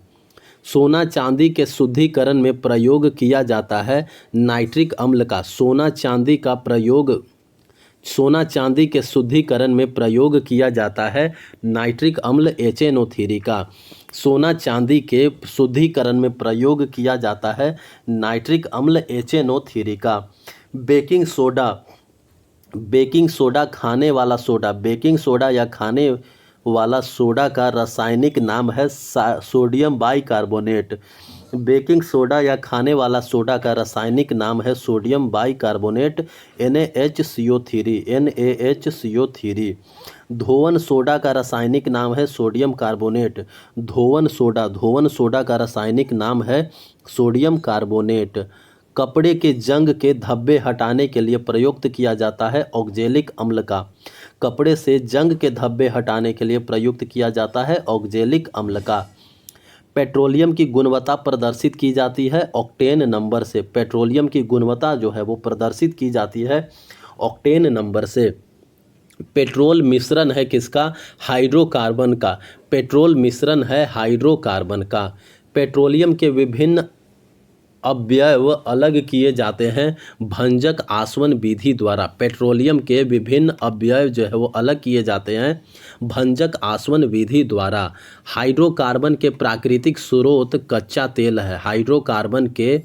सोना चांदी के शुद्धिकरण में प्रयोग किया जाता है नाइट्रिक अम्ल का। सोना चांदी के शुद्धिकरण में प्रयोग किया जाता है नाइट्रिक अम्ल HNO3 का। सोना चांदी के शुद्धिकरण में प्रयोग किया जाता है नाइट्रिक अम्ल HNO3 का। बेकिंग सोडा खाने वाला सोडा। बेकिंग सोडा या खाने वाला सोडा का रासायनिक नाम है सोडियम बाइकार्बोनेट। बेकिंग सोडा या खाने वाला सोडा का रासायनिक नाम है सोडियम बाइकार्बोनेट NaHCO3। धोवन सोडा का रासायनिक नाम है सोडियम कार्बोनेट। धोवन सोडा का रासायनिक नाम है सोडियम कार्बोनेट। कपड़े के जंग के धब्बे हटाने के लिए प्रयुक्त किया जाता है ऑक्जेलिक अम्ल का। कपड़े से जंग के धब्बे हटाने के लिए प्रयुक्त किया जाता है ऑक्जेलिक अम्ल का। पेट्रोलियम की गुणवत्ता प्रदर्शित की जाती है ऑक्टेन नंबर से। पेट्रोलियम की गुणवत्ता जो है वो प्रदर्शित की जाती है ऑक्टेन नंबर से। पेट्रोल मिश्रण है किसका? हाइड्रोकार्बन का। पेट्रोल मिश्रण है हाइड्रोकार्बन का। पेट्रोलियम के विभिन्न अवयव अलग किए जाते हैं भंजक आसवन विधि द्वारा। पेट्रोलियम के विभिन्न अवयव जो है वो अलग किए जाते हैं भंजक आसवन विधि द्वारा। हाइड्रोकार्बन के प्राकृतिक स्रोत कच्चा तेल है। हाइड्रोकार्बन के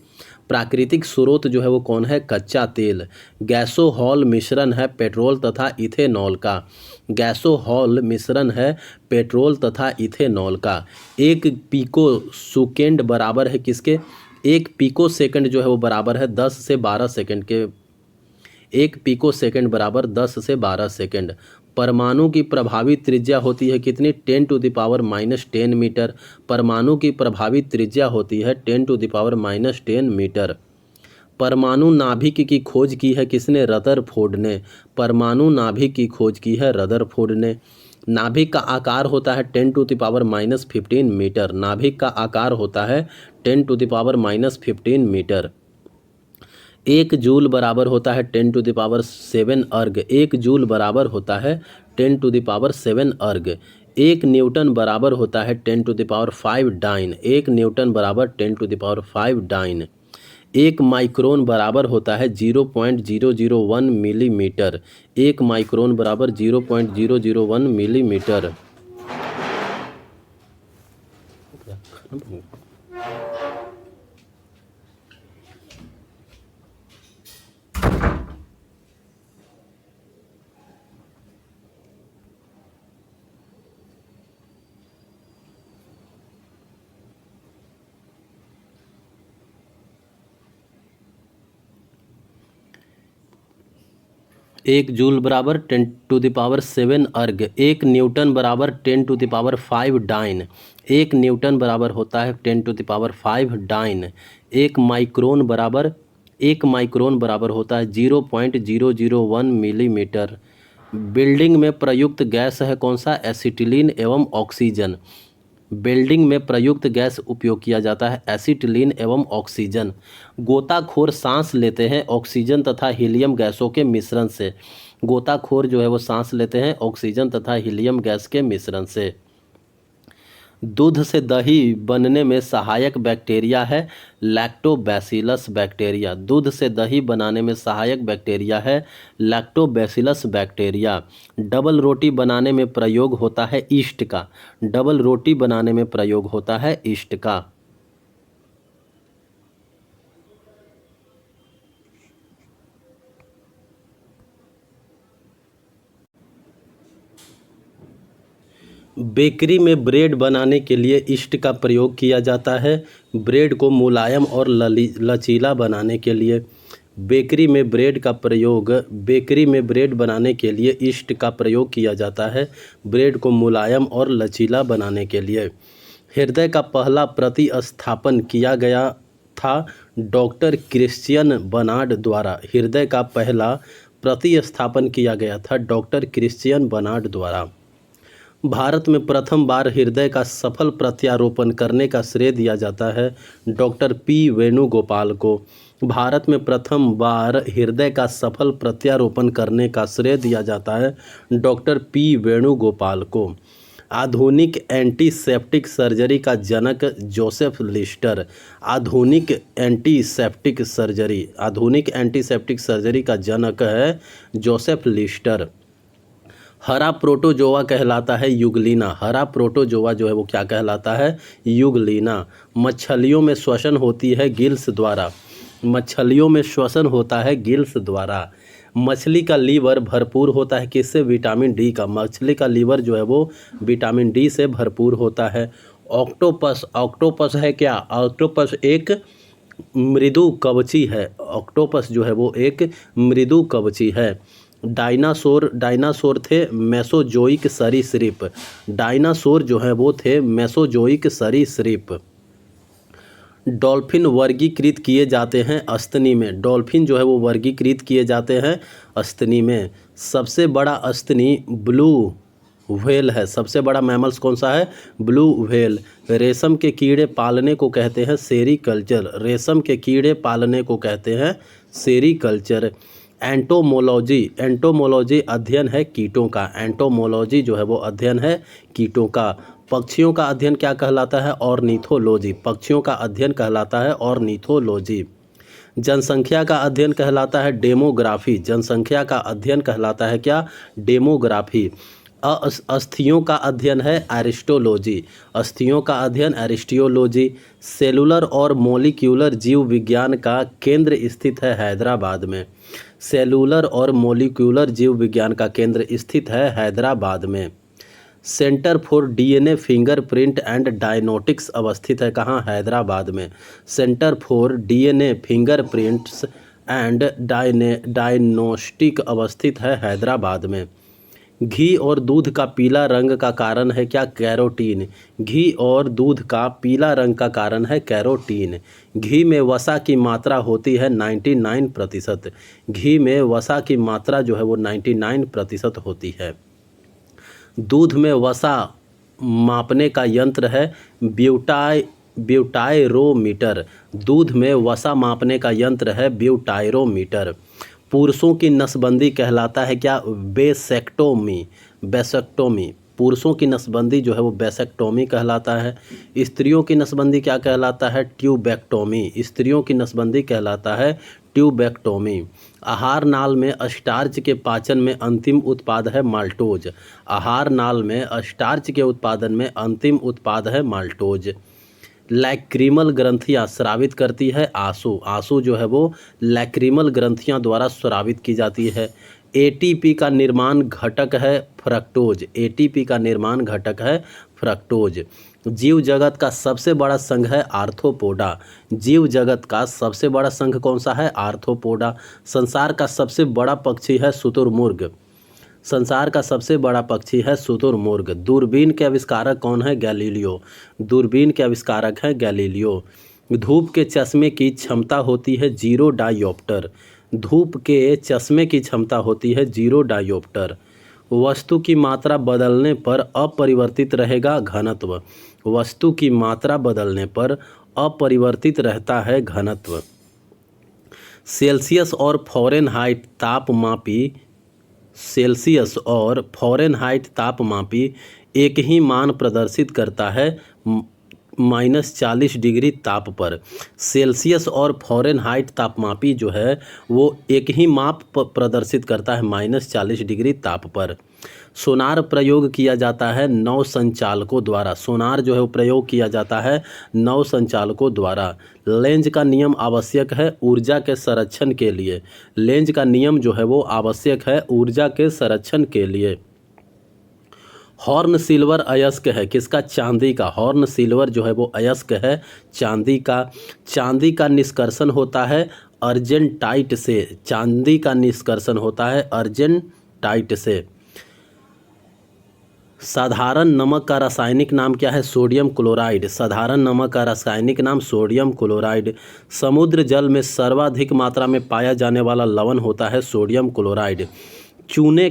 प्राकृतिक स्रोत जो है वो कौन है? कच्चा तेल। गैसोहॉल मिश्रण है पेट्रोल तथा इथेनॉल का। गैसोहॉल मिश्रण है पेट्रोल तथा इथेनॉल का। 1 पिको सेकेंड बराबर है किसके? 1 पिको सेकंड जो है वो बराबर है 10 से 12 सेकंड के। 1 पिको सेकंड बराबर 10 से 12 सेकंड। परमाणु की प्रभावी त्रिज्या होती है कितनी? 10⁻⁻10 मीटर। परमाणु की प्रभावी त्रिज्या होती है 10⁻10 मीटर। परमाणु नाभिक की खोज की है किसने? रदरफोर्ड ने। परमाणु नाभिक की खोज की है रदरफोर्ड ने। नाभिक का आकार होता है 10⁻15 मीटर। नाभिक का आकार होता है 10⁻15 मीटर। 1 जूल बराबर होता है 10⁻7 अर्ग। 1 जूल बराबर होता है 10�7 अर्ग। 1 न्यूटन बराबर होता है 10⁵ डाइन। 1 न्यूटन बराबर 10⁵ डाइन। 1 माइक्रोन बराबर होता है 0.001 मिलीमीटर। 1 माइक्रोन बराबर 0.001 मिलीमीटर। एक जूल बराबर 10⁻7 अर्ग। 1 न्यूटन बराबर 10⁵ डाइन। 1 न्यूटन बराबर होता है 10⁵ डाइन। 1 माइक्रोन बराबर होता है 0.001 मिलीमीटर। बिल्डिंग में प्रयुक्त गैस है कौन सा? एसिटिलीन एवं ऑक्सीजन। बिल्डिंग में प्रयुक्त गैस उपयोग किया जाता है एसिटिलीन एवं ऑक्सीजन। गोताखोर सांस लेते हैं ऑक्सीजन तथा हीलियम गैसों के मिश्रण से। गोताखोर जो है वो सांस लेते हैं ऑक्सीजन तथा हीलियम गैस के मिश्रण से। दूध से दही बनने में सहायक बैक्टीरिया है लैक्टोबैसिलस बैक्टीरिया। दूध से दही बनाने में सहायक बैक्टीरिया है लैक्टोबैसिलस बैक्टीरिया। डबल रोटी बनाने में प्रयोग होता है ईस्ट का। डबल रोटी बनाने में प्रयोग होता है ईस्ट का। बेकरी में ब्रेड बनाने के लिए ईस्ट का प्रयोग किया जाता है ब्रेड को मुलायम और लचीला बनाने के लिए। बेकरी में ब्रेड बनाने के लिए ईस्ट का प्रयोग किया जाता है ब्रेड को मुलायम और लचीला बनाने के लिए। हृदय का पहला प्रतिस्थापन किया गया था डॉक्टर क्रिश्चियन बर्नार्ड द्वारा। हृदय का पहला प्रतिस्थापन किया गया था डॉक्टर क्रिश्चियन बर्नार्ड द्वारा। भारत में प्रथम बार हृदय का सफल प्रत्यारोपण करने का श्रेय दिया जाता है डॉक्टर पी वेणुगोपाल को। भारत में प्रथम बार हृदय का सफल प्रत्यारोपण करने का श्रेय दिया जाता है डॉक्टर पी वेणुगोपाल को। आधुनिक एंटीसेप्टिक सर्जरी का जनक जोसेफ लिस्टर। आधुनिक एंटीसेप्टिक सर्जरी का जनक है जोसेफ लिस्टर। हरा प्रोटोजोआ कहलाता है युगलीना। हरा प्रोटोजोआ जो है वो क्या कहलाता है? युगलीना। मछलियों में श्वसन होती है गिल्स द्वारा। मछलियों में श्वसन होता है गिल्स द्वारा। मछली का लीवर भरपूर होता है किससे? विटामिन डी का। मछली का लीवर जो है वो विटामिन डी से भरपूर होता है। ऑक्टोपस है क्या? ऑक्टोपस एक मृदु कवची है। ऑक्टोपस जो है वो एक मृदु कवची है। डायनासोर थे मेसोजोइक सरीसृप। डायनासोर जो है वो थे मेसोजोइक सरीसृप। डॉल्फिन वर्गीकृत किए जाते हैं अस्तनी में। डॉल्फिन जो है वो वर्गीकृत किए जाते हैं अस्तनी में। सबसे बड़ा अस्तनी ब्लू व्हेल है। सबसे बड़ा मैमल्स कौन सा है? Blue whale. रेशम के कीड़े पालने को कहते हैं सेरीकल्चर। रेशम के कीड़े पालने को कहते हैं सेरीकल्चर। एंटोमोलॉजी अध्ययन है कीटों का। एंटोमोलॉजी जो है वो अध्ययन है कीटों का। पक्षियों का अध्ययन क्या कहलाता है? ऑर्निथोलॉजी। पक्षियों का अध्ययन कहलाता है ऑर्निथोलॉजी। जनसंख्या का अध्ययन कहलाता है डेमोग्राफी। जनसंख्या का अध्ययन कहलाता है क्या? डेमोग्राफी। अस्थियों का अध्ययन है एरिस्टोलॉजी। अस्थियों का अध्ययन एरिस्टोलॉजी। सेलुलर और मोलिक्यूलर जीव विज्ञान का केंद्र स्थित है हैदराबाद में। सेलुलर और मोलिक्यूलर जीव विज्ञान का केंद्र स्थित है हैदराबाद में। Centre for DNA fingerprint and diagnostics अवस्थित है कहाँ? हैदराबाद में। Centre for DNA fingerprints and diagnostic अवस्थित है हैदराबाद में। घी और दूध का पीला रंग का कारण है क्या? कैरोटीन। घी और दूध का पीला रंग का कारण है कैरोटीन। घी में वसा की मात्रा होती है 99%। घी में वसा की मात्रा जो है वो 99% होती है। दूध में वसा मापने का यंत्र है ब्यूटायरोमीटर। दूध में वसा मापने का यंत्र है ब्यूटायरोमीटर। पुरुषों की नसबंदी कहलाता है क्या? बेसेक्टोमी। पुरुषों की नसबंदी जो है वो बेसेक्टोमी कहलाता है। स्त्रियों की नसबंदी क्या कहलाता है? ट्यूबेक्टोमी। स्त्रियों की नसबंदी कहलाता है ट्यूबेक्टोमी। आहार नाल में स्टार्च के पाचन में अंतिम उत्पाद है माल्टोज। आहार नाल में स्टार्च के उत्पादन में अंतिम उत्पाद है माल्टोज। लैक्रिमल ग्रंथियां स्रावित करती है आंसू। आंसू जो है वो लैक्रिमल ग्रंथियां द्वारा स्रावित की जाती है। एटीपी का निर्माण घटक है फ्रक्टोज। एटीपी का निर्माण घटक है फ्रक्टोज। जीव जगत का सबसे बड़ा संघ है आर्थ्रोपोडा। जीव जगत का सबसे बड़ा संघ कौन सा है? आर्थ्रोपोडा। संसार का सबसे बड़ा पक्षी है शुतुरमुर्ग। संसार का सबसे बड़ा पक्षी है शुतुरमुर्ग। दूरबीन के आविष्कारक कौन है? गैलीलियो। दूरबीन के आविष्कारक हैं गैलीलियो। धूप के चश्मे की क्षमता होती है 0 डायोप्टर। धूप के चश्मे की क्षमता होती है 0 डायोप्टर। वस्तु की मात्रा बदलने पर अपरिवर्तित रहेगा घनत्व। वस्तु की मात्रा बदलने पर अपरिवर्तित रहता है घनत्व। सेल्सियस और फ़ारेनहाइट एक ही मान प्रदर्शित करता है -40 डिग्री ताप पर। सेल्सियस और फ़ारेनहाइट तापमापी जो है वो एक ही माप प्रदर्शित करता है -40 डिग्री ताप पर। सोनार प्रयोग किया जाता है नौ संचालकों द्वारा। सोनार जो है वो प्रयोग किया जाता है 9 संचालकों द्वारा। लेंज का नियम आवश्यक है ऊर्जा के संरक्षण के लिए। लेंज का नियम जो है वो आवश्यक है ऊर्जा के संरक्षण के लिए। हॉर्न सिल्वर अयस्क है किसका? चांदी का। हॉर्न सिल्वर जो है वो अयस्क है चांदी का। चांदी का निष्कर्षण होता है अर्जेंटाइट से। चांदी का निष्कर्षण होता है अर्जेंटाइट से। साधारण नमक का रासायनिक नाम क्या है? Sodium chloride. साधारण नमक का रासायनिक नाम सोडियम क्लोराइड। समुद्र जल में सर्वाधिक मात्रा में पाया जाने वाला लवण होता है सोडियम क्लोराइड। चूने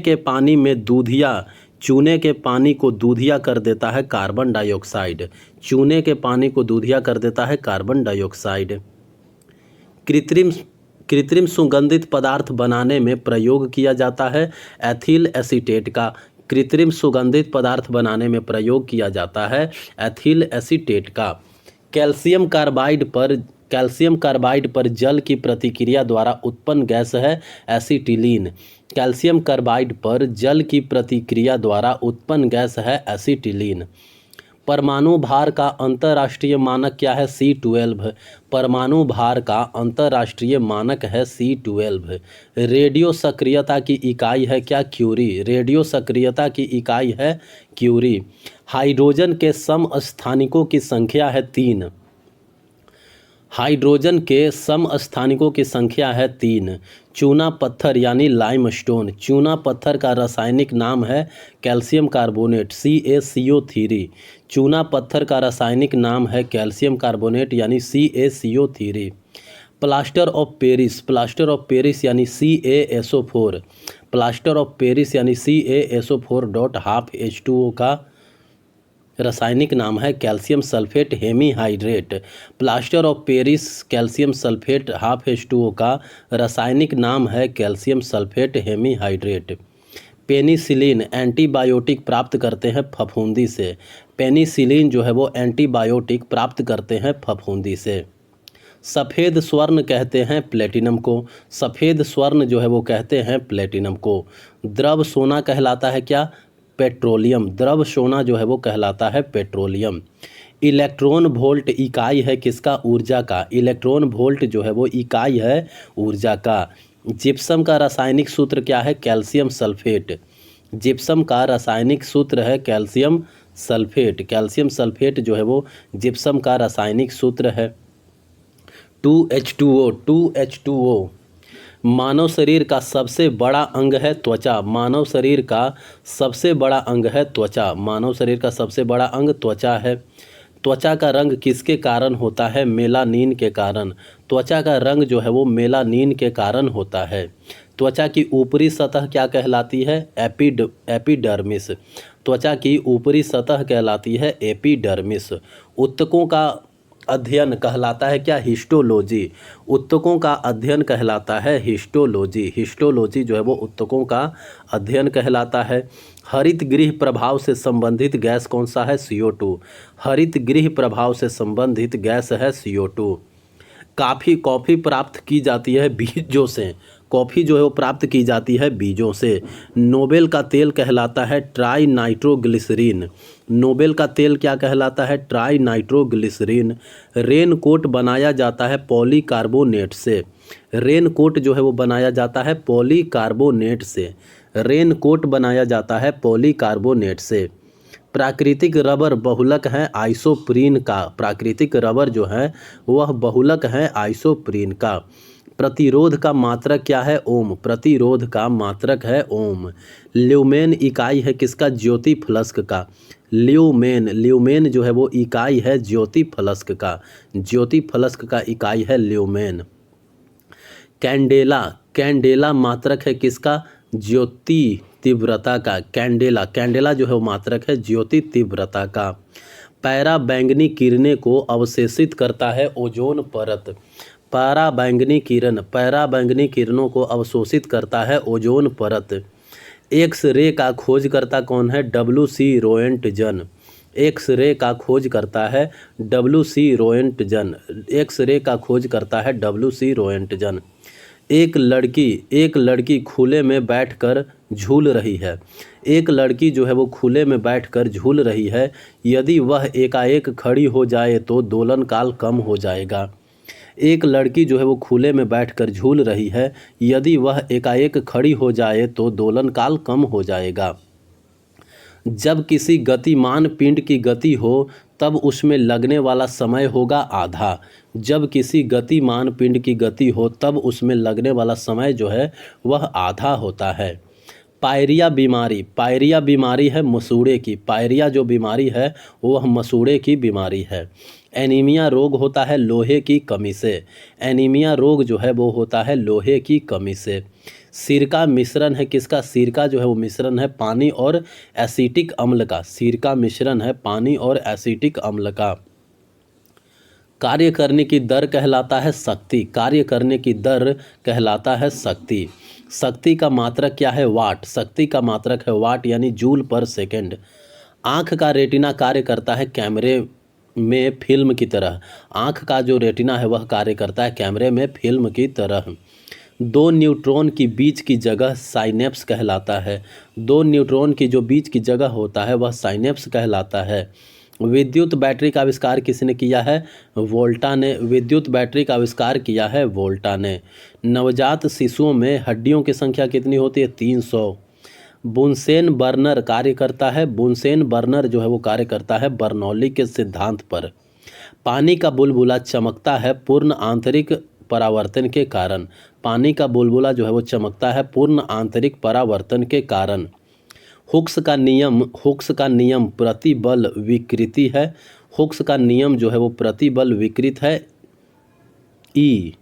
के पानी को दूधिया कर देता है कार्बन डाइऑक्साइड। चूने के पानी को दूधिया कर देता है कार्बन डाइऑक्साइड। कृत्रिम सुगंधित पदार्थ बनाने में प्रयोग किया जाता है एथिल एसीटेट का। कृत्रिम सुगंधित पदार्थ बनाने में प्रयोग किया जाता है एथिल एसीटेट का। कैल्शियम कार्बाइड पर जल की प्रतिक्रिया द्वारा उत्पन्न गैस है एसीटिलीन। कैल्शियम कार्बाइड पर जल की प्रतिक्रिया द्वारा उत्पन्न गैस है एसीटिलीन। परमाणु भार का अंतर्राष्ट्रीय मानक क्या है? C12। परमाणु भार का अंतर्राष्ट्रीय मानक है C12। रेडियो सक्रियता की इकाई है क्या? क्यूरी। रेडियो सक्रियता की इकाई है क्यूरी। हाइड्रोजन के समस्थानिकों की संख्या है 3। हाइड्रोजन के समस्थानिकों की संख्या है 3। चूना पत्थर यानी लाइमस्टोन। चूना पत्थर का रासायनिक नाम है कैल्शियम कार्बोनेट CaCO3। चूना पत्थर का रासायनिक नाम है कैल्शियम कार्बोनेट यानी CaCO3। प्लास्टर ऑफ पेरिस यानी CaSO4। प्लास्टर ऑफ पेरिस यानी CaSO4.12H2O का रासायनिक नाम है calcium sulphate hemihydrate. Plaster of Paris calcium sulphate H2O का रासायनिक नाम है calcium sulphate hemihydrate. Penicillin antibiotic प्राप्त करते हैं फफूंदी से। पेनिसिलिन जो है वो एंटीबायोटिक प्राप्त करते हैं फफूंदी से। सफ़ेद स्वर्ण कहते हैं प्लेटिनम को। सफ़ेद स्वर्ण जो है वो कहते हैं प्लेटिनम को। द्रव सोना कहलाता है क्या? पेट्रोलियम। द्रव सोना जो है वो कहलाता है पेट्रोलियम। इलेक्ट्रॉन वोल्ट इकाई है किसका? ऊर्जा का। इलेक्ट्रॉन वोल्ट जो है वो इकाई है ऊर्जा का। जिप्सम का रासायनिक सूत्र क्या है? Calcium sulphate. जिप्सम का रासायनिक सूत्र है कैल्शियम सल्फेट। कैल्शियम सल्फेट जो है वो जिप्सम का रासायनिक सूत्र है। 2H2O मानव शरीर का सबसे बड़ा अंग है त्वचा। मानव शरीर का सबसे बड़ा अंग है त्वचा। मानव शरीर का सबसे बड़ा अंग त्वचा है। त्वचा का रंग किसके कारण होता है? मेलानिन के कारण। त्वचा का रंग जो है वो मेलानिन के कारण होता है। त्वचा की ऊपरी सतह क्या कहलाती है? एपिडर्मिस। त्वचा की ऊपरी सतह कहलाती है एपिडर्मिस। ऊतकों का अध्ययन कहलाता है क्या? हिस्टोलॉजी। ऊतकों का अध्ययन कहलाता है हिस्टोलॉजी। हिस्टोलॉजी जो है वो ऊतकों का अध्ययन कहलाता है। हरित गृह प्रभाव से संबंधित गैस कौन सा है? CO2। हरित गृह प्रभाव से संबंधित गैस है CO2। कॉफ़ी प्राप्त की जाती है बीजों से। कॉफ़ी जो है वो प्राप्त की जाती है बीजों से। नोबेल का तेल कहलाता है ट्राई नाइट्रोग्लिसरीन। नोबेल का तेल क्या कहलाता है? Try nitroglycerine. रेन कोट बनाया जाता है पॉलीकार्बोनेट से। रेन कोट जो है वो बनाया जाता है पॉलीकार्बोनेट से। रेन कोट बनाया जाता है पॉलीकार्बोनेट से। प्राकृतिक रबर बहुलक है आइसोप्रीन का। प्राकृतिक रबर जो है वह बहुलक है आइसोप्रीन का। प्रतिरोध का मात्रक क्या है? ओम। प्रतिरोध का मात्रक है ओम। ल्यूमेन इकाई है किसका? ज्योति फलस्क का। ल्यूमेन जो है वो इकाई है ज्योति फलस्क का। ज्योति फलस्क का इकाई है ल्यूमेन। कैंडेला मात्रक है किसका? ज्योति तीव्रता का। कैंडेला जो है वो मात्रक है ज्योति तीव्रता का। पैरा बैंगनी किरणें को अवशेषित करता है ओजोन परत। पैरा बैंगनी किरणों को अवशोषित करता है ओजोन परत। एक्स रे का खोजकर्ता कौन है? WC Roentgen. एक्स रे का खोज करता है WC रोएंटजन। एक्स रे का खोज करता है WC रोएंटजन। एक लड़की खुले में बैठकर झूल रही है। एक लड़की जो है वो खुले में बैठकर झूल रही है। यदि वह एकाएक खड़ी हो जाए तो दोलन काल कम हो जाएगा। एक लड़की जो है वो खुले में बैठकर झूल रही है। यदि वह एकाएक खड़ी हो जाए तो दोलन काल कम हो जाएगा। जब किसी गतिमान पिंड की गति हो तब उसमें लगने वाला समय होगा आधा। जब किसी गतिमान पिंड की गति हो तब उसमें लगने वाला समय जो है वह आधा होता है। पायरिया बीमारी है मसूड़े की। पायरिया जो बीमारी है वह मसूड़े की बीमारी है। एनीमिया रोग होता है लोहे की कमी से। एनीमिया रोग जो है वो होता है लोहे की कमी से। सिरका मिश्रण है किसका? सिरका जो है वो मिश्रण है पानी और एसिटिक अम्ल का। सिरका मिश्रण है पानी और एसिटिक अम्ल का। कार्य करने की दर कहलाता है शक्ति। कार्य करने की दर कहलाता है शक्ति। शक्ति का मात्रक क्या है? वाट। शक्ति का मात्रक है वाट यानी जूल पर सेकेंड। आँख का रेटिना कार्य करता है कैमरे में फिल्म की तरह। आँख का जो रेटिना है वह कार्य करता है कैमरे में फिल्म की तरह। दो न्यूट्रॉन की बीच की जगह साइनेप्स कहलाता है। दो न्यूट्रॉन की जो बीच की जगह होता है वह साइनेप्स कहलाता है। विद्युत बैटरी का आविष्कार किसने किया है? वोल्टा ने। विद्युत बैटरी का आविष्कार किया है वोल्टा ने। नवजात शिशुओं में हड्डियों की संख्या कितनी होती है? 300। बुनसेन बर्नर कार्य करता है। बुनसेन बर्नर जो है वो कार्य करता है बर्नौली के सिद्धांत पर। पानी का बुलबुला चमकता है पूर्ण आंतरिक परावर्तन के कारण। पानी का बुलबुला जो है वो चमकता है पूर्ण आंतरिक परावर्तन के कारण। हुक्स का नियम प्रतिबल विकृति है। हुक्स का नियम जो है वो प्रतिबल विकृत है। ई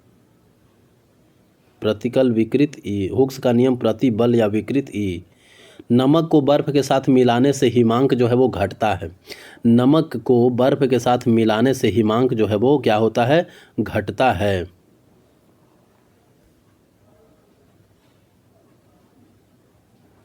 प्रतिकल विकृत ई। हुक्स का नियम प्रतिबल या विकृत ई। नमक को बर्फ के साथ मिलाने से हिमांक जो है वो घटता है। नमक को बर्फ के साथ मिलाने से हिमांक जो है वो क्या होता है? घटता है।